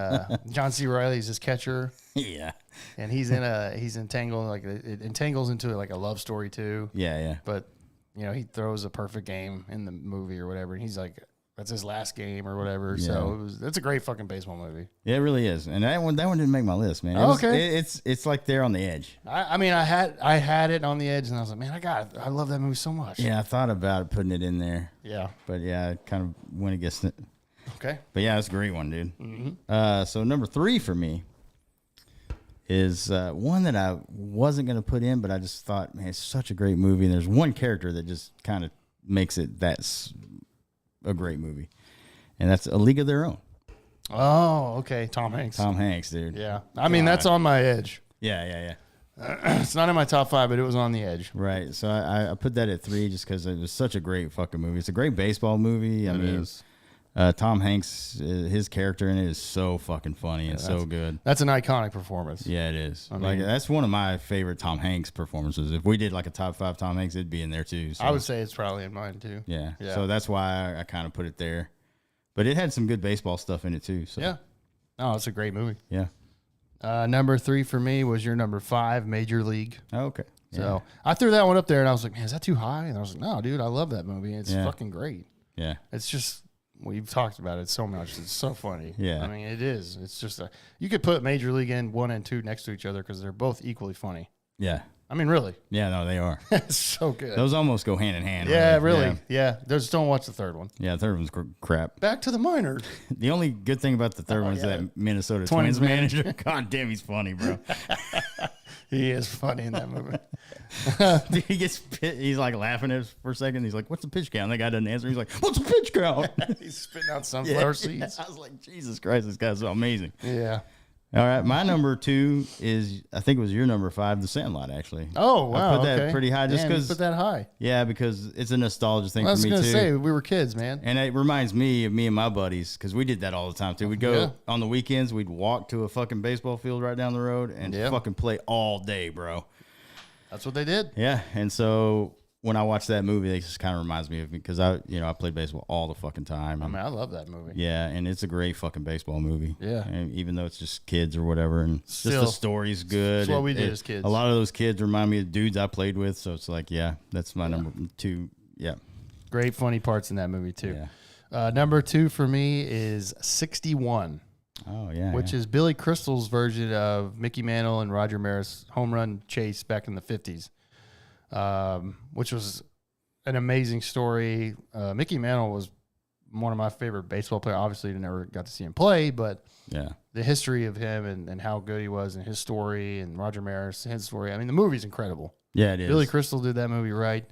John C. Reilly's his catcher. Yeah, and he's entangled, like it entangles into like a love story too. Yeah. But he throws a perfect game in the movie or whatever, and he's like, that's his last game or whatever. Yeah. So that's a great fucking baseball movie. Yeah, it really is. And that one didn't make my list, man. It's like they're on the edge. I mean, I had it on the edge, and I was like, man, I love that movie so much. Yeah, I thought about putting it in there. Yeah, but yeah, I kind of went against it. Okay, but yeah, it's a great one, dude. Mm-hmm. So number 3 for me is one that I wasn't gonna put in, but I just thought, man, it's such a great movie, and there's one character that just kind of makes it that's a great movie, and that's A League of Their Own. Oh, okay. Tom Hanks, dude. Yeah, I mean that's on my edge. Yeah. It's not in my top 5, but it was on the edge. Right. So I put that at 3 just because it was such a great fucking movie. It's a great baseball movie. I mean, Tom Hanks, his character in it is so fucking funny and so good. That's an iconic performance. Yeah, it is. That's one of my favorite Tom Hanks performances. If we did like a top 5 Tom Hanks, it'd be in there too. So. I would say it's probably in mine too. Yeah. So that's why I kind of put it there. But it had some good baseball stuff in it too. So. Yeah. Oh, it's a great movie. Yeah. Number 3 for me was your number 5, Major League. Oh, okay. Yeah. So I threw that one up there, and I was like, man, is that too high? And I was like, no, dude, I love that movie. It's fucking great. Yeah. It's just, we've talked about it so much. It's so funny. Yeah. I mean, it is. It's just you could put Major League in 1 and 2 next to each other because they're both equally funny. Yeah. I mean, really. Yeah, no, they are. It's so good. Those almost go hand in hand. Yeah, really. Yeah. Just don't watch the third one. Yeah, the third one's crap. Back to the minors. The only good thing about the third one is that Minnesota Twins manager. God damn, he's funny, bro. He is funny in that movie. Dude, he's like laughing at us for a second. He's like, "What's the pitch count?" And the guy doesn't answer. He's like, "What's the pitch count?" He's spitting out sunflower seeds. I was like, Jesus Christ, this guy's so amazing. Yeah. All right, my number 2 is, I think it was your number 5, The Sandlot, actually. Oh, wow. I put that pretty high just because. Put that high. Yeah, because it's a nostalgia thing for me, too. I was going to say, we were kids, man. And it reminds me of me and my buddies, because we did that all the time, too. We'd go on the weekends, we'd walk to a fucking baseball field right down the road and fucking play all day, bro. That's what they did. Yeah, and so when I watch that movie, it just kind of reminds me of me, because I played baseball all the fucking time. I mean, I love that movie. Yeah, and it's a great fucking baseball movie. Yeah. And even though it's just kids or whatever, and Still, just the story's good. It's what we did as kids. A lot of those kids remind me of dudes I played with, so it's like, yeah, that's my number 2. Yeah. Great funny parts in that movie, too. Yeah. Number 2 for me is 61. Oh, yeah. Which is Billy Crystal's version of Mickey Mantle and Roger Maris' home run chase back in the 50s, which was an amazing story. Mickey Mantle was one of my favorite baseball players. Obviously, I never got to see him play, but the history of him and how good he was and his story, and Roger Maris, his story. I mean, the movie's incredible. Yeah, it is. Billy Crystal did that movie right.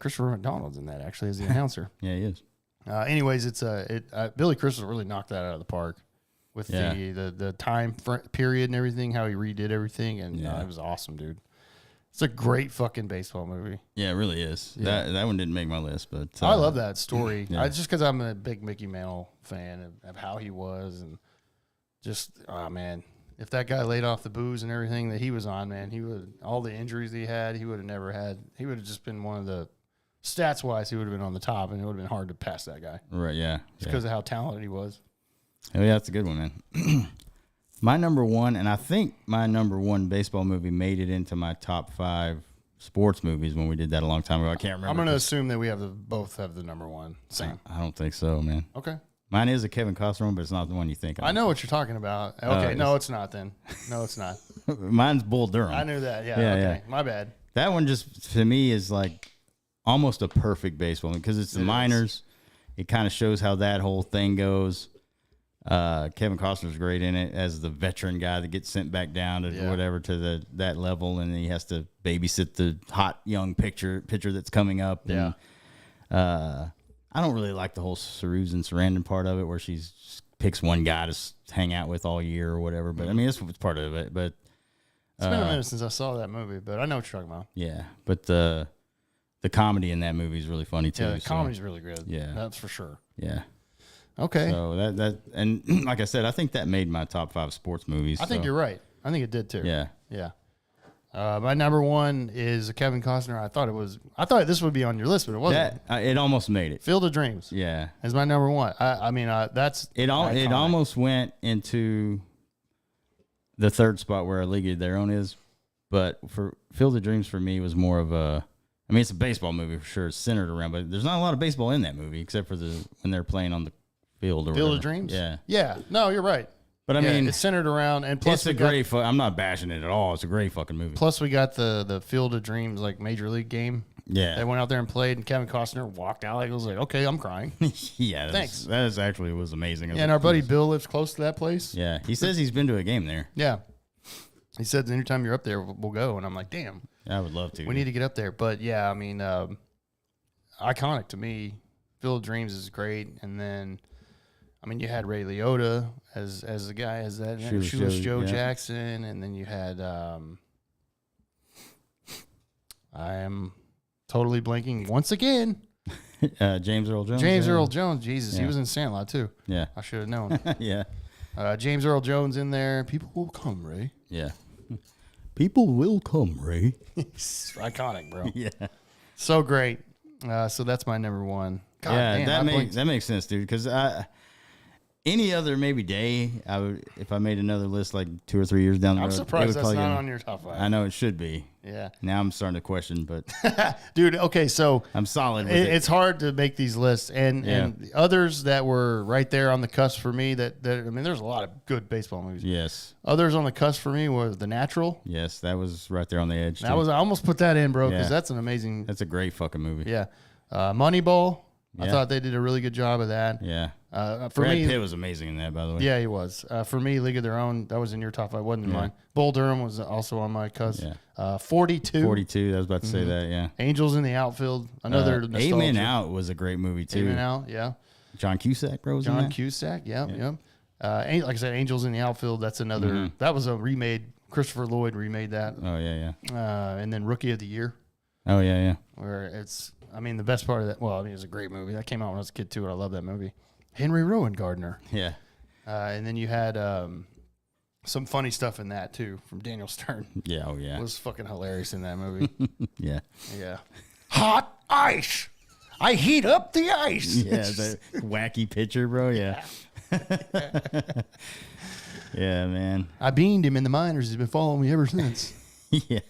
Christopher McDonald's in that, actually, as the announcer. Yeah, he is. Anyways, Billy Crystal really knocked that out of the park with the time period and everything, how he redid everything, and it was awesome, dude. It's a great fucking baseball movie. Yeah, it really is. Yeah. That one didn't make my list, but I love that story. Yeah. Just because I'm a big Mickey Mantle fan of how he was, and just man, if that guy laid off the booze and everything that he was on, man, he would all the injuries he had, he would have never had. He would have just been one of the stats wise, he would have been on the top, and it would have been hard to pass that guy. Right? Yeah, just because of how talented he was. Oh yeah, that's a good one, man. My number 1, and I think my number 1 baseball movie made it into my top 5 sports movies when we did that a long time ago. I can't remember. I'm going to assume that we both have the number 1. Same. I don't think so, man. Okay. Mine is a Kevin Costner one, but it's not the one you think of. I know what you're talking about. Okay, no, it's not then. No, it's not. Mine's Bull Durham. I knew that. Yeah, okay. Yeah. My bad. That one just, to me, is like almost a perfect baseball one because it's the minors. It kind of shows how that whole thing goes. Kevin Costner's great in it as the veteran guy that gets sent back down to whatever to that level, and he has to babysit the hot young pitcher that's coming up. Yeah. And, I don't really like the whole Susan Sarandon part of it, where she picks one guy to hang out with all year or whatever. But I mean, it's part of it. But it's been a minute since I saw that movie, but I know what you're talking about. Yeah, but the comedy in that movie is really funny too. Yeah, the comedy's really good. Yeah, that's for sure. Yeah. Okay. So that and like I said, I think that made my top 5 sports movies. I think you're right. I think it did too. Yeah. Yeah. My number 1 is Kevin Costner. I thought this would be on your list, but it wasn't. It almost made it. Field of Dreams. Yeah. Is my number 1. I mean, that's it. It almost went into the third spot where A League of Their Own is, but for Field of Dreams for me was more of a. I mean, it's a baseball movie for sure. It's centered around, but there's not a lot of baseball in that movie except for when they're playing on the field or Field whatever. of Dreams. Yeah. Yeah. No, you're right. But I mean, it's centered around, and plus it's a great. I'm not bashing it at all. It's a great fucking movie. Plus, we got the Field of Dreams like major league game. Yeah, they went out there and played, and Kevin Costner walked out. Like, I was like, okay, I'm crying. Yeah, thanks. That is actually was amazing. Yeah, and our buddy Bill lives close to that place. Yeah, he says he's been to a game there. Yeah, he said anytime you're up there, we'll go. And I'm like, damn, I would love to. We need to get up there. But yeah, I mean, iconic to me. Field of Dreams is great, and then. I mean, you had Ray Liotta as the guy, as that Shoeless Joe Jackson, and then you had I am totally blanking once again. James Earl Jones. James Earl Jones, Jesus, he was in Sandlot too. Yeah, I should have known. Yeah, James Earl Jones in there. People will come, Ray. Yeah, people will come, Ray. Iconic, bro. Yeah, so great. So that's my number 1. God, yeah, damn, that makes sense, dude. Because any other maybe day, I would if I made another list like 2 or 3 years down the road. I'm surprised that's not on your top 5. I know it should be. Yeah. Now I'm starting to question, but dude, okay, so I'm solid with it. It's hard to make these lists, and others that were right there on the cusp for me. That I mean, there's a lot of good baseball movies. Yes. Others on the cusp for me were The Natural. Yes, that was right there on the edge. I almost put that in, bro, because that's an amazing. That's a great fucking movie. Yeah. Moneyball. I thought they did a really good job of that. Yeah. For Brad me, Pitt was amazing in that, by the way. Yeah, he was. For me, League of Their Own, that was in your top 5, wasn't in mine. Bull Durham was also on my cusp. Yeah. 42. 42, I was about to say that, yeah. Angels in the Outfield, another nostalgia. Amen Out was a great movie, too. Amen Out, yeah. John Cusack was in John that? Cusack, yeah. Like I said, Angels in the Outfield, that's another, that was a remade. Christopher Lloyd remade that. Oh, yeah. And then Rookie of the Year. Oh, yeah. Where it's, I mean, the best part of that, well, I mean, it's a great movie. That came out when I was a kid, too, and I love that movie. Henry Rowan Gardner. Yeah. And then you had some funny stuff in that, too, from Daniel Stern. Yeah, oh, yeah. It was fucking hilarious in that movie. Yeah. Hot ice. I heat up the ice. Yeah, that wacky picture, bro. Yeah. Yeah, man. I beamed him in the minors. He's been following me ever since. Yeah.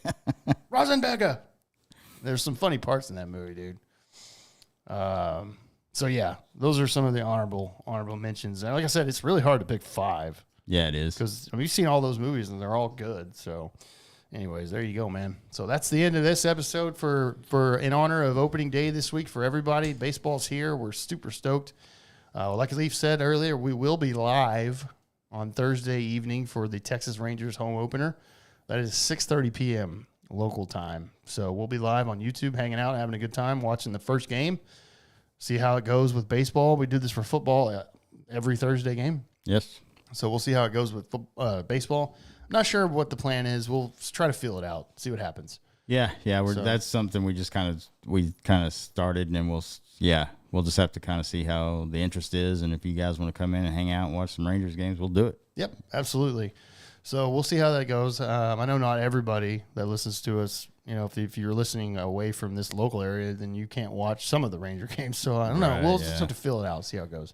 Rosenberger. There's some funny parts in that movie, dude. So yeah, those are some of the honorable mentions. And like I said, it's really hard to pick 5. Yeah, it is. Because you've seen all those movies and they're all good. So anyways, there you go, man. So that's the end of this episode for in honor of opening day this week for everybody. Baseball's here. We're super stoked. Like Leaf said earlier, we will be live on Thursday evening for the Texas Rangers home opener. That is 6:30 p.m. local time. So we'll be live on YouTube, hanging out, having a good time, watching the first game, see how it goes with baseball. We do this for football every Thursday game. Yes. So we'll see how it goes with baseball. I'm not sure what the plan is. We'll try to feel it out, see what happens. Yeah. That's something we just kind of started, and then we'll just have to kind of see how the interest is, and if you guys want to come in and hang out and watch some Rangers games, we'll do it. Yep, absolutely. So we'll see how that goes. I know not everybody that listens to us, if you're listening away from this local area, then you can't watch some of the Ranger games. So I don't know. We'll just have to feel it out, see how it goes.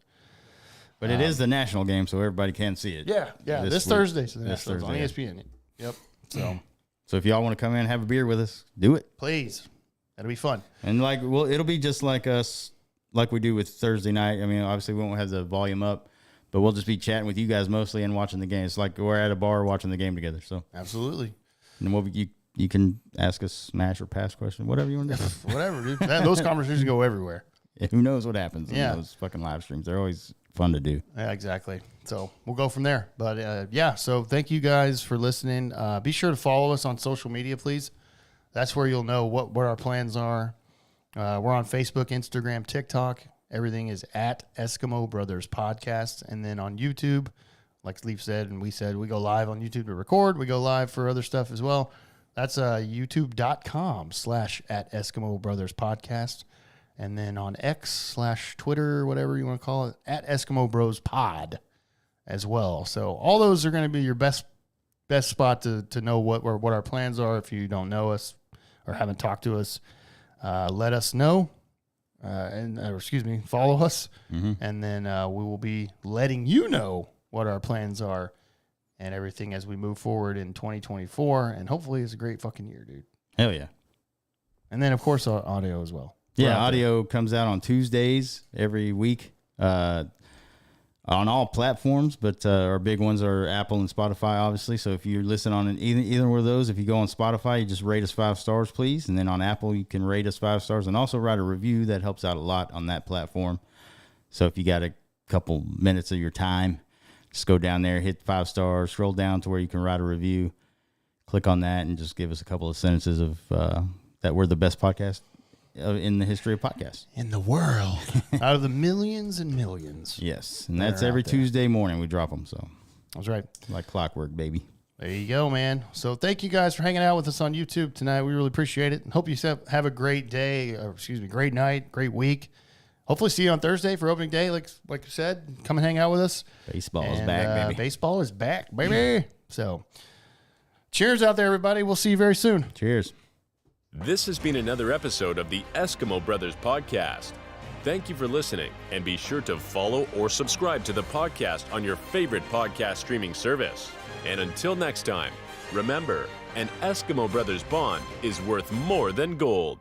But it is the national game, so everybody can see it. Yeah. This Thursday. So the Nationals on Thursday, ESPN. Yep. So if y'all want to come in and have a beer with us, do it. Please. That'll be fun. And it'll be just like us, like we do with Thursday night. I mean, obviously we won't have the volume up, but we'll just be chatting with you guys mostly and watching the game. It's like we're at a bar watching the game together. So absolutely. And you can ask us smash or pass question, whatever you want to do. Whatever, dude. Those conversations go everywhere. Who knows what happens in those fucking live streams? They're always fun to do. Yeah, exactly. So we'll go from there. But so thank you guys for listening. Be sure to follow us on social media, please. That's where you'll know what our plans are. We're on Facebook, Instagram, TikTok. Everything is at Eskimo Brothers Podcast. And then on YouTube, like Leaf said and we said, we go live on YouTube to record. We go live for other stuff as well. That's youtube.com/at Eskimo Brothers Podcast. And then on X/Twitter, whatever you want to call it, at Eskimo Bros Pod as well. So all those are going to be your best spot to know what our plans are. If you don't know us or haven't talked to us, let us know. Follow us. Mm-hmm. And then we will be letting you know what our plans are and everything as we move forward in 2024. And hopefully it's a great fucking year, dude. Hell yeah. And then, of course, audio as well. Yeah, audio comes out on Tuesdays every week on all platforms, but our big ones are Apple and Spotify, obviously. So if you listen on either one of those, if you go on Spotify, you just rate us 5 stars, please. And then on Apple, you can rate us 5 stars and also write a review. That helps out a lot on that platform. So if you got a couple minutes of your time, just go down there, hit 5 stars, scroll down to where you can write a review, click on that, and just give us a couple of sentences of that we're the best podcast in the history of podcasts. In the world. Out of the millions and millions. Yes. And that's every Tuesday morning we drop them. So that's right. Like clockwork, baby. There you go, man. So thank you guys for hanging out with us on YouTube tonight. We really appreciate it. And hope you have a great day, great night, great week. Hopefully see you on Thursday for opening day. Like you said, come and hang out with us. Baseball is back, baby. Baseball is back, baby. So cheers out there, everybody. We'll see you very soon. Cheers. This has been another episode of the Eskimo Brothers Podcast. Thank you for listening, and be sure to follow or subscribe to the podcast on your favorite podcast streaming service. And until next time, remember, an Eskimo Brothers bond is worth more than gold.